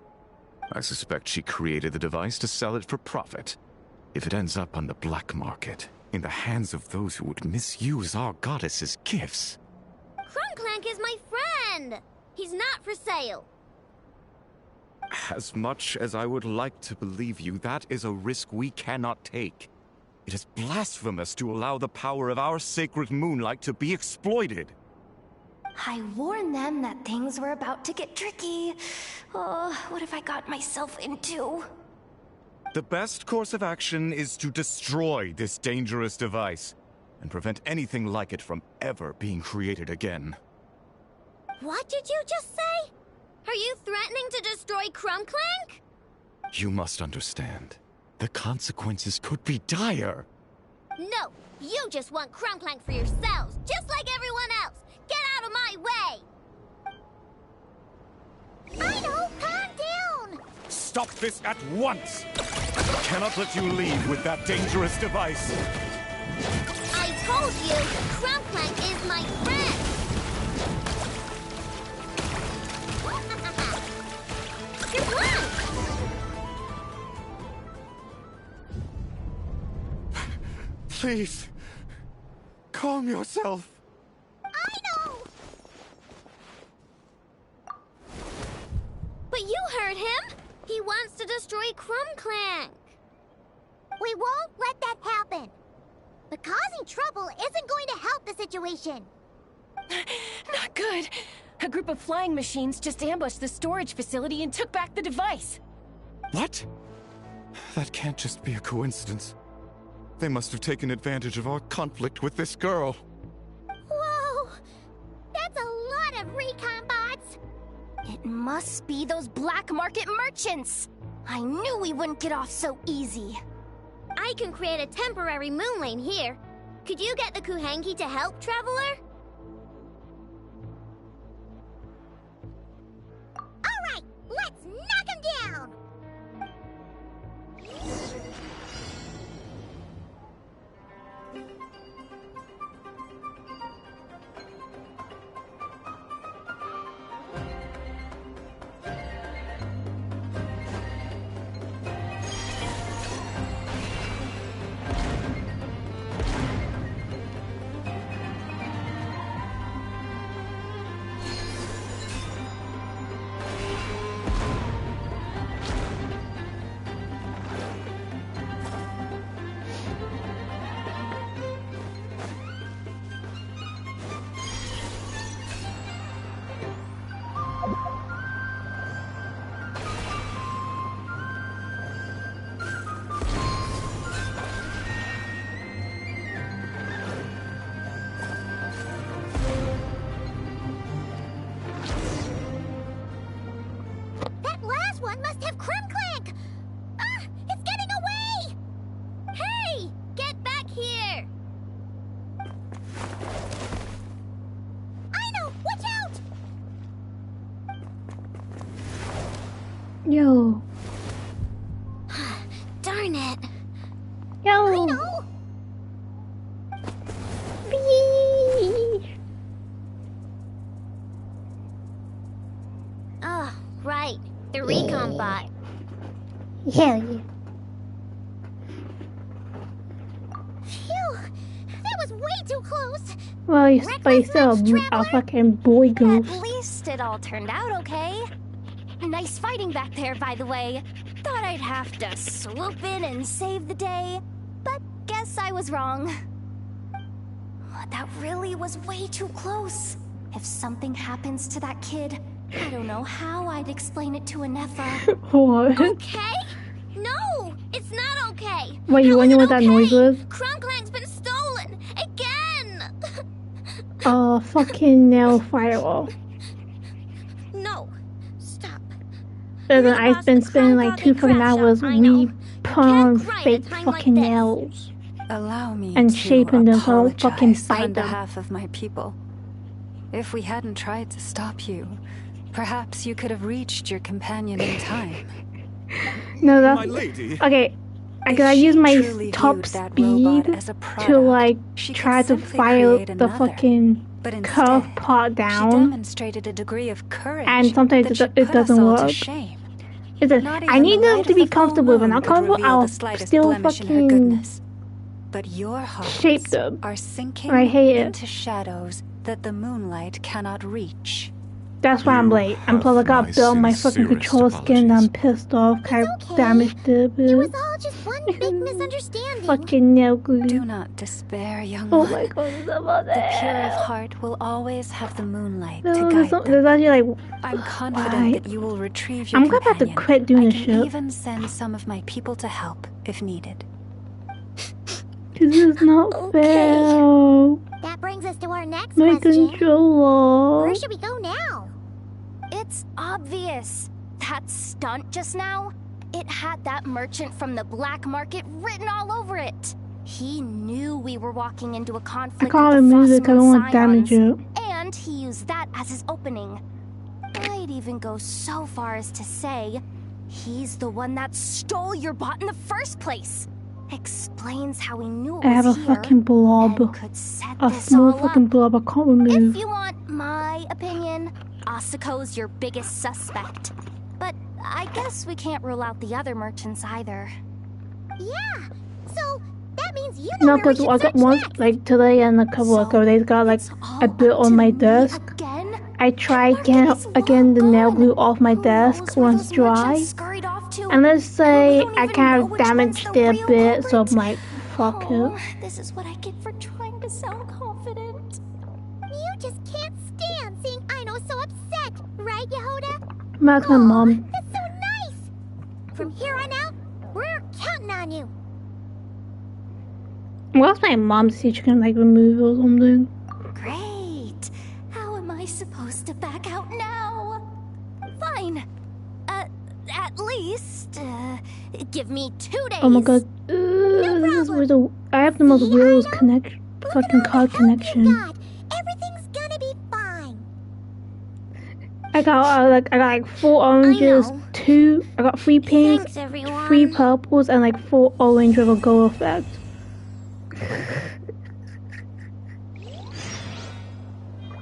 I suspect she created the device to sell it for profit. If it ends up on the black market, in the hands of those who would misuse our goddess's gifts... Krumklank is my friend! He's not for sale. As much as I would like to believe you, that is a risk we cannot take. It is blasphemous to allow the power of our sacred moonlight to be exploited. I warned them that things were about to get tricky. Oh, what have I got myself into? The best course of action is to destroy this dangerous device and prevent anything like it from ever being created again. What did you just say? Are you threatening to destroy Krumklank? You must understand. The consequences could be dire. No, you just want Krumklank for yourselves, just like everyone else. Get out of my way! I know, calm down! Stop this at once! I cannot let you leave with that dangerous device. I told you, Krumklank is my friend! You're blind! Please, calm yourself. I know! But you heard him! He wants to destroy Krumklank! We won't let that happen! But causing trouble isn't going to help the situation! Not good! A group of flying machines just ambushed the storage facility and took back the device! What? That can't just be a coincidence. They must have taken advantage of our conflict with this girl. Whoa! That's a lot of recon bots! It must be those black market merchants! I knew we wouldn't get off so easy. I can create a temporary moon lane here. Could you get the Kuhengi to help, Traveler? Alright, let's knock him down! That last one must have Clank! Ah! It's getting away! Hey! Get back here! I know! Watch out! Yo. Darn it. Yo. I know! Oh, right. The recon bot. Hell yeah. Phew! That was way too close! Well, you spiced up a fucking boy ghost. At least it all turned out okay. Nice fighting back there, by the way. Thought I'd have to swoop in and save the day, but guess I was wrong. That really was way too close. If something happens to that kid, I don't know how I'd explain it to a Nepha. What? Okay? No! It's not okay! What, you wonder what that noise was? Crumclank's been stolen! Again! Oh, fucking nail firewall. No. Stop. Listen, I've been spending like 2 fucking hours put on fake fucking nails. Allow me and to shaping them so I don't fucking apologize bite on them. behalf of my people. If we hadn't tried to stop you, perhaps you could have reached your companion in time. No, that's... My lady. Okay, I gotta use my top speed to like try to fire the fucking curve part down, Demonstrated a degree of courage and sometimes that it should put us doesn't all to work. shame. Listen, Not I even need the them light to of be the full comfortable. If I'm moon not could comfortable, reveal I'll the slightest still blemish in her fucking goodness. But your hearts shape them. are sinking I hate it. into shadows that the moonlight cannot reach. That's why I'm late. And plus I got built my fucking control skin and I'm pissed off. I damaged it a bit. It was all just one big misunderstanding. Fucking nail glue. Do not despair, young Oh one. my god, The pure of heart will always have the moonlight to no, guide them. there's actually like... I'm confident why? that you will retrieve your I'm gonna have to companion. quit doing I this can shit. even send some of my people to help if needed. This is not fair. That brings us to our next My question. controller. Where should we go now? It's obvious. That stunt just now, it had that merchant from the black market written all over it. He knew we were walking into a I conflict can't with the remove it because I don't want to damage Frostmourne it. Scions, and he used that as his opening. I'd even go so far as to say he's the one that stole your bot in the first place. Explains how he knew it I have a was here fucking blob. and could set A this small all fucking up. blob I can't remove. If you want my opinion, Asuko's your biggest suspect. But I guess we can't rule out the other merchants either. Yeah. So that means you know No, where we because should I got search once, next. like today and a couple of days got like a bit on my desk. I tried again the nail glue off my desk once dry. And let's say I kind of damaged it a bit, so I'm like, fuck it. This is what I get for trying to sound confident. You just can't stand seeing Aino so upset, right, Yehoda? That's my mom. That's so nice. From here on out, we're counting on you. What's my mom to see she can like remove or something? Great. How am I supposed to back out now? Fine. At least, give me 2 days. Oh my god. This is where I have the most weirdest fucking card connection. Everything's gonna be fine. I got like 4 oranges, I got 3 pinks, Thanks, 3 purples, and like 4 orange with a gold effect.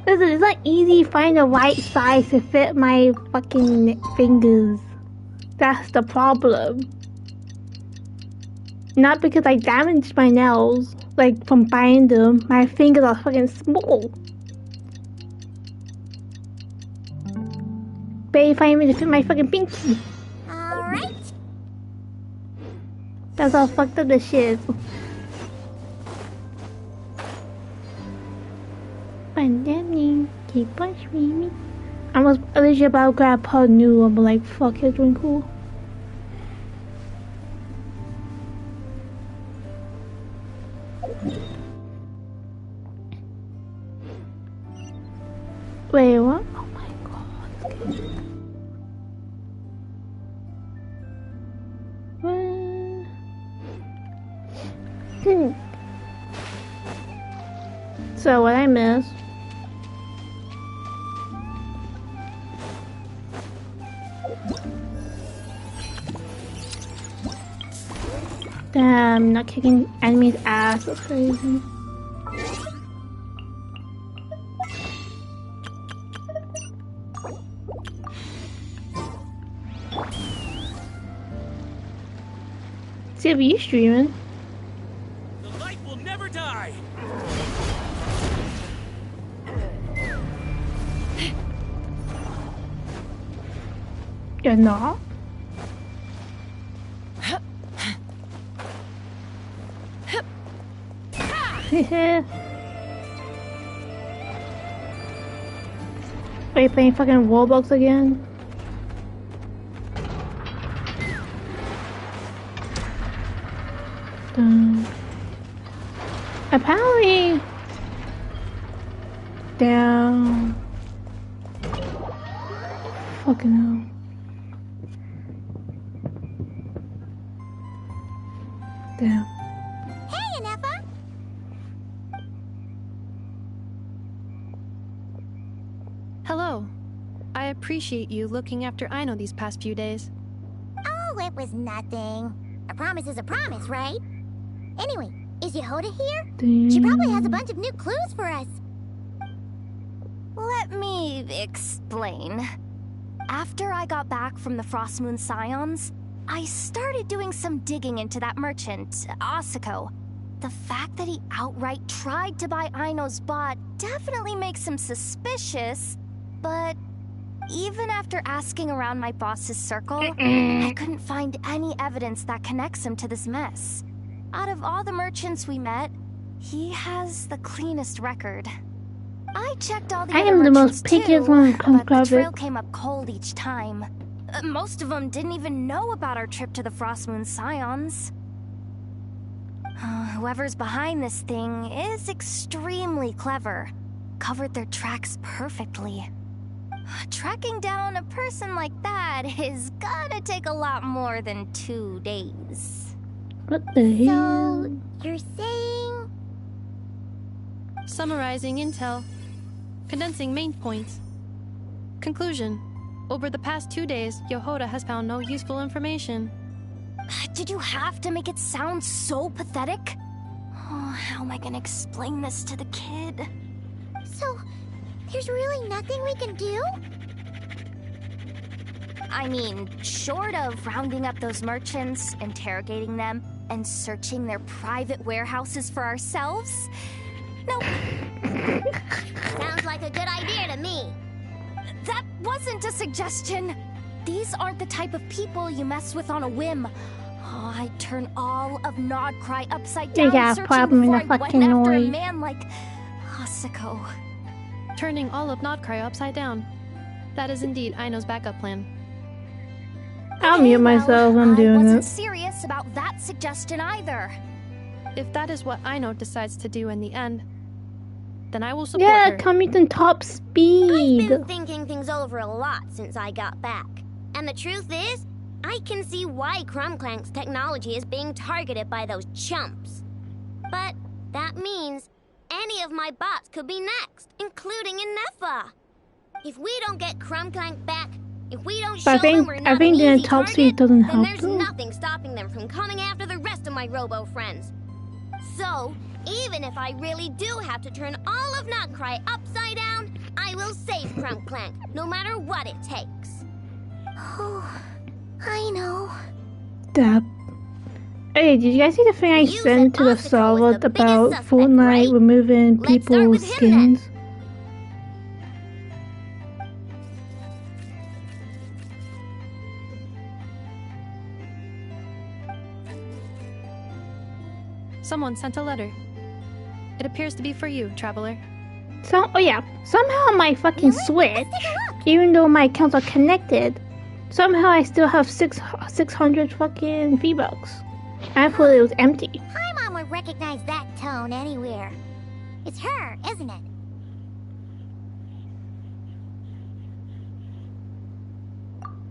Listen, it's not easy to find the right size to fit my fucking fingers. That's the problem. Not because I damaged my nails, like from buying them. My fingers are fucking small. Barely find me to fit my fucking pinky. Alright. That's how fucked up this shit is. Pandemic, keep on screaming. I was legit about to grab her new, but like, fuck it, doing cool. Wait, what? Oh my god. So what I missed? Damn, not kicking enemies' ass. That's crazy. See if you streaming. The light will never die. You're not. Are you playing fucking Roblox again? Apparently. Damn. Fucking hell. Damn. Hey, Anefa! Hello. I appreciate you looking after Aino these past few days. Oh, it was nothing. A promise is a promise, right? Anyway, is Yehoda here? Damn. She probably has a bunch of new clues for us. Let me explain. After I got back from the Frost Moon Scions, I started doing some digging into that merchant, Asako. The fact that he outright tried to buy Aino's bot definitely makes him suspicious, but even after asking around my boss's circle, I couldn't find any evidence that connects him to this mess. Out of all the merchants we met, he has the cleanest record. I checked all the I other am the merchants most pickiest one when it comes but the to trail it. came up cold each time. Most of them didn't even know about our trip to the Frost Moon Scions. Whoever's behind this thing is extremely clever. Covered their tracks perfectly. Tracking down a person like that is gonna take a lot more than 2 days. What the hell? So, you're saying... Summarizing intel. Condensing main points. Conclusion. Over the past 2 days, Yehoda has found no useful information. Did you have to make it sound so pathetic? Oh, how am I gonna explain this to the kid? So, there's really nothing we can do? I mean, short of rounding up those merchants, interrogating them, and searching their private warehouses for ourselves? Nope. Sounds like a good idea to me. That wasn't a suggestion. These aren't the type of people you mess with on a whim. Oh, I'd turn all of Nodcry upside down searching before I went after a man like Asako. Turning all of Nodcry upside down. That is indeed Aino's backup plan. I'll mute myself, I'm doing I wasn't it. serious about that suggestion either. If that is what Aino decides to do in the end, then I will support Yeah, her. commuting top speed. I've been thinking things over a lot since I got back. And the truth is, I can see why Crumclank's technology is being targeted by those chumps. But that means any of my bots could be next, including Inefa. If we don't get Crumclank back, if we don't show them we're not an easy target, then there's nothing stopping them from coming after the rest of my robo friends. So, even if I really do have to turn all of Notcry upside down, I will save Crumclank, no matter what it takes. Oh, I know. Dab. Hey, did you guys see the thing I sent to the server about Fortnite removing people's skins? Someone sent a letter. It appears to be for you, traveler. Oh yeah, somehow my fucking Switch, even though my accounts are connected, somehow I still have 600 fucking V-Bucks. I thought it was empty. Paimon would recognize that tone anywhere. It's her, isn't it?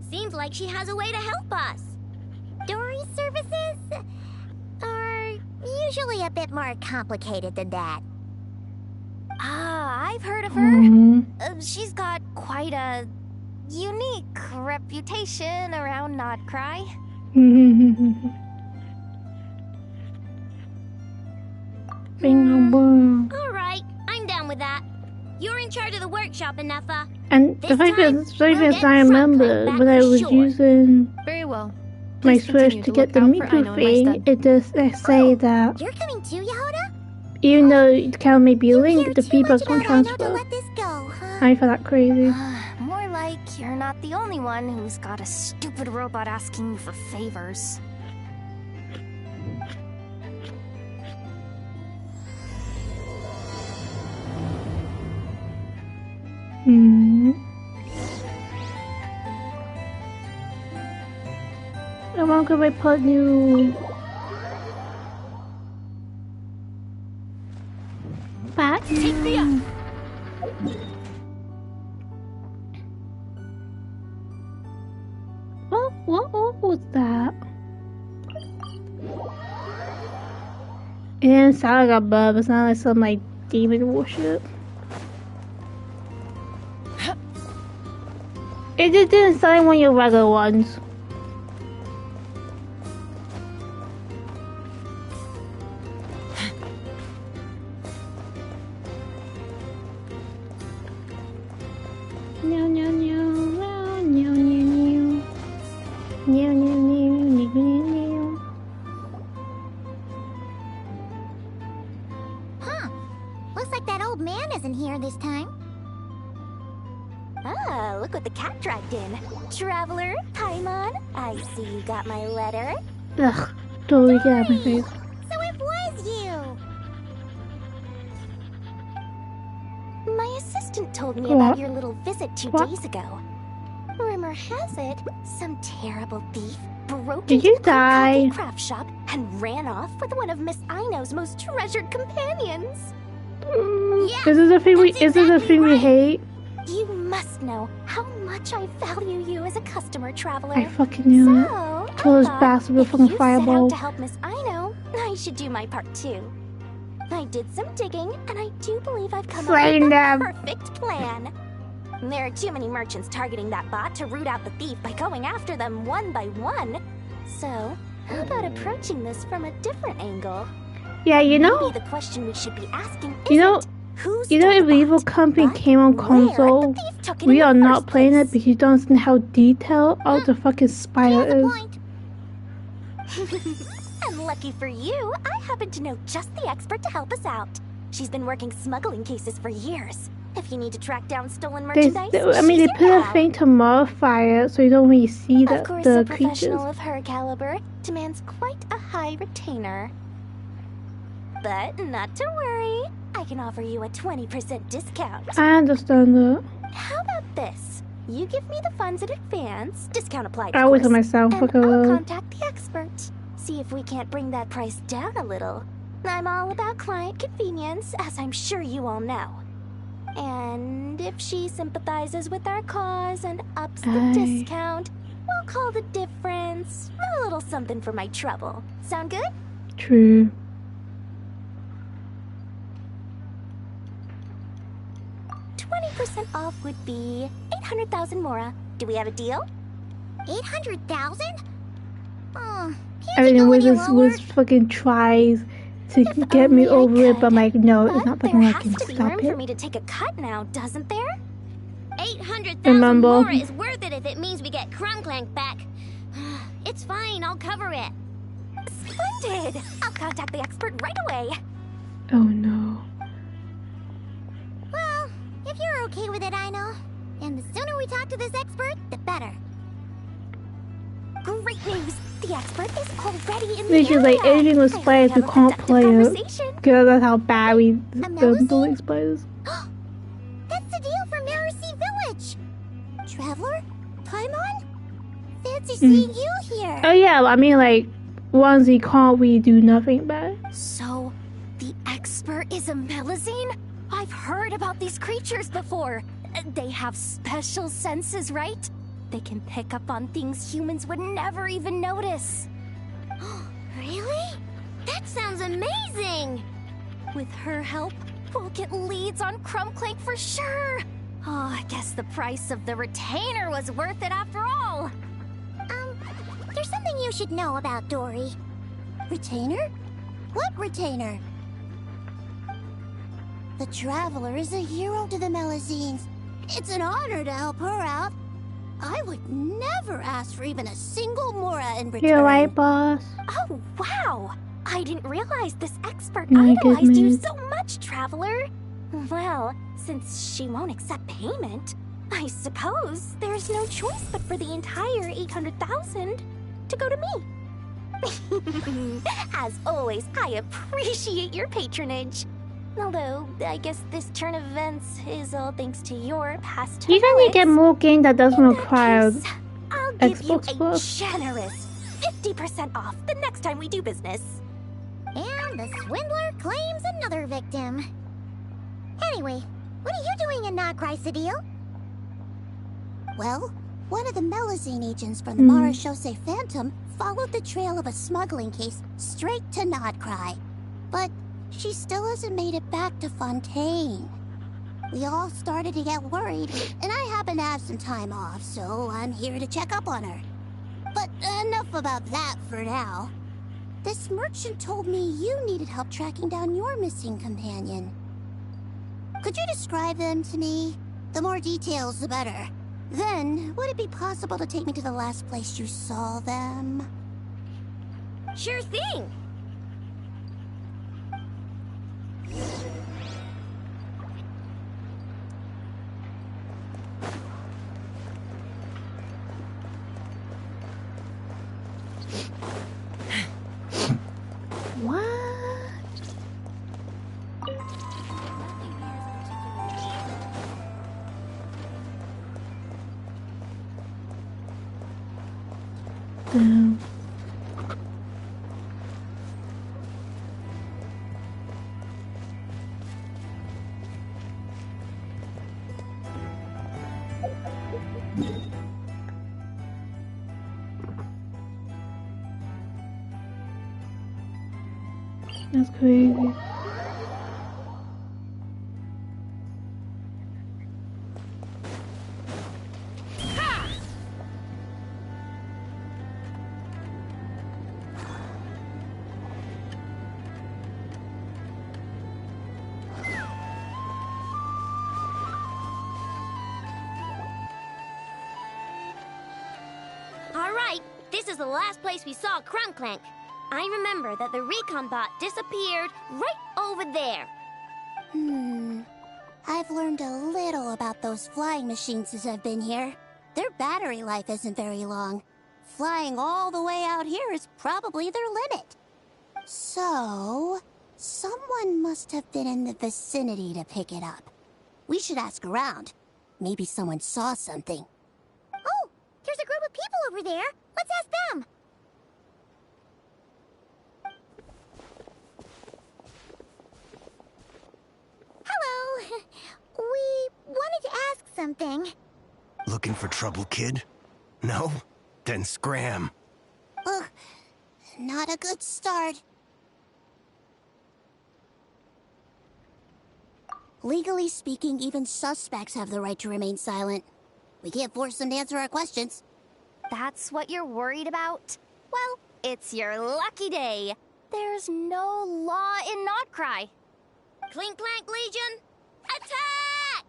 Seems like she has a way to help us. Dory's services are usually a bit more complicated than that. Ah, I've heard of her. She's got quite a unique reputation around Notcry. Alright, I'm down with that. You're in charge of the workshop, Inefa. And the fact is, I remember when I was using my Switch to get the Miku thing, it does say that You're coming too, Yehoda? even though the account may be linked, the V-Bucks won't transfer. I find that crazy. More like you're not the only one who's got a stupid robot asking you for favors. I want to put new back. Take me up. What was that? It didn't sound like a bub. It's not like some like demon worship. It just didn't sound like one of your regular ones. Huh. Looks like that old man isn't here this time. Ah, look what the cat dragged in. Traveler, Paimon, I see you got my letter. Ugh, totally get out of my face. So it was you! My assistant told me What? about your little visit 2 What? days ago. Rumor has it, some terrible thief broke Did into you the die? craft shop and ran off with one of Miss Aino's most treasured companions. Is this a thing we hate? You must know how much I value you as a customer, traveler. I fucking knew it. So, Kill this I thought bastard with if fucking you fireball. set out to help Miss Aino, I should do my part too. I did some digging, and I do believe I've come up Slaying with them. the perfect plan. There are too many merchants targeting that bot to root out the thief by going after them one by one. So, how about approaching this from a different angle? Yeah, you know. Maybe the question we should be asking You know. isn't, who's You know, if Evil Company came on console, we are not playing it because you don't understand how detailed all the fucking spider is. And lucky for you, I happen to know just the expert to help us out. She's been working smuggling cases for years. If you need to track down stolen merchandise, They she's put your a gal. thing to modify it so you don't really see Of course, the a creatures. professional of her caliber demands quite a high retainer. But not to worry, I can offer you a 20% discount. I understand that. How about this? You give me the funds in advance, discount applied, I of always course, tell myself, and fuck I'll it. contact the expert. See if we can't bring that price down a little. I'm all about client convenience, as I'm sure you all know. And if she sympathizes with our cause and ups the Aye. discount, We'll call the difference a little something for my trouble. Sound good? True. %20 off would be 800,000 mora. Do we have a deal? 800,000? Oh, Everything was fucking tries to get me over it, but I'm like, no, it's not fucking working. There has to be room for me to take a cut now, doesn't there? 800,000 mora is worth it if it means we get Crumbclank back. It's fine, I'll cover it. Splendid! I'll contact the expert right away. Oh no. Well, if you're okay with it, I know. And the sooner we talk to this expert, the better. Great news! The expert is already in the Which is like area. anything with spiders, we can't play it. Because that's how bad we bully spiders. That's the deal from Mercy Village. Traveler? Paimon? Fancy seeing you here. Oh yeah, I mean like, once we can't, we do nothing about it. So, the expert is a Melazine? I've heard about these creatures before. They have special senses, right? They can pick up on things humans would never even notice. Really? That sounds amazing! With her help, we'll get leads on Crumbclank for sure. Oh, I guess the price of the retainer was worth it after all. There's something you should know about Dory. Retainer? What retainer? The Traveler is a hero to the Melazines. It's an honor to help her out. I would never ask for even a single mora in return. You're right, boss. Oh, wow! I didn't realize this expert My idolized you goodness. so much, Traveler. Well, since she won't accept payment, I suppose there's no choice but for the entire 800,000 to go to me. As always, I appreciate your patronage. Although, I guess this turn of events is all thanks to your past You can get more game that doesn't require I'll give you Xbox a Plus. generous 50% off the next time we do business. And the swindler claims another victim. Anyway, what are you doing in Not Chrysodile? Well, one of the Melazine agents from the Marechaussee Phantom followed the trail of a smuggling case straight to Nodcry. But she still hasn't made it back to Fontaine. We all started to get worried, and I happen to have some time off, so I'm here to check up on her. But enough about that for now. This merchant told me you needed help tracking down your missing companion. Could you describe them to me? The more details, the better. Then, would it be possible to take me to the last place you saw them? Sure thing! What? Damn. That's crazy. Alright, this is the last place we saw Crumbclank. I remember that the recon bot disappeared right over there. I've learned a little about those flying machines since I've been here. Their battery life isn't very long. Flying all the way out here is probably their limit. So, someone must have been in the vicinity to pick it up. We should ask around. Maybe someone saw something. Oh, there's a group of people over there. Let's ask them. Hello. We wanted to ask something. Looking for trouble, kid? No? then scram. Ugh, not a good start. Legally speaking, even suspects have the right to remain silent. We can't force them to answer our questions. That's what you're worried about? Well, it's your lucky day. There's no law in Notcry. Clink Clank Legion, attack!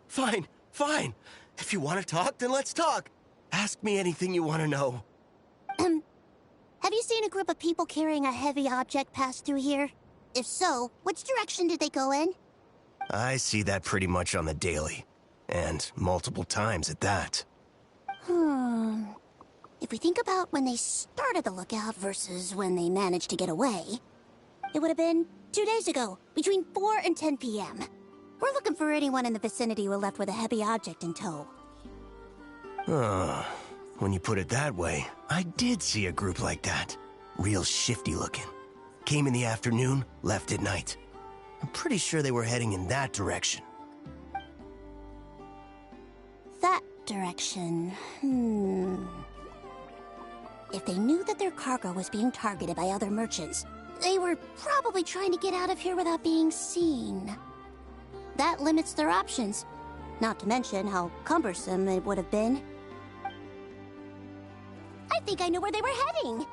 Fine, fine. If you want to talk, then let's talk. Ask me anything you want to know. Have you seen a group of people carrying a heavy object pass through here? If so, which direction did they go in? I see that pretty much on the daily. And multiple times at that. If we think about when they started the lookout versus when they managed to get away, it would have been 2 days ago, between 4 and 10 p.m. We're looking for anyone in the vicinity who left with a heavy object in tow. When you put it that way, I did see a group like that. Real shifty looking. Came in the afternoon, left at night. I'm pretty sure they were heading in that direction. That direction, If they knew that their cargo was being targeted by other merchants, they were probably trying to get out of here without being seen. That limits their options. Not to mention how cumbersome it would have been. I think I know where they were heading.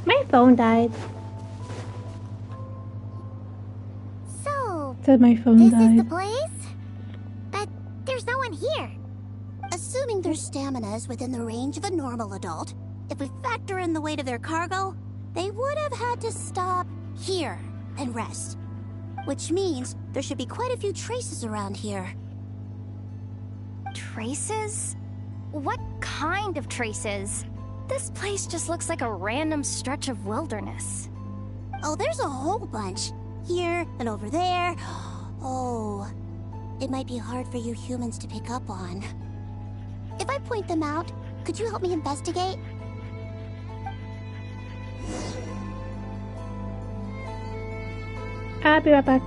My phone died. So, Said my phone this died. is the place? But there's no one here. Assuming their stamina is within the range of a normal adult, if we factor in the weight of their cargo, they would have had to stop here and rest. Which means there should be quite a few traces around here. Traces? What kind of traces? This place just looks like a random stretch of wilderness. Oh, there's a whole bunch. Here and over there. Oh, it might be hard for you humans to pick up on. If I point them out, could you help me investigate? I'll be right back.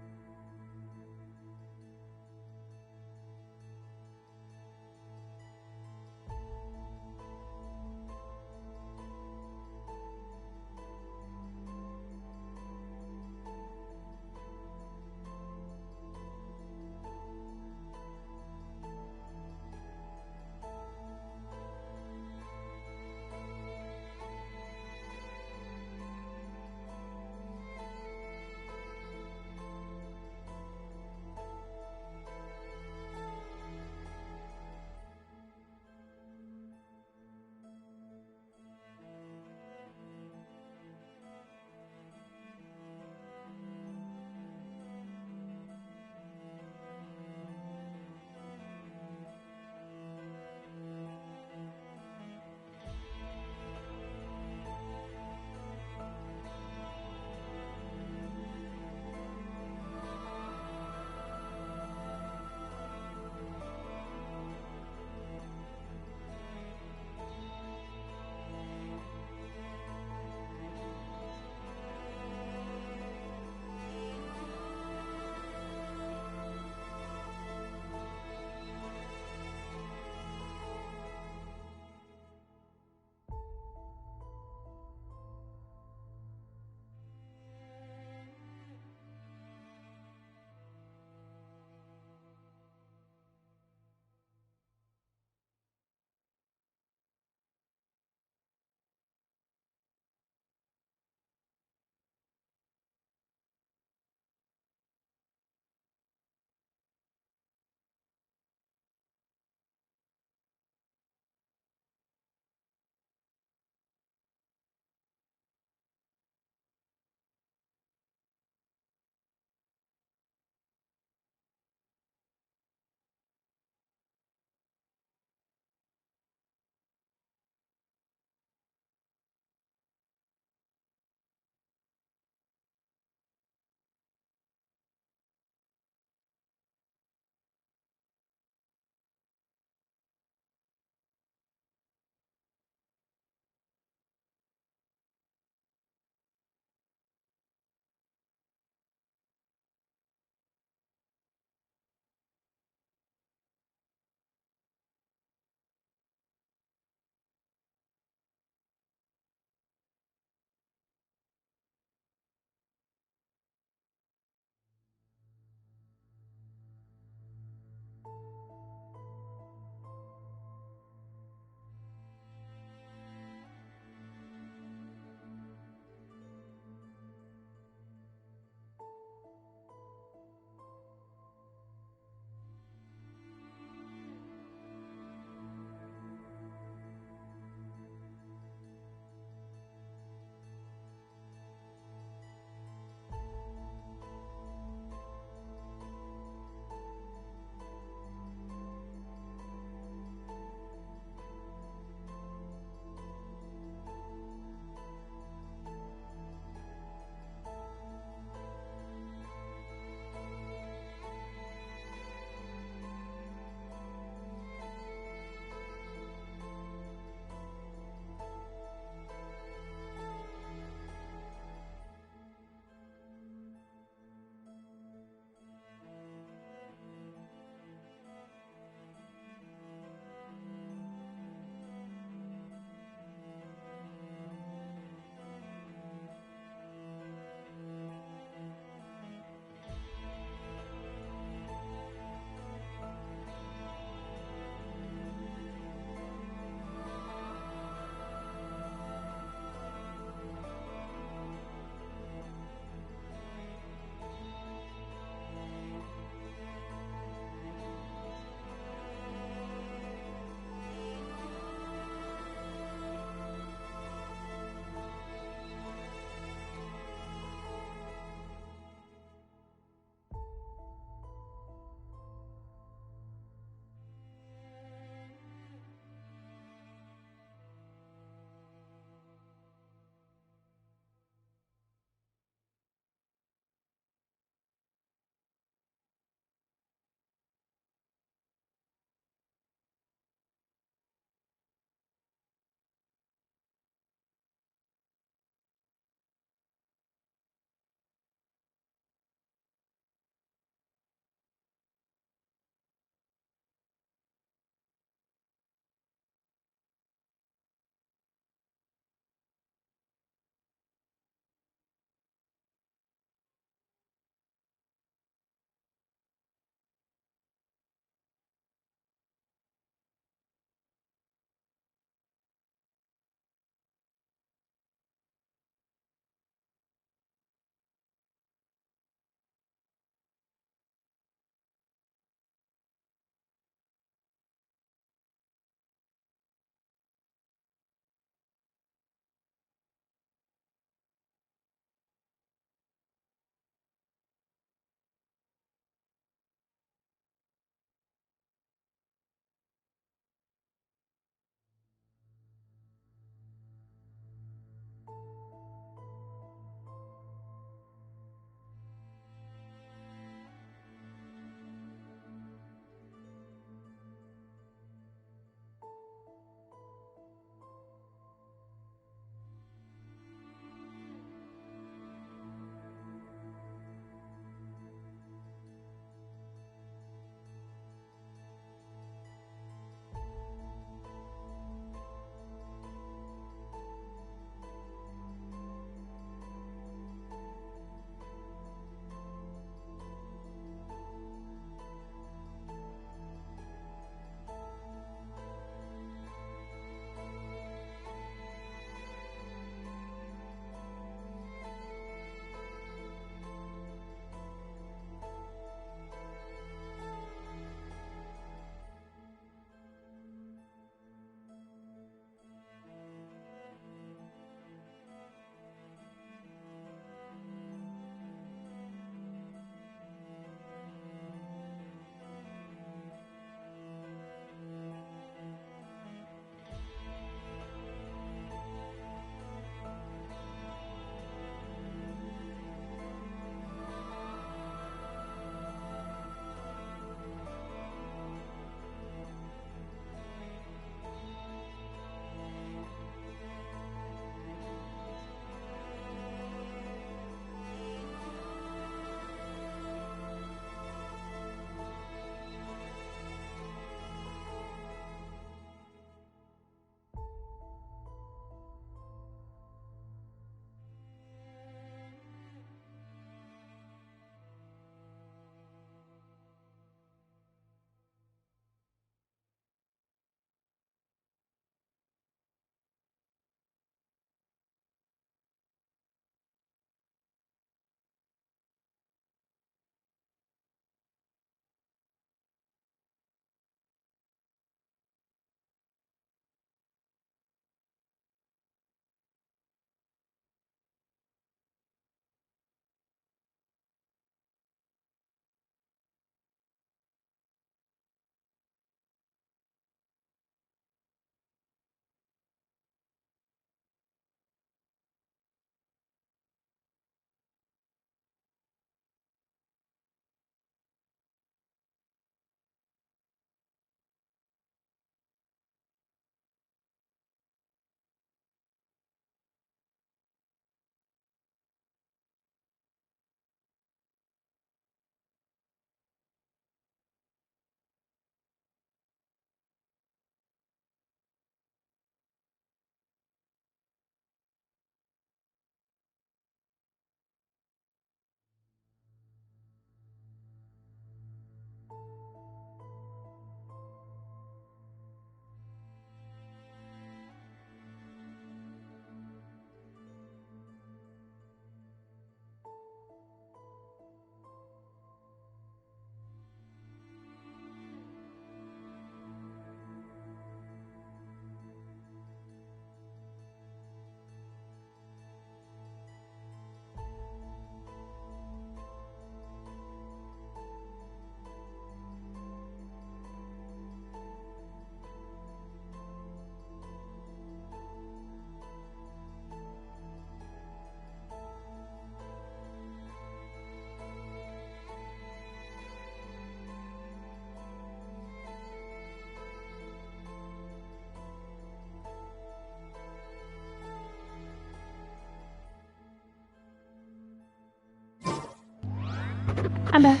I'm back.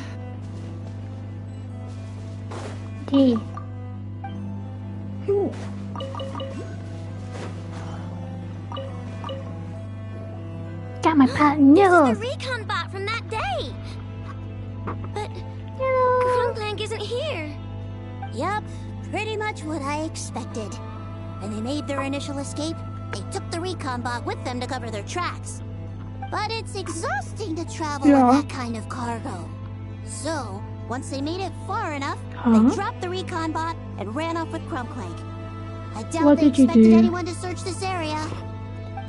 Gee. Got my pot noodles. This is the recon bot from that day. But Krumklank isn't here. Yup, pretty much what I expected. When they made their initial escape, they took the recon bot with them to cover their tracks. But it's exhausting to travel on that kind of cargo. So, once they made it far enough, they dropped the recon bot and ran off with Krumklank. I doubt they expected anyone to search this area.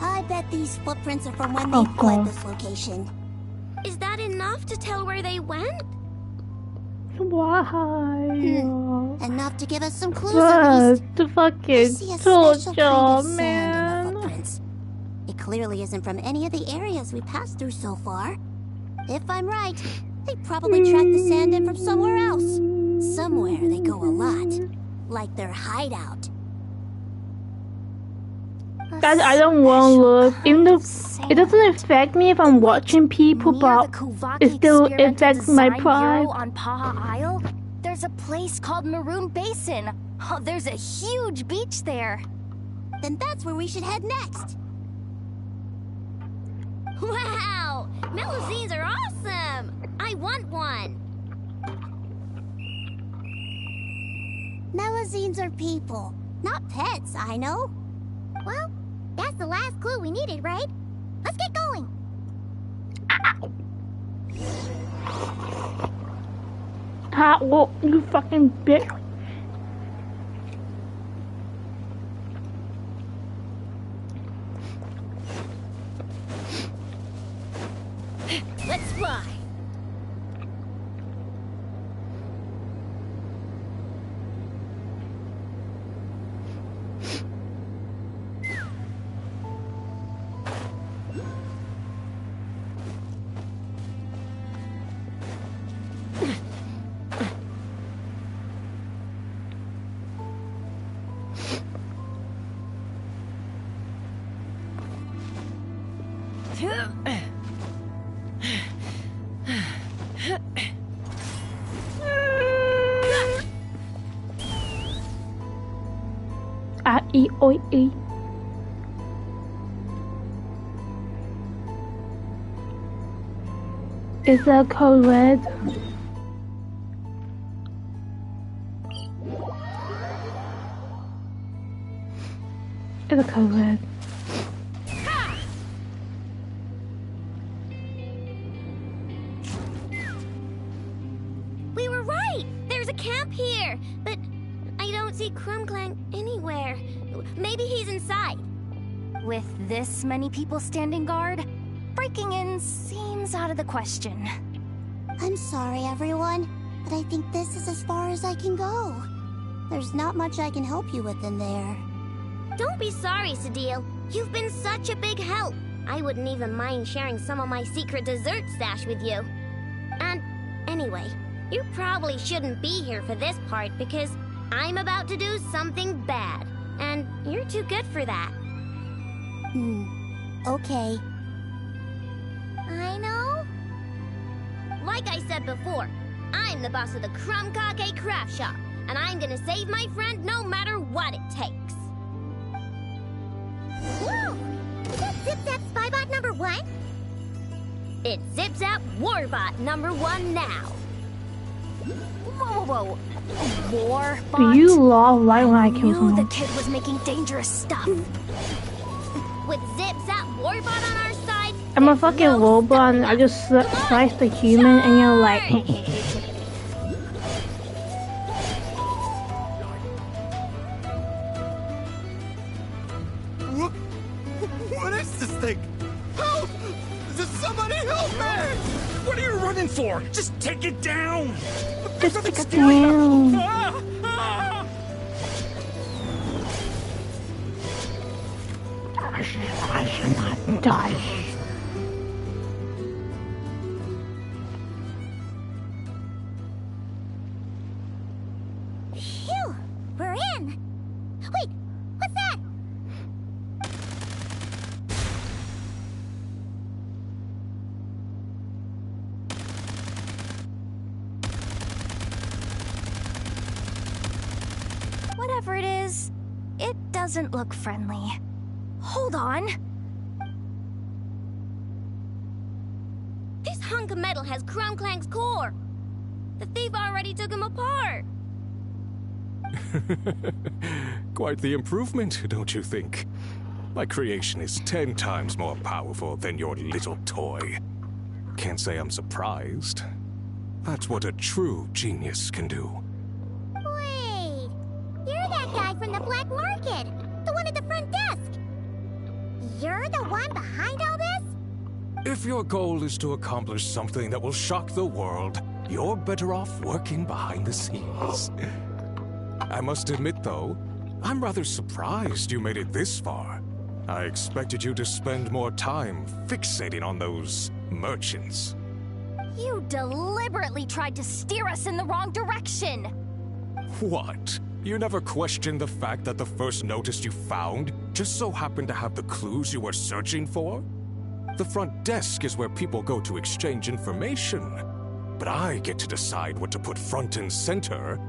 I bet these footprints are from when they fled this location. Is that enough to tell where they went? Why? Enough to give us some clues at least. The fucking torture, man. It clearly isn't from any of the areas we passed through so far. If I'm right, they probably tracked the sand in from somewhere else. Somewhere they go a lot. Like their hideout. Guys, I don't want to look. Even though it doesn't affect me if I'm watching people, but it still affects my pride. On Paha Isle, there's a place called Maroon Basin. Oh, there's a huge beach there. Then that's where we should head next. Wow! Melusines are awesome! I want one! Melusines are people, not pets, I know. Well, that's the last clue we needed, right? Let's get going! Well, you fucking bitch. Let's fly! A-E-O-E. Is that code red? It's a code red. We were right! There's a camp here! But I don't see Krumklank anywhere. Maybe he's inside. With this many people standing guard, breaking in seems out of the question. I'm sorry, everyone, but I think this is as far as I can go. There's not much I can help you with in there. Don't be sorry, Sadil. You've been such a big help. I wouldn't even mind sharing some of my secret dessert stash with you. And anyway, you probably shouldn't be here for this part because I'm about to do something bad. And you're too good for that. Okay. I know. Like I said before, I'm the boss of the Krumkake Craft Shop, and I'm gonna save my friend no matter what it takes. Whoa! Is that Zip-Zap Spybot number 1? It's Zip-Zap Warbot number 1 now. Whoa. War Do you love right when I kill knew someone? the kid was making dangerous stuff. With Zip-Zap Warbot on our side, I'm a fucking robot and I just slice the human and you're like... What is this thing? Help! Does somebody help me? What are you running for? Just take it down! Just take it down. I should not die. Phew! We're in! Wait! What's that? is, it doesn't look friendly. Hold on. This hunk of metal has Crumclank's core. The thief already took him apart. Quite the improvement, don't you think? My creation is 10 times more powerful than your little toy. Can't say I'm surprised. That's what a true genius can do. Wait, you're that guy from the black market, the one at the front desk. You're the one behind all this? If your goal is to accomplish something that will shock the world, you're better off working behind the scenes. I must admit, though, I'm rather surprised you made it this far. I expected you to spend more time fixating on those merchants. You deliberately tried to steer us in the wrong direction! What? You never questioned the fact that the first notice you found just so happened to have the clues you were searching for? The front desk is where people go to exchange information. But I get to decide what to put front and center.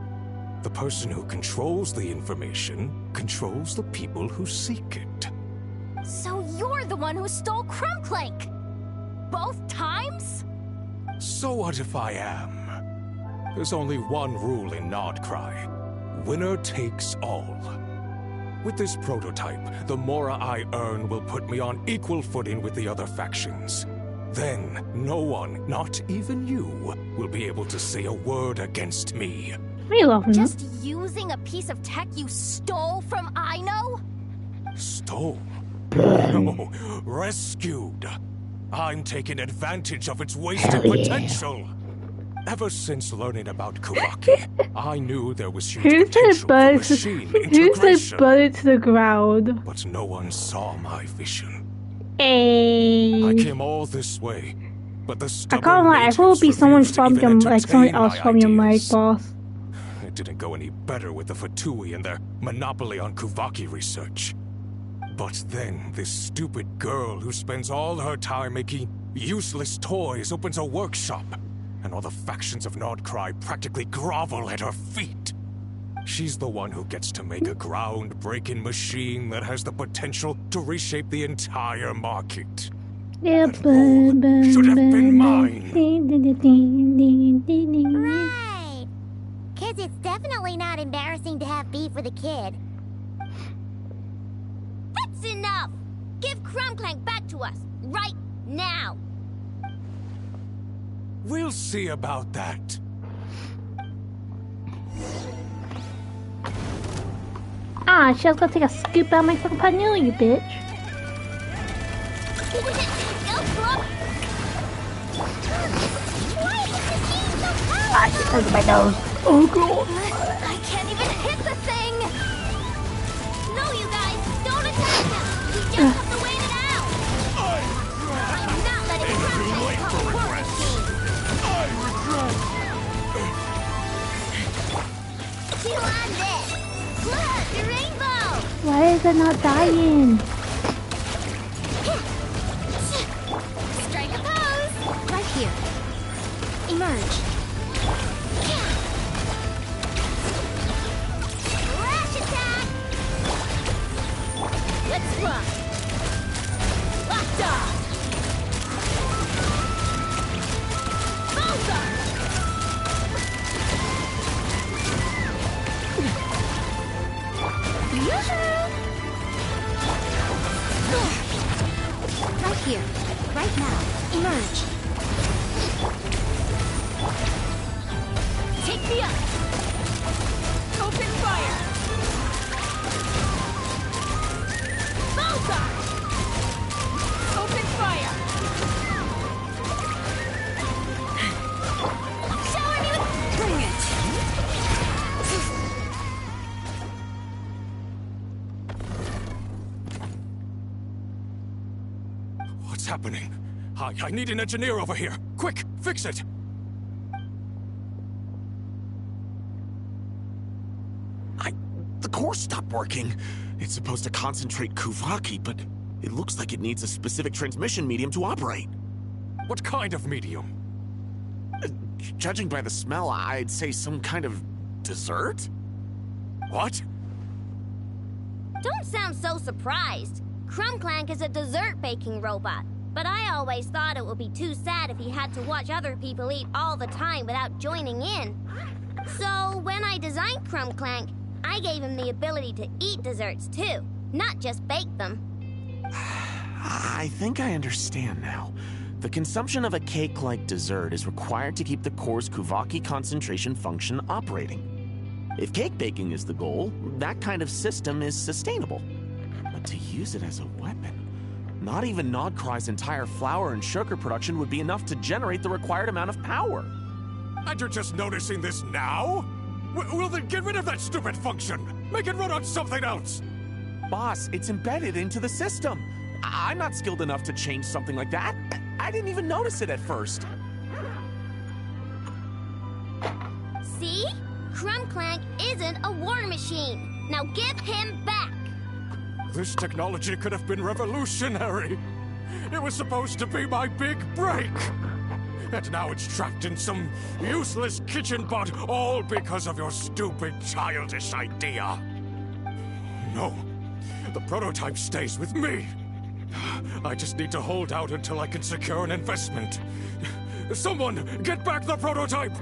The person who controls the information controls the people who seek it. So you're the one who stole Crumclank? Both times? So what if I am? There's only one rule in Nodcry. Winner takes all. With this prototype, the mora I earn will put me on equal footing with the other factions. Then, no one, not even you, will be able to say a word against me. We love him. Just using a piece of tech you stole from Aino? Stole? No, rescued. I'm taking advantage of its wasted potential. Ever since learning about Kuvaki, I knew there was huge potential for machine Who said integration. butt to the ground? But no one saw my vision. Hey. I came all this way, but the I stubborn can't lie, I thought it would be natives someone refused to from even your, like someone entertain else my from your mic, ideas. boss. It didn't go any better with the Fatui and their monopoly on Kuvaki research. But then, this stupid girl who spends all her time making useless toys opens a workshop, and all the factions of Nodcry practically grovel at her feet. She's the one who gets to make a groundbreaking machine that has the potential to reshape the entire market. Yeah, should have been mine. Right. Cause it's definitely not embarrassing to have beef with a kid. That's enough! Give Crumclank back to us, right now! We'll see about that. Ah, she was gonna take a scoop out of my fucking panel, you bitch. Ah, she touched my nose. Oh god. I can't even hit the thing! No, you guys, don't attack them! We just have to wait it out! I'm not letting Crumclank come quarantine! Chew on this! Look, the rainbow! Why is it not dying? Strike a pose! Right here. Emerge. Flash attack! Let's fly! Locked on! Bullseye! Right here. Right now. Emerge. Take me up! Open fire! Bullseye! Open fire! Shower me with... Bring it! What's happening? I need an engineer over here. Quick, fix it! The core stopped working. It's supposed to concentrate Kuvaki, but it looks like it needs a specific transmission medium to operate. What kind of medium? Judging by the smell, I'd say some kind of dessert? What? Don't sound so surprised. Crumbclank is a dessert baking robot, but I always thought it would be too sad if he had to watch other people eat all the time without joining in. So when I designed Crumbclank, I gave him the ability to eat desserts too, not just bake them. I think I understand now. The consumption of a cake-like dessert is required to keep the core's Kuvaki concentration function operating. If cake baking is the goal, that kind of system is sustainable. But to use it as a weapon, not even Nodcry's entire flour and sugar production would be enough to generate the required amount of power. And you're just noticing this now? Well then get rid of that stupid function! Make it run on something else! Boss, it's embedded into the system. I'm not skilled enough to change something like that. I didn't even notice it at first. See? Crumbclank isn't a war machine. Now give him back! This technology could have been revolutionary. It was supposed to be my big break. And now it's trapped in some useless kitchen bot, all because of your stupid, childish idea. No, the prototype stays with me. I just need to hold out until I can secure an investment. Someone, get back the prototype!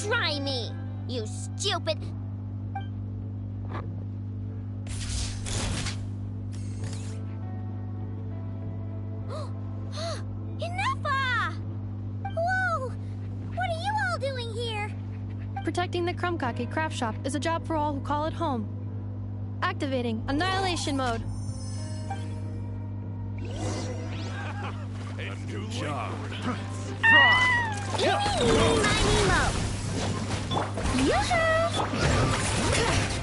Try me, you stupid... Enough! Whoa! What are you all doing here? Protecting the Crumbcake craft shop is a job for all who call it home. Activating Annihilation Mode. A new job.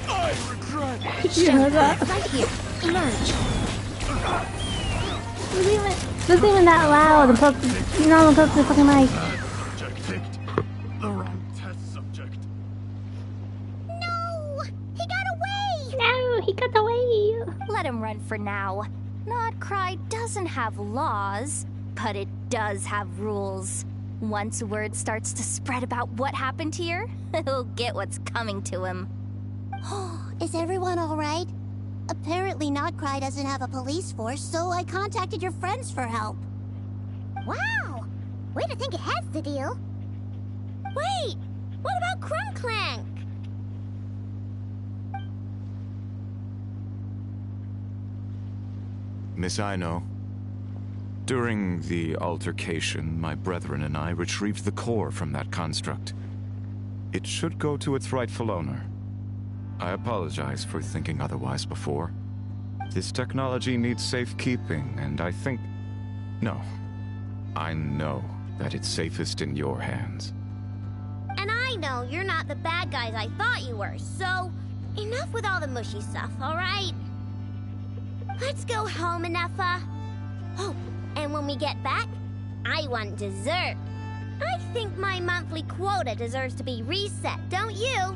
I regret. You heard that? Right here. Emerge. It wasn't even that loud. You know I'm supposed to fucking like. The wrong test subject. No! He got away! No, he got away. Let him run for now. Nodcry doesn't have laws, but it does have rules. Once word starts to spread about what happened here, he'll get what's coming to him. Is everyone alright? Apparently Nodcry doesn't have a police force, so I contacted your friends for help. Wow! Way to think ahead's the deal. Wait! What about Crumbclank? Miss Aino, during the altercation, my brethren and I retrieved the core from that construct. It should go to its rightful owner. I apologize for thinking otherwise before. This technology needs safekeeping, and I think... No. I know that it's safest in your hands. And I know you're not the bad guys I thought you were, so... Enough with all the mushy stuff, alright? Let's go home, Inefa. Oh, and when we get back, I want dessert. I think my monthly quota deserves to be reset, don't you?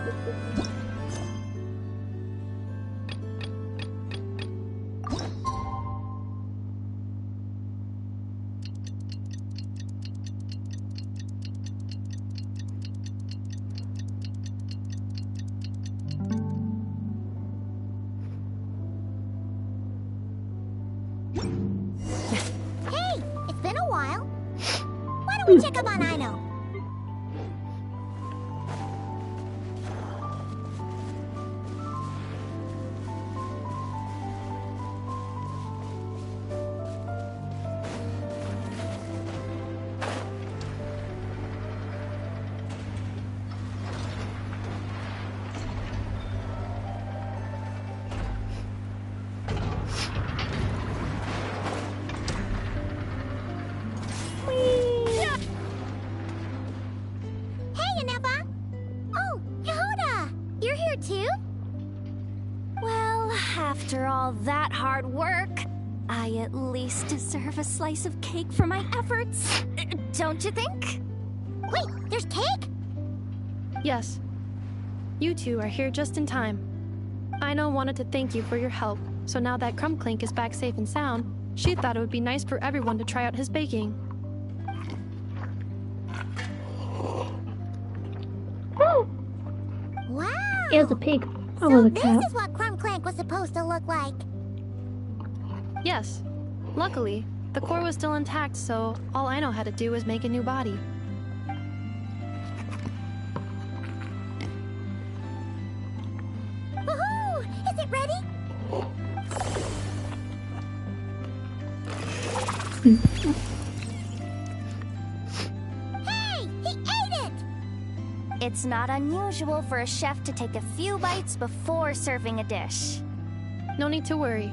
Hey, it's been a while. Why don't we check up on Aino? After all that hard work, I at least deserve a slice of cake for my efforts. Don't you think? Wait, there's cake? Yes. You two are here just in time. Aino wanted to thank you for your help, so now that Crumbclink is back safe and sound, she thought it would be nice for everyone to try out his baking. Wow! It was a pig. I So was a this cat. is what Crumbclank was supposed to look like. Yes. Luckily, the core was still intact, so all Aino had to do was make a new body. Woohoo! Is it ready? Hey! He ate it! It's not unusual for a chef to take a few bites before serving a dish. No need to worry.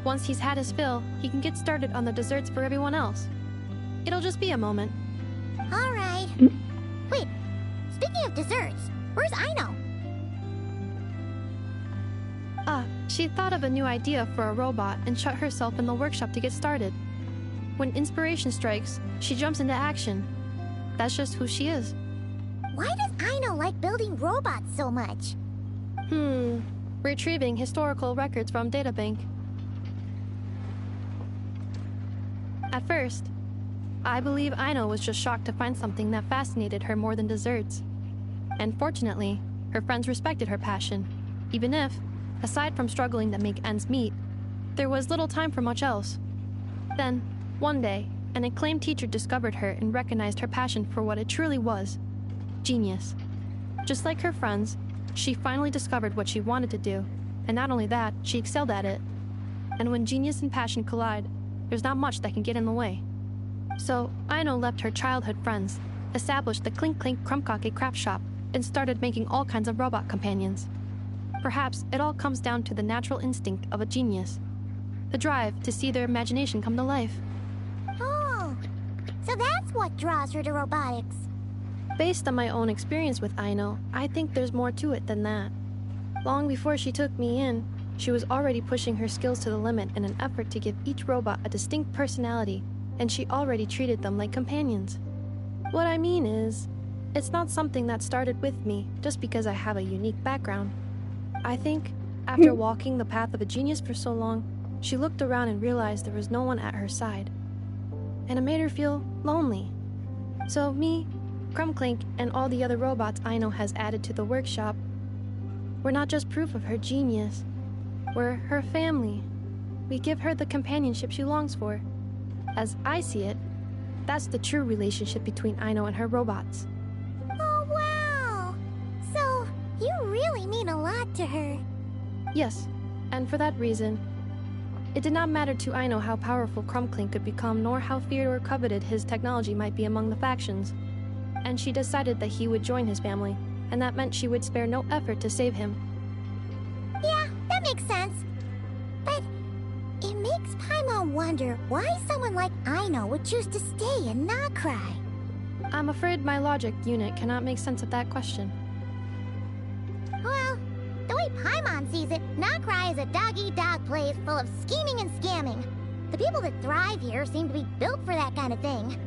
Once he's had his fill, he can get started on the desserts for everyone else. It'll just be a moment. All right. Wait, speaking of desserts, where's Aino? She thought of a new idea for a robot and shut herself in the workshop to get started. When inspiration strikes, she jumps into action. That's just who she is. Why does Aino like building robots so much? Retrieving historical records from databank. At first, I believe Aino was just shocked to find something that fascinated her more than desserts. And fortunately, her friends respected her passion, even if, aside from struggling to make ends meet, there was little time for much else. Then, one day, an acclaimed teacher discovered her and recognized her passion for what it truly was: genius. Just like her friends, she finally discovered what she wanted to do, and not only that, she excelled at it. And when genius and passion collide, there's not much that can get in the way. So, Aino left her childhood friends, established the Clink Clink Crumbcake craft shop, and started making all kinds of robot companions. Perhaps it all comes down to the natural instinct of a genius, the drive to see their imagination come to life. Oh, so that's what draws her to robotics. Based on my own experience with Aino, I think there's more to it than that. Long before she took me in, she was already pushing her skills to the limit in an effort to give each robot a distinct personality, and she already treated them like companions. What I mean is, it's not something that started with me just because I have a unique background. I think, after walking the path of a genius for so long, she looked around and realized there was no one at her side. And it made her feel lonely. So me, Crumbclink, and all the other robots Aino has added to the workshop, we're not just proof of her genius. We're her family. We give her the companionship she longs for. As I see it, that's the true relationship between Aino and her robots. Oh, wow! So, you really mean a lot to her. Yes, and for that reason, it did not matter to Aino how powerful Crumbclink could become, nor how feared or coveted his technology might be among the factions. And she decided that he would join his family, and that meant she would spare no effort to save him. Yeah, that makes sense. But it makes Paimon wonder why someone like Aino would choose to stay and not cry. I'm afraid my logic unit cannot make sense of that question. Well, the way Paimon sees it, Nacry is a dog-eat-dog place full of scheming and scamming. The people that thrive here seem to be built for that kind of thing.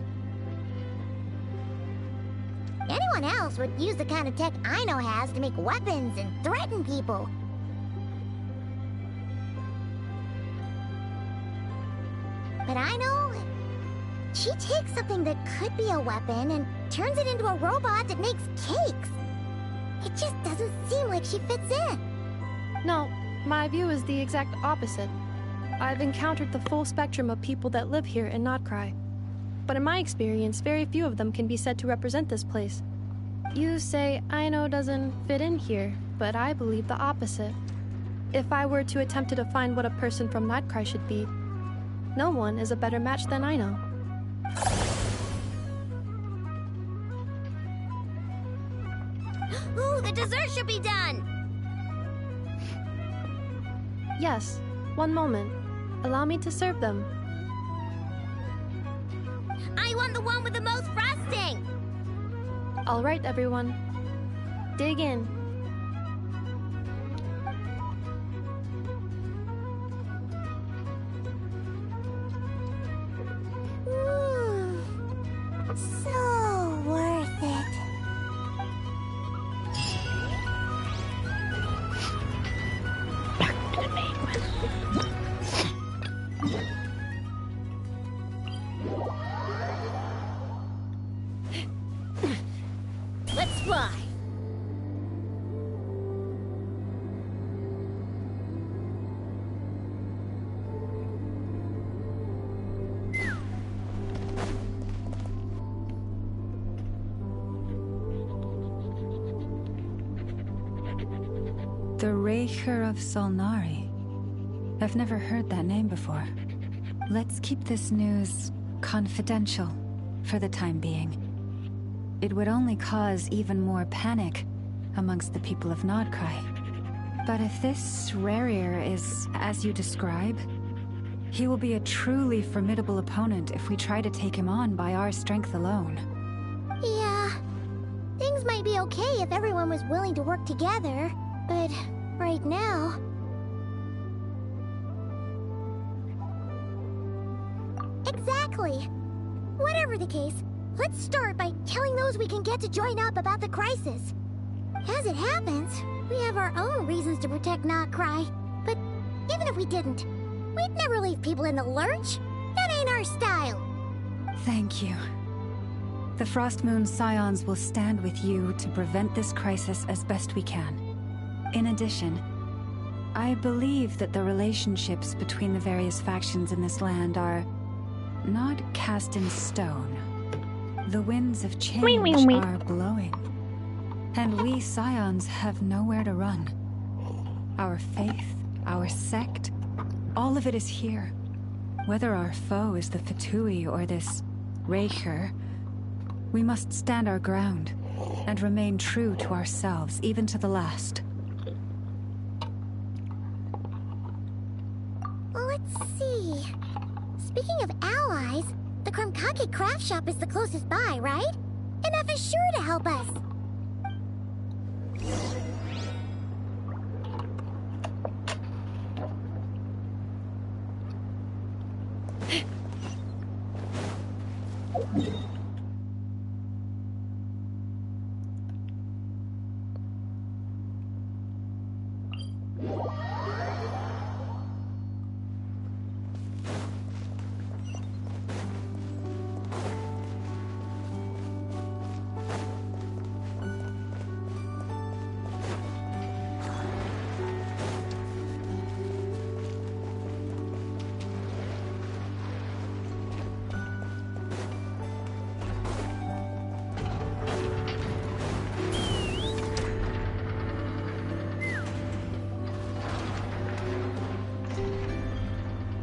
Anyway, one else would use the kind of tech Aino has to make weapons and threaten people. But Aino, she takes something that could be a weapon and turns it into a robot that makes cakes. It just doesn't seem like she fits in. No, my view is the exact opposite. I've encountered the full spectrum of people that live here in Notcry. But in my experience, very few of them can be said to represent this place. You say Aino doesn't fit in here, but I believe the opposite. If I were to attempt to define what a person from Notcry should be, no one is a better match than Aino. Ooh, the dessert should be done! Yes, one moment. Allow me to serve them. I want the one with the most frosting! All right, everyone. Dig in. So worth it. Back to the main quest. Let's fly! The Raker of Solnari. I've never heard that name before. Let's keep this news confidential for the time being. It would only cause even more panic amongst the people of Notcry. But if this Rarier is as you describe, he will be a truly formidable opponent if we try to take him on by our strength alone. Yeah, things might be okay if everyone was willing to work together, but right now... Exactly! Whatever the case, let's start by telling those we can get to join up about the crisis. As it happens, we have our own reasons to protect Notcry, but even if we didn't, we'd never leave people in the lurch. That ain't our style. Thank you. The Frostmoon Scions will stand with you to prevent this crisis as best we can. In addition, I believe that the relationships between the various factions in this land are not cast in stone. The winds of change are blowing, and we Scions have nowhere to run. Our faith, our sect, all of it is here. Whether our foe is the Fatui or this Raker, we must stand our ground and remain true to ourselves, even to the last. Let's see. Speaking of allies, the Krumkake craft shop is the closest by, right? Enough is sure to help us.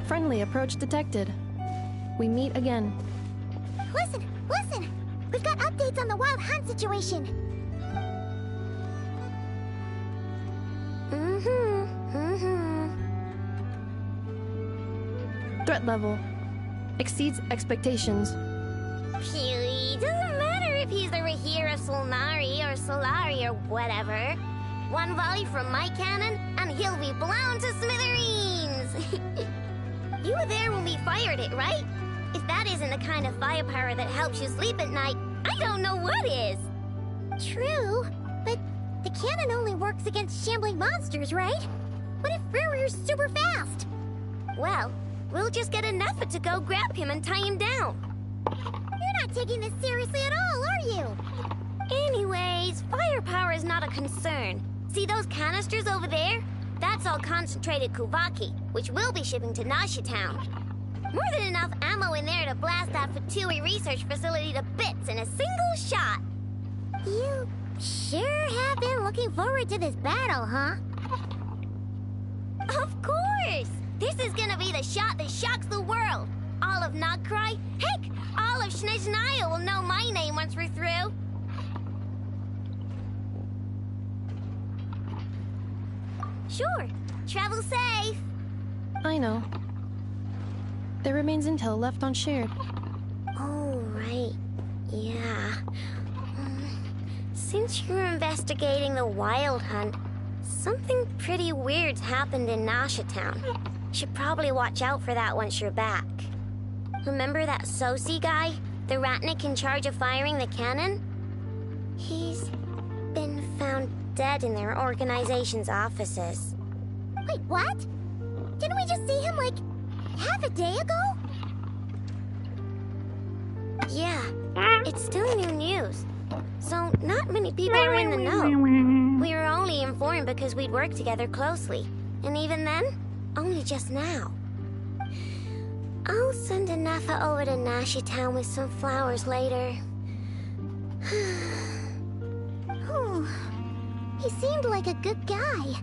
Friendly approach detected. We meet again. Listen, listen! We've got updates on the Wild Hunt situation. Threat level exceeds expectations. Phew, doesn't matter if he's the Rahir of Solnari or Solari or whatever. One volley from my cannon, and he'll be blown to smithereens! You were there when we fired it, right? If that isn't the kind of firepower that helps you sleep at night, I don't know what is! True, but the cannon only works against shambling monsters, right? What if Furior's super fast? Well, we'll just get a Neffa to go grab him and tie him down. You're not taking this seriously at all, are you? Anyways, firepower is not a concern. See those canisters over there? That's all concentrated Kuvaki, which we'll be shipping to Nasha Town. More than enough ammo in there to blast that Fatui research facility to bits in a single shot. You sure have been looking forward to this battle, huh? Of course! This is gonna be the shot that shocks the world. All of Nagcry, heck, all of Snezhnaya will know my name once we're through. Sure, travel safe. I know. There remains intel left unshared. Oh, right. Yeah. Since you're investigating the Wild Hunt, something pretty weird's happened in Nasha Town. Should probably watch out for that once you're back. Remember that Sosi guy? The Ratnik in charge of firing the cannon? He's been found dead in their organization's offices. Wait, what? Didn't we just see him, like, half a day ago? Yeah, it's still new news. So, not many people are in the know. We were only informed because we'd worked together closely. And even then, only just now. I'll send a Neffa over to Nasha Town with some flowers later. Oh, he seemed like a good guy.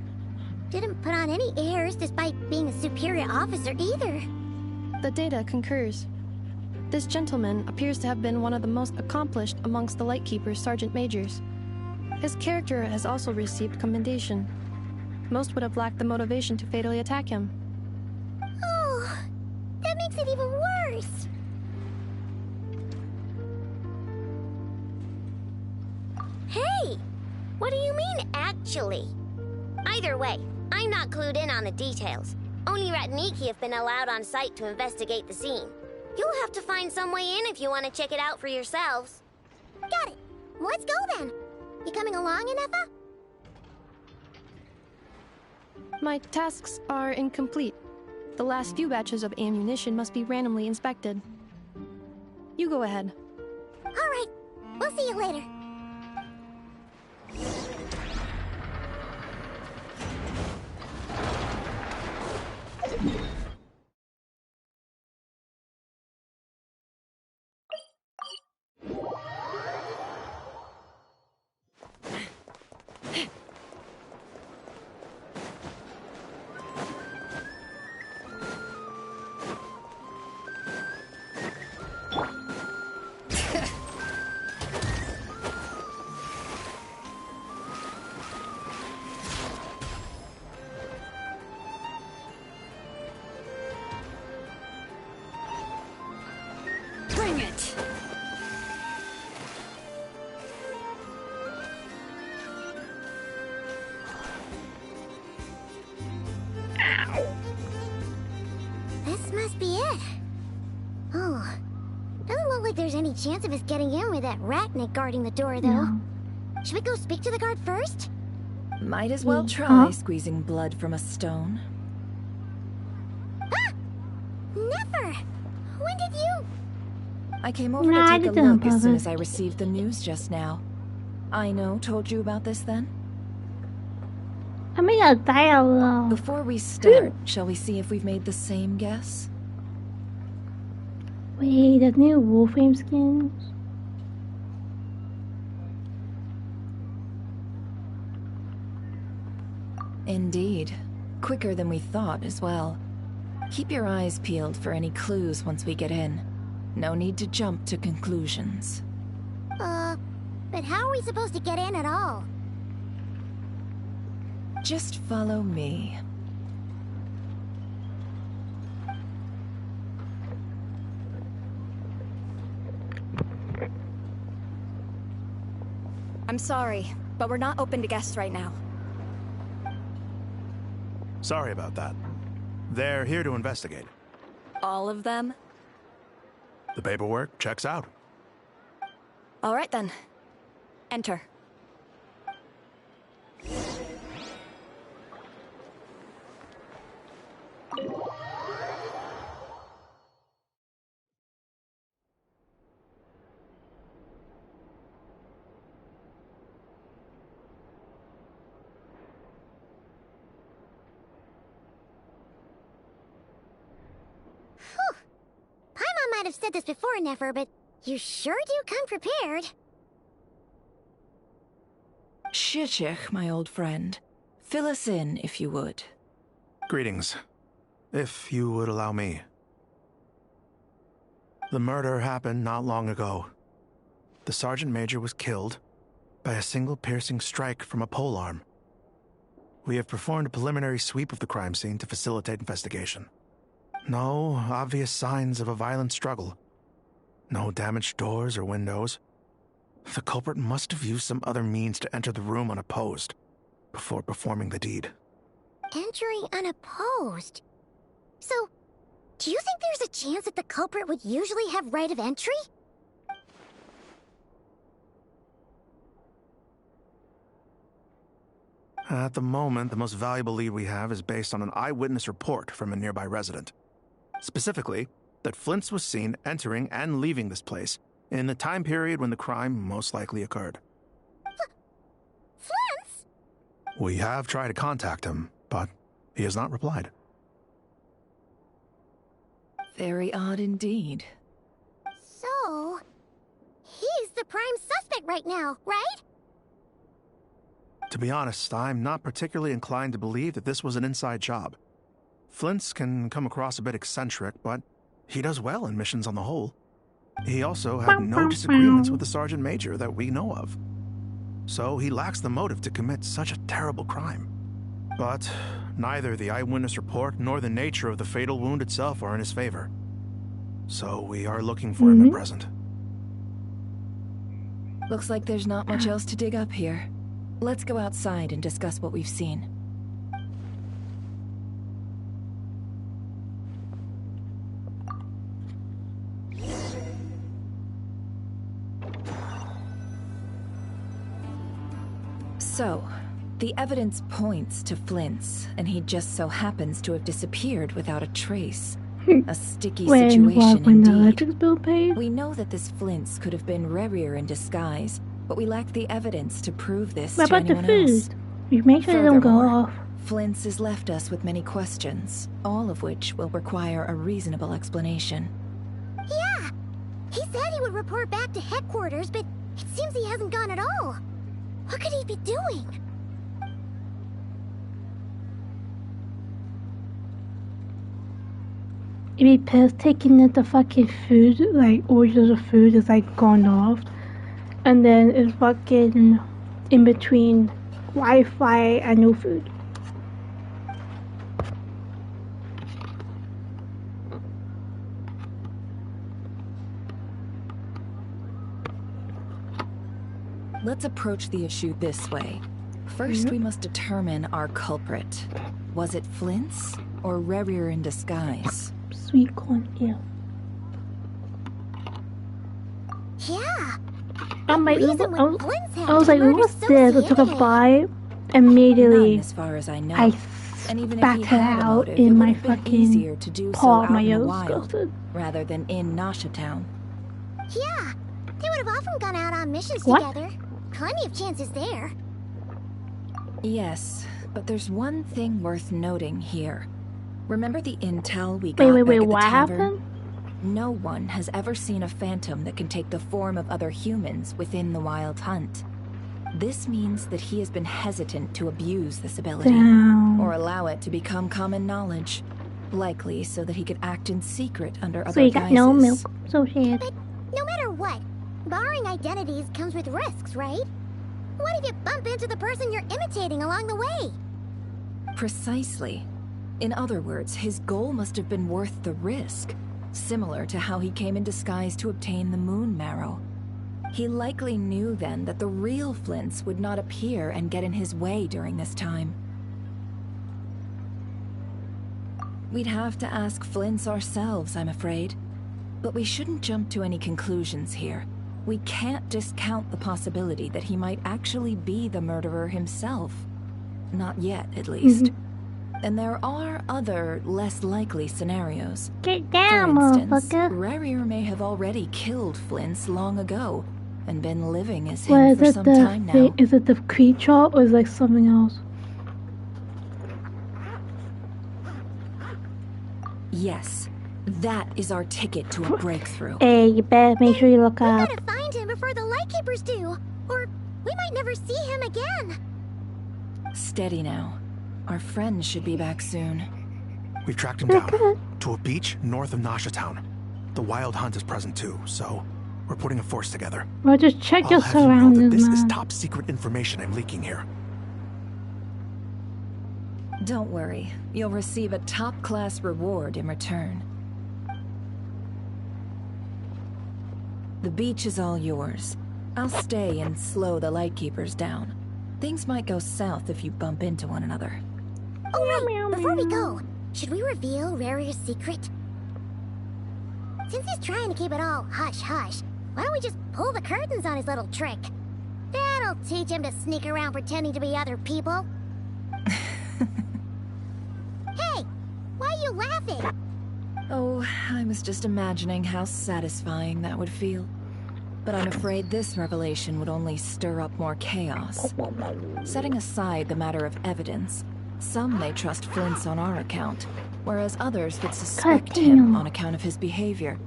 Didn't put on any airs despite being a superior officer either. The data concurs. This gentleman appears to have been one of the most accomplished amongst the Lightkeeper's Sergeant Majors. His character has also received commendation. Most would have lacked the motivation to fatally attack him. Oh, that makes it even worse. Hey! What do you mean, actually? Either way, I'm not clued in on the details. Only Ratniki have been allowed on site to investigate the scene. You'll have to find some way in if you want to check it out for yourselves. Got it. Let's go then. You coming along, Neffa? My tasks are incomplete. The last few batches of ammunition must be randomly inspected. You go ahead. All right. We'll see you later. Bring it! This must be it. Oh, doesn't look like there's any chance of us getting in with that Ratnik guarding the door, though. No. Should we go speak to the guard first? Might as well try squeezing blood from a stone. Ah! Never! When did you... I came over to take a look as soon as I received the news just now. Aino told you about this then? Before we start, shall we see if we've made the same guess? Wait, the new Wolfram skins? Indeed. Quicker than we thought as well. Keep your eyes peeled for any clues once we get in. No need to jump to conclusions. But how are we supposed to get in at all? Just follow me. I'm sorry, but we're not open to guests right now. Sorry about that. They're here to investigate. All of them? The paperwork checks out. All right then. Enter. might have said this before, Nefer, but you sure do come prepared. Shishich, my old friend. Fill us in, if you would. Greetings. If you would allow me. The murder happened not long ago. The Sergeant Major was killed by a single piercing strike from a polearm. We have performed a preliminary sweep of the crime scene to facilitate investigation. No obvious signs of a violent struggle. No damaged doors or windows. The culprit must have used some other means to enter the room unopposed before performing the deed. Entering unopposed? So, do you think there's a chance that the culprit would usually have right of entry? At the moment, the most valuable lead we have is based on an eyewitness report from a nearby resident. Specifically, that Flint's was seen entering and leaving this place in the time period when the crime most likely occurred. Flint's? We have tried to contact him, but he has not replied. Very odd indeed. So, he's the prime suspect right now, right? To be honest, I'm not particularly inclined to believe that this was an inside job. Flint's can come across a bit eccentric, but he does well in missions on the whole. He also had no disagreements with the Sergeant Major that we know of. So he lacks the motive to commit such a terrible crime. But neither the eyewitness report nor the nature of the fatal wound itself are in his favor. So we are looking for him at present. Looks like there's not much else to dig up here. Let's go outside and discuss what we've seen. So, the evidence points to Flint's, and he just so happens to have disappeared without a trace. A sticky situation indeed. We know that this Flint's could have been Rerir in disguise, but we lack the evidence to prove this what to about anyone the food? else. You make sure they don't go off. Flint's has left us with many questions, all of which will require a reasonable explanation. Yeah! He said he would report back to headquarters, but it seems he hasn't gone at all. What could he be doing? It'd be pissed taking that the fucking food, like orders of food is like gone off. And then it's fucking in between Wi-Fi and no food. Let's approach the issue this way. First, we must determine our culprit. Was it Flint's or Rerir in disguise? Sweet corn, yeah. Yeah. I was like, what's this? I took a bite. Immediately, as far as I know. I and even spat if it he had a out motive, in it my would have been fucking easier to do so paw of out my in the nose. wild, rather than in Nasha Town. Yeah, they would have often gone out on missions What? together. Plenty of chances there. Yes, but there's one thing worth noting here. Remember the intel we got Wait, back at the what tavern? happened? No one has ever seen a phantom that can take the form of other humans within the Wild Hunt. This means that he has been hesitant to abuse this ability, Damn. or allow it to become common knowledge. Likely so that he could act in secret under other So you got guises. no milk. So sad. But no matter what, borrowing identities comes with risks, right? What if you bump into the person you're imitating along the way? Precisely. In other words, his goal must have been worth the risk, similar to how he came in disguise to obtain the moon marrow. He likely knew then that the real Flint's would not appear and get in his way during this time. We'd have to ask Flint's ourselves, I'm afraid. But we shouldn't jump to any conclusions here. We can't discount the possibility that he might actually be the murderer himself. Not yet, at least. And there are other, less likely scenarios. Get down, For instance, motherfucker. Rerir may have already killed Flint's long ago, and been living as What him is for it? some time now. Is it the creature or is it like something else? Yes. That is our ticket to a breakthrough. Hey, you better make sure you look up. We gotta find him before the Lightkeepers do, or we might never see him again. Steady now. Our friends should be back soon. We've tracked him down to a beach north of Nasha Town. The Wild Hunt is present too, so we're putting a force together. Well, just check your I'll have you know that surroundings, this is man. top secret information I'm leaking here. Don't worry. You'll receive a top-class reward in return. The beach is all yours. I'll stay and slow the Lightkeepers down. Things might go south if you bump into one another. Oh right, before we go, should we reveal Rarier's secret? Since he's trying to keep it all hush-hush, why don't we just pull the curtains on his little trick? That'll teach him to sneak around pretending to be other people. Hey, why are you laughing? Oh, I was just imagining how satisfying that would feel. But I'm afraid this revelation would only stir up more chaos. Setting aside the matter of evidence, some may trust Flint's on our account, whereas others would suspect him on account of his behavior.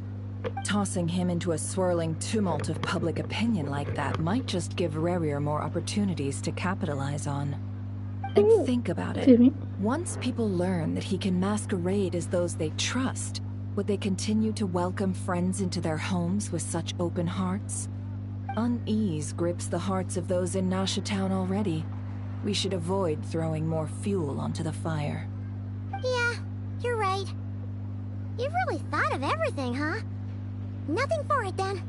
Tossing him into a swirling tumult of public opinion like that might just give Rarier more opportunities to capitalize on. And think about it. Once people learn that he can masquerade as those they trust, would they continue to welcome friends into their homes with such open hearts? Unease grips the hearts of those in Nasha Town already. We should avoid throwing more fuel onto the fire. Yeah, you're right. You've really thought of everything, huh? Nothing for it then.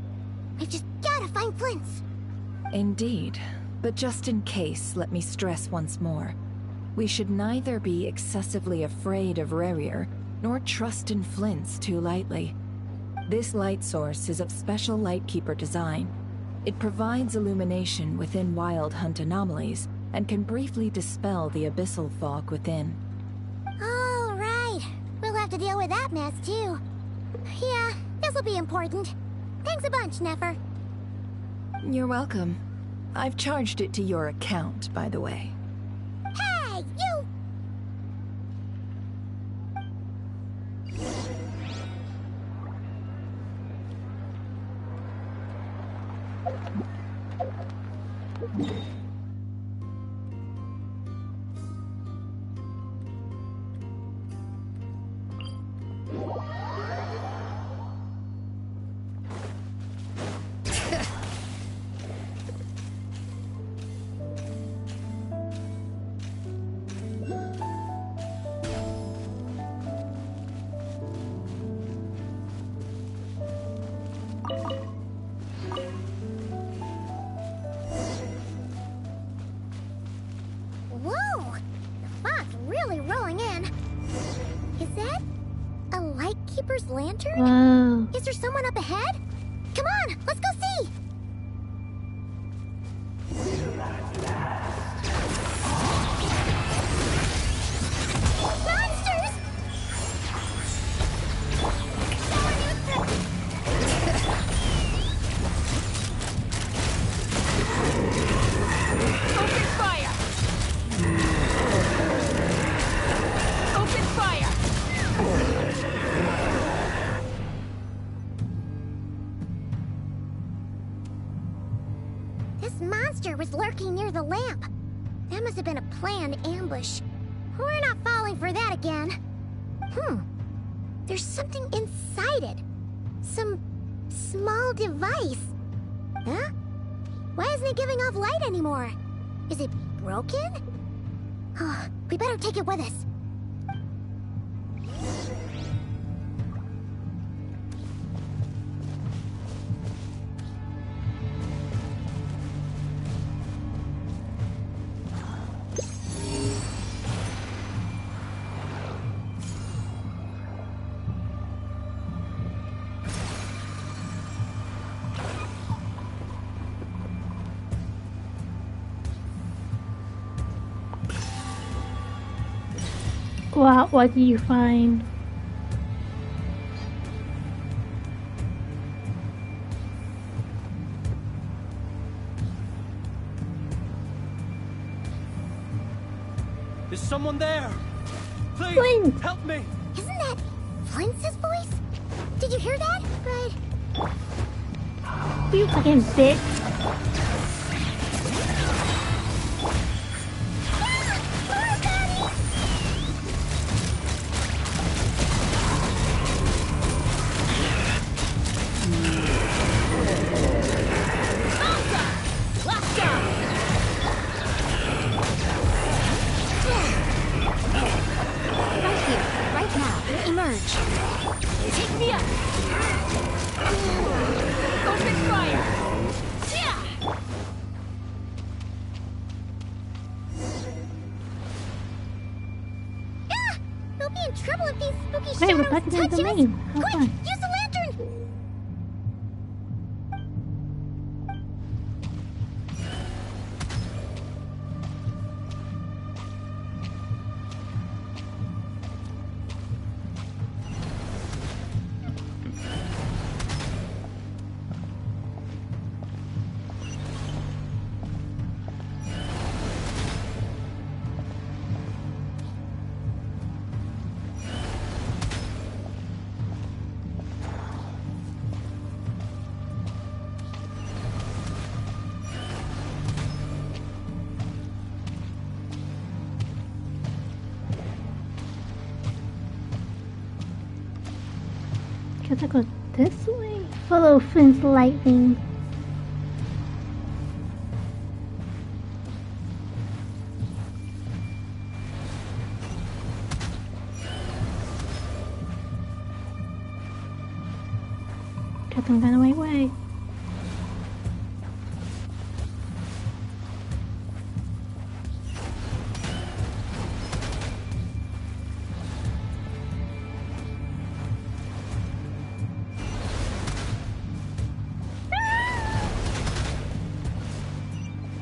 We've just gotta find Flint's. Indeed. But just in case, let me stress once more. We should neither be excessively afraid of Rarier, nor trust in Flint's too lightly. This light source is of special Lightkeeper design. It provides illumination within Wild Hunt anomalies, and can briefly dispel the abyssal fog within. Oh, right. We'll have to deal with that mess, too. Yeah, this'll be important. Thanks a bunch, Nefer. You're welcome. I've charged it to your account, by the way. Hey, you! Whoa! The fog's really rolling in. Is that a Lightkeeper's lantern? Wow. Is there someone up ahead? Come on, let's go see! Monsters! Open fire! Open fire! This monster was lurking near the lamp. That must have been a planned ambush. We're not falling for that again. There's something inside it. Some small device. Huh? Why isn't it giving off light anymore? Is it broken? Oh, we better take it with us. Wow, what do you find? Is someone there? Please, Flint! help me! Isn't that Flint's voice? Did you hear that? But... You fucking bitch. Take me up! Go big fire! We'll be in trouble if these spooky Wait, we're shadows back in the touch us! domain. How Quick, fun. use the lantern! Guess I go this way. Follow Finn's lightning. Guess I'm going the right way.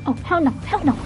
Oh, hell no, hell no.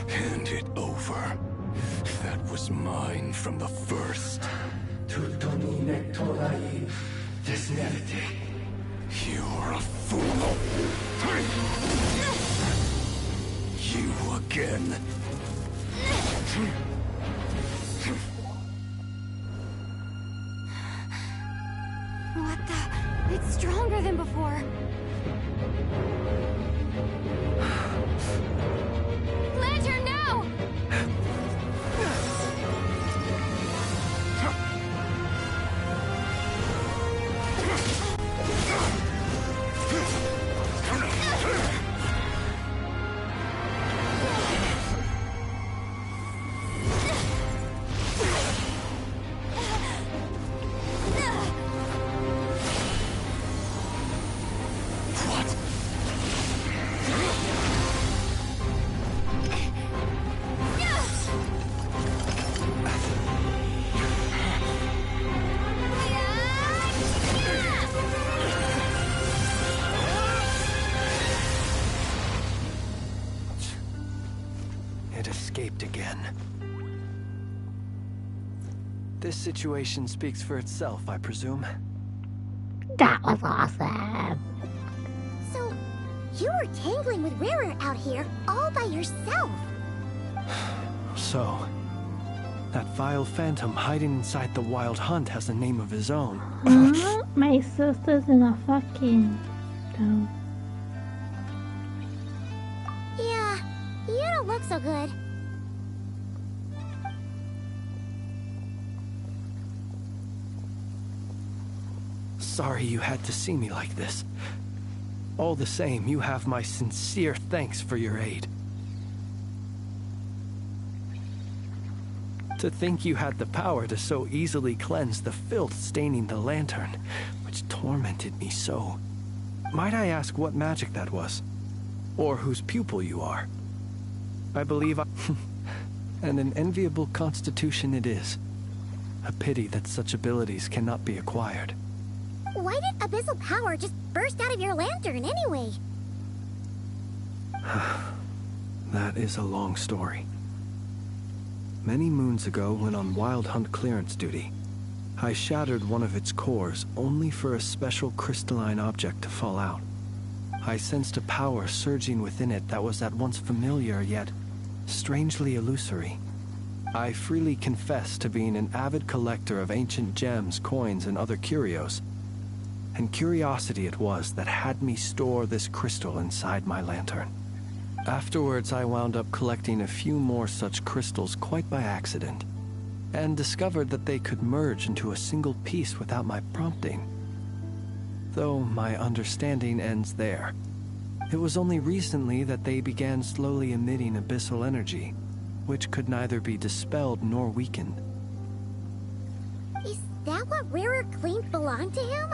Hand it over. That was mine from the first. You're a fool. You again. What the? It's stronger than before. Lantern, no! It escaped again. This situation speaks for itself, I presume. That was awesome. So, you were tangling with Rarer out here all by yourself. So, that vile phantom hiding inside the Wild Hunt has a name of his own. Huh? My sister's in a fucking dome. Yeah, you don't look so good. Sorry you had to see me like this. All the same, you have my sincere thanks for your aid. To think you had the power to so easily cleanse the filth staining the lantern, which tormented me so. Might I ask what magic that was? Or whose pupil you are? I believe and an enviable constitution it is. A pity that such abilities cannot be acquired. Why did abyssal power just burst out of your lantern anyway? That is a long story. Many moons ago, when on Wild Hunt clearance duty, I shattered one of its cores only for a special crystalline object to fall out. I sensed a power surging within it that was at once familiar yet strangely illusory. I freely confess to being an avid collector of ancient gems, coins, and other curios. And curiosity it was that had me store this crystal inside my lantern. Afterwards, I wound up collecting a few more such crystals quite by accident, and discovered that they could merge into a single piece without my prompting. Though my understanding ends there. It was only recently that they began slowly emitting abyssal energy, which could neither be dispelled nor weakened. Is that what rarer claimed belonged to him?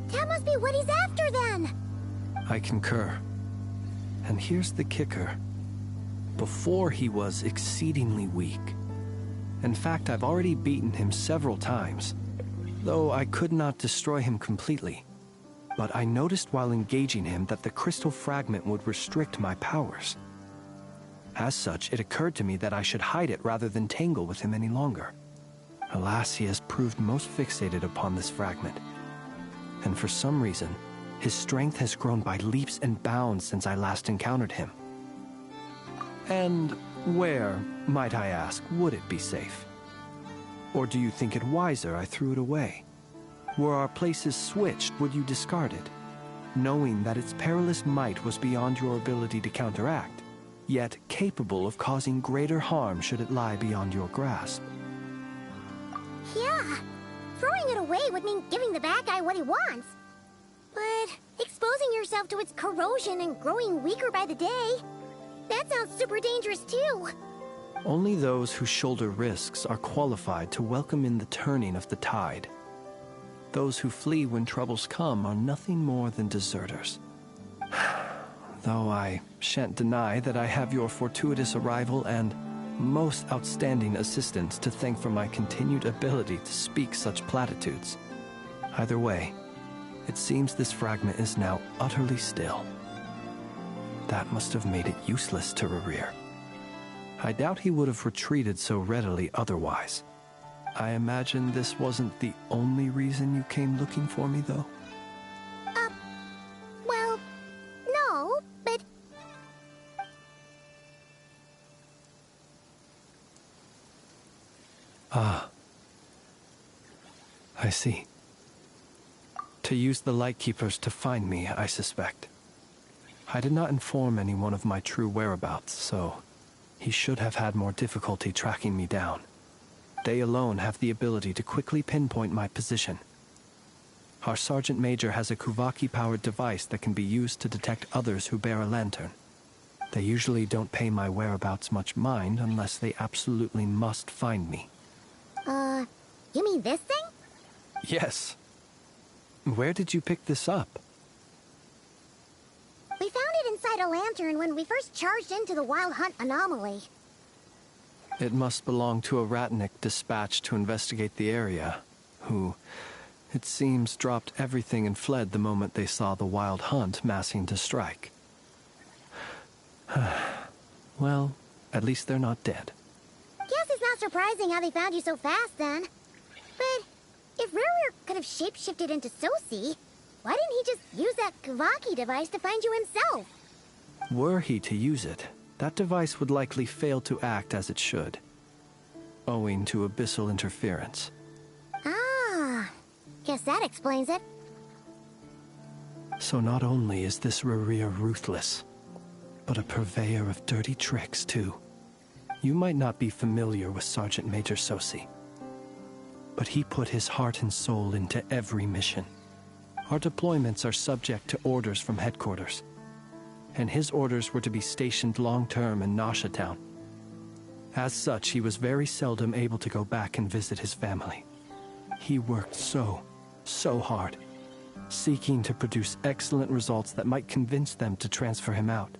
That must be what he's after then! I concur. And here's the kicker. Before he was exceedingly weak. In fact, I've already beaten him several times, though I could not destroy him completely. But I noticed while engaging him that the crystal fragment would restrict my powers. As such, it occurred to me that I should hide it rather than tangle with him any longer. Alas, he has proved most fixated upon this fragment. And for some reason, his strength has grown by leaps and bounds since I last encountered him. And where, might I ask, would it be safe? Or do you think it wiser I threw it away? Were our places switched, would you discard it, knowing that its perilous might was beyond your ability to counteract, yet capable of causing greater harm should it lie beyond your grasp? Yeah, throwing it away would mean giving the bad guy what he wants. But exposing yourself to its corrosion and growing weaker by the day, that sounds super dangerous too. Only those who shoulder risks are qualified to welcome in the turning of the tide. Those who flee when troubles come are nothing more than deserters. Though I shan't deny that I have your fortuitous arrival and most outstanding assistance to thank for my continued ability to speak such platitudes. Either way, it seems this fragment is now utterly still. That must have made it useless to Rerir. I doubt he would have retreated so readily otherwise. I imagine this wasn't the only reason you came looking for me, though? Well, no, but... Ah. I see. To use the Lightkeepers to find me, I suspect. I did not inform anyone of my true whereabouts, so he should have had more difficulty tracking me down. They alone have the ability to quickly pinpoint my position. Our Sergeant Major has a Kuvaki-powered device that can be used to detect others who bear a lantern. They usually don't pay my whereabouts much mind unless they absolutely must find me. You mean this thing? Yes. Where did you pick this up? We found it inside a lantern when we first charged into the Wild Hunt anomaly. It must belong to a Ratnik dispatched to investigate the area, who, it seems, dropped everything and fled the moment they saw the Wild Hunt massing to strike. Well, at least they're not dead. Guess it's not surprising how they found you so fast, then. But if Rerir could have shapeshifted into Sosi, why didn't he just use that Kuvaki device to find you himself? Were he to use it, that device would likely fail to act as it should, owing to abyssal interference. Ah, guess that explains it. So not only is this Rerir ruthless, but a purveyor of dirty tricks, too. You might not be familiar with Sergeant Major Sosi, but he put his heart and soul into every mission. Our deployments are subject to orders from headquarters, and his orders were to be stationed long-term in Nasha Town. As such, he was very seldom able to go back and visit his family. He worked so hard, seeking to produce excellent results that might convince them to transfer him out.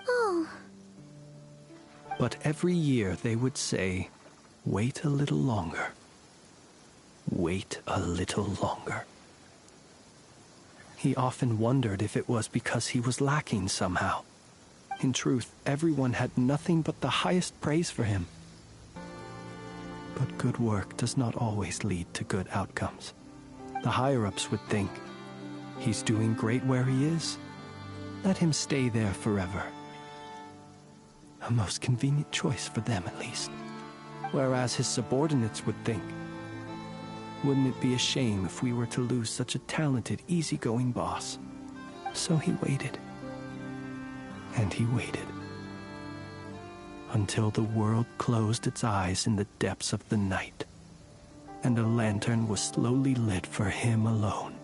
Oh. But every year they would say, "Wait a little longer. Wait a little longer." He often wondered if it was because he was lacking somehow. In truth, everyone had nothing but the highest praise for him. But good work does not always lead to good outcomes. The higher-ups would think, he's doing great where he is. Let him stay there forever. A most convenient choice for them, at least. Whereas his subordinates would think, wouldn't it be a shame if we were to lose such a talented, easygoing boss? So he waited. And he waited. Until the world closed its eyes in the depths of the night, and a lantern was slowly lit for him alone,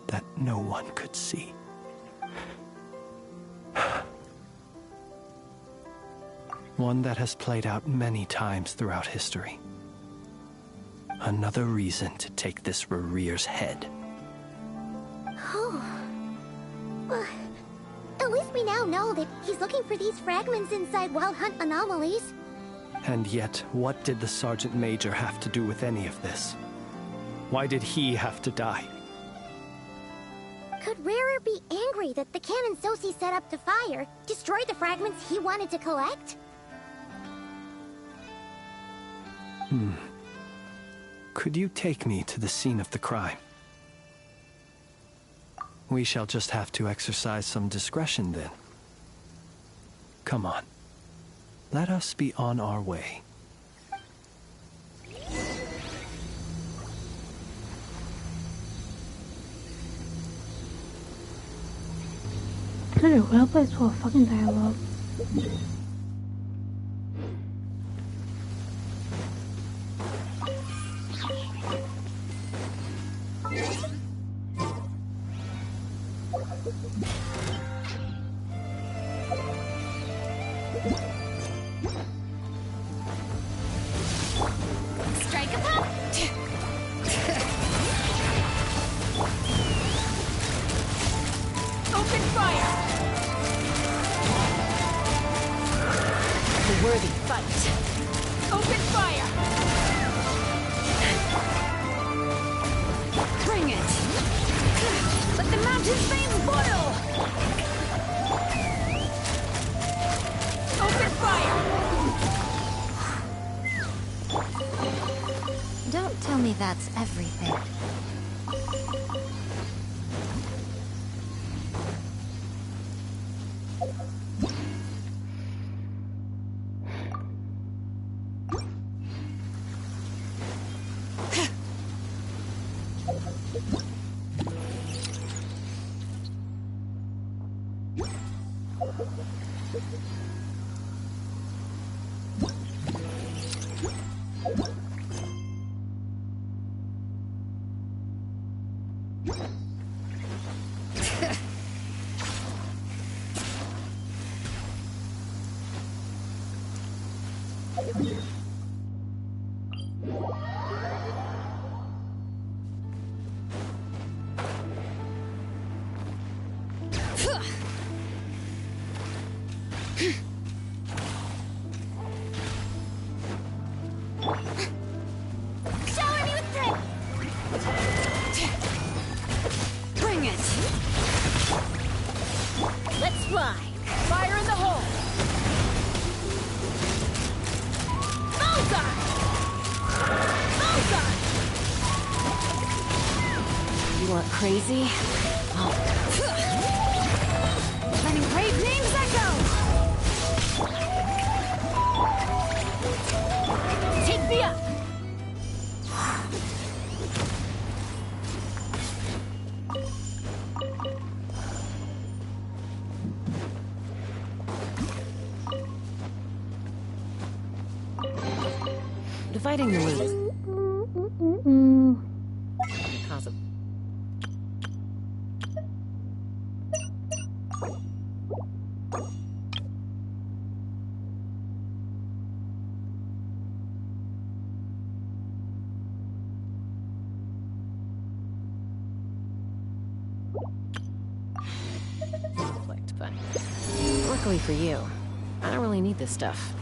that no one could see. One that has played out many times throughout history. Another reason to take this Rerear's head. Oh. Well, at least we now know that he's looking for these fragments inside Wild Hunt anomalies. And yet, what did the Sergeant Major have to do with any of this? Why did he have to die? Could Rarer be angry that the cannon Sosi set up to fire destroyed the fragments he wanted to collect? Could you take me to the scene of the crime? We shall just have to exercise some discretion then. Come on. Let us be on our way. This is a real place for a fucking dialogue. Strike a pop! Open fire! A worthy fight. Open fire! Bring it! Let the mountain's veins boil! Open fire! Don't tell me that's everything. Shower me with drip! Bring it! Let's fly! Fire in the hole! Bullseye! Bullseye! You want crazy? Letting brave names echo! Take me up! Dividing the loot. Cause of Luckily for you, I don't really need this stuff.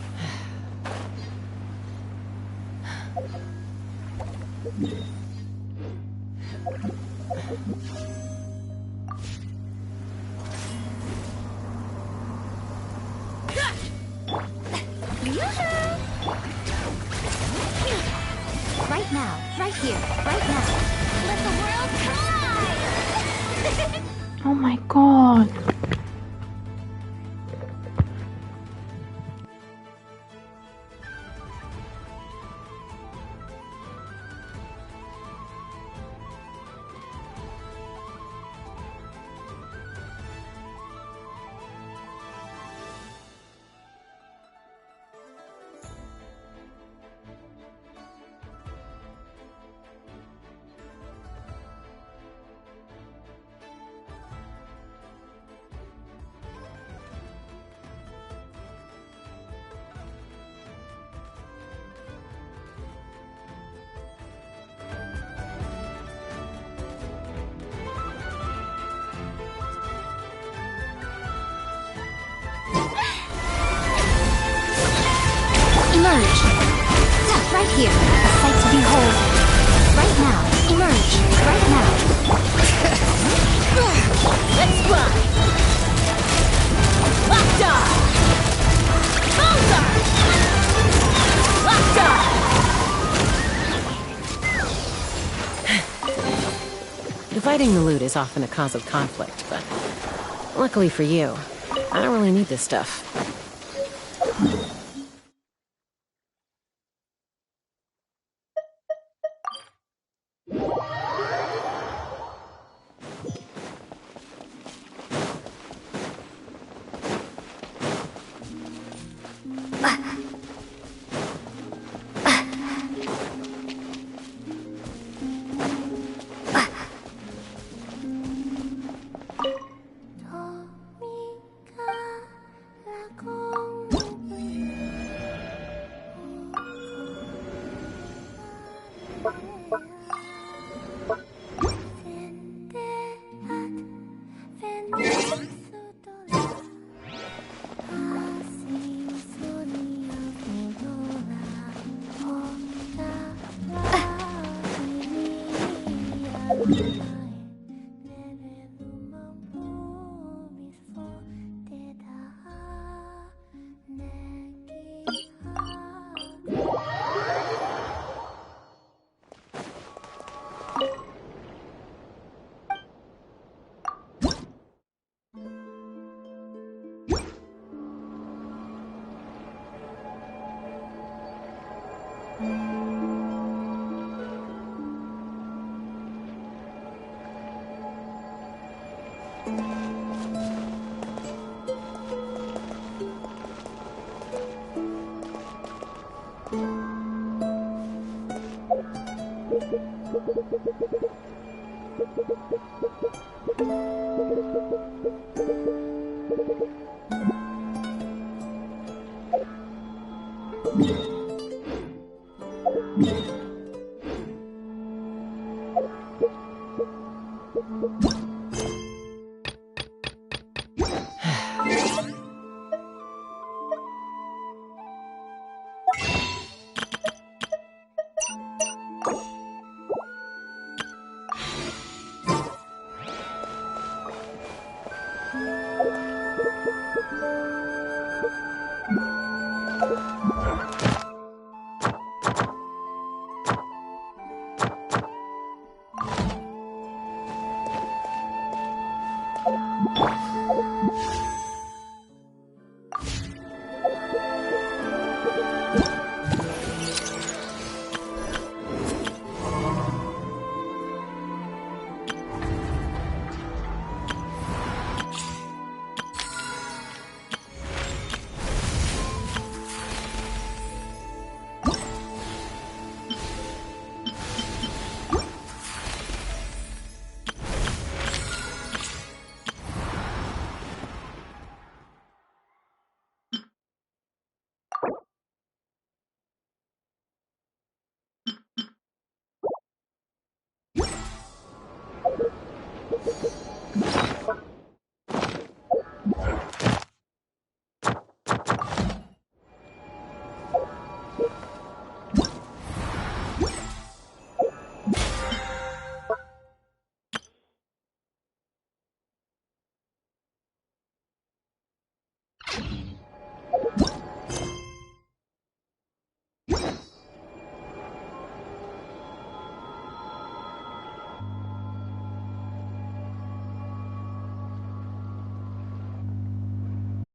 Right now, right here, right now. Let the world collide! Oh my god. Emerge! Right here, a sight to behold. Right now, emerge! Right now! Let's fly! Locked on! Bullseye! Locked on! Dividing the loot is often a cause of conflict, but luckily for you, I don't really need this stuff. Yeah.